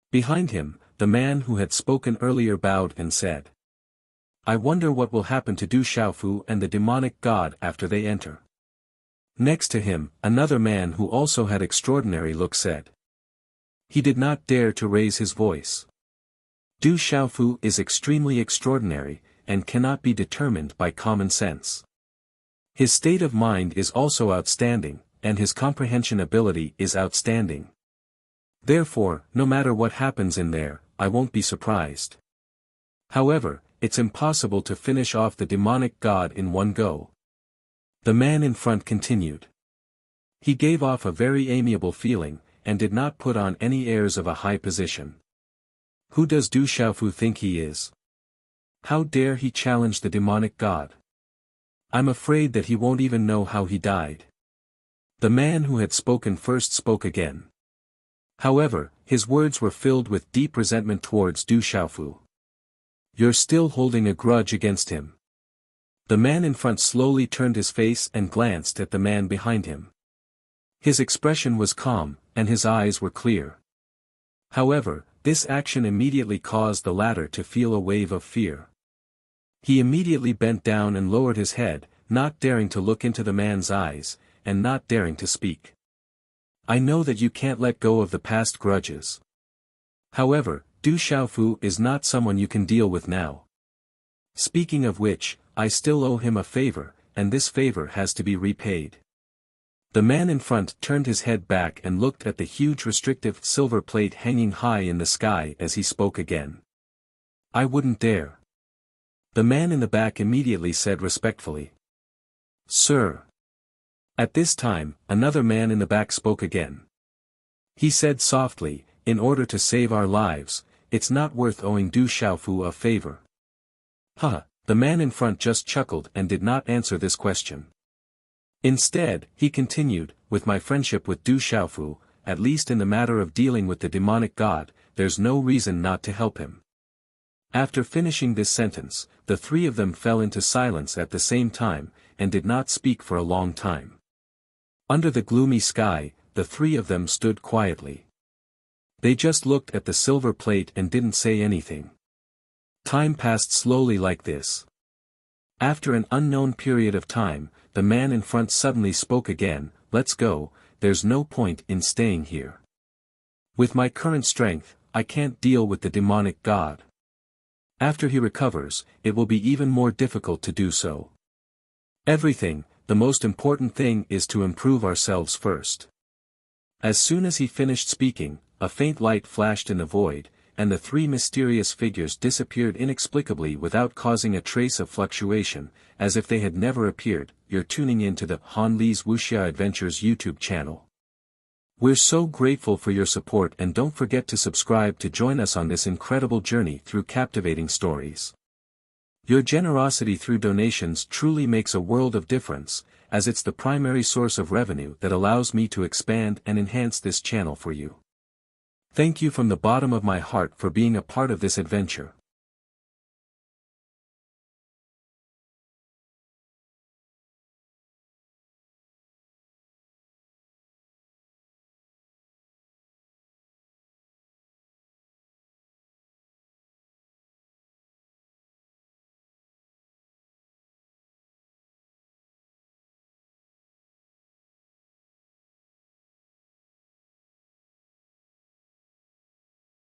Behind him, the man who had spoken earlier bowed and said, "I wonder what will happen to Du Xiaofu and the demonic god after they enter." Next to him, another man who also had extraordinary look said. He did not dare to raise his voice. "Du Xiaofu is extremely extraordinary, and cannot be determined by common sense. His state of mind is also outstanding, and his comprehension ability is outstanding. Therefore, no matter what happens in there, I won't be surprised. However, it's impossible to finish off the demonic god in one go," the man in front continued. He gave off a very amiable feeling, and did not put on any airs of a high position. "Who does Du Xiaofu think he is? How dare he challenge the demonic god? I'm afraid that he won't even know how he died." The man who had spoken first spoke again. However, his words were filled with deep resentment towards Du Xiaofu. "You're still holding a grudge against him." The man in front slowly turned his face and glanced at the man behind him. His expression was calm, and his eyes were clear. However, this action immediately caused the latter to feel a wave of fear. He immediately bent down and lowered his head, not daring to look into the man's eyes, and not daring to speak. "I know that you can't let go of the past grudges. However, Du Xiaofu is not someone you can deal with now. Speaking of which, I still owe him a favor, and this favor has to be repaid." The man in front turned his head back and looked at the huge restrictive silver plate hanging high in the sky as he spoke again. "I wouldn't dare." The man in the back immediately said respectfully, "Sir." At this time, another man in the back spoke again. He said softly, "In order to save our lives, it's not worth owing Du Xiaofu a favor." "Huh," the man in front just chuckled and did not answer this question. Instead, he continued, "With my friendship with Du Xiaofu, at least in the matter of dealing with the demonic god, there's no reason not to help him." After finishing this sentence, the three of them fell into silence at the same time, and did not speak for a long time. Under the gloomy sky, the three of them stood quietly. They just looked at the silver plate and didn't say anything. Time passed slowly like this. After an unknown period of time, the man in front suddenly spoke again, "Let's go, there's no point in staying here. With my current strength, I can't deal with the demonic god. After he recovers, it will be even more difficult to do so. The most important thing is to improve ourselves first." As soon as he finished speaking, a faint light flashed in the void, and the three mysterious figures disappeared inexplicably without causing a trace of fluctuation, as if they had never appeared. You're tuning in to the Han Li's Wuxia Adventures YouTube channel. We're so grateful for your support, and don't forget to subscribe to join us on this incredible journey through captivating stories. Your generosity through donations truly makes a world of difference, as it's the primary source of revenue that allows me to expand and enhance this channel for you. Thank you from the bottom of my heart for being a part of this adventure.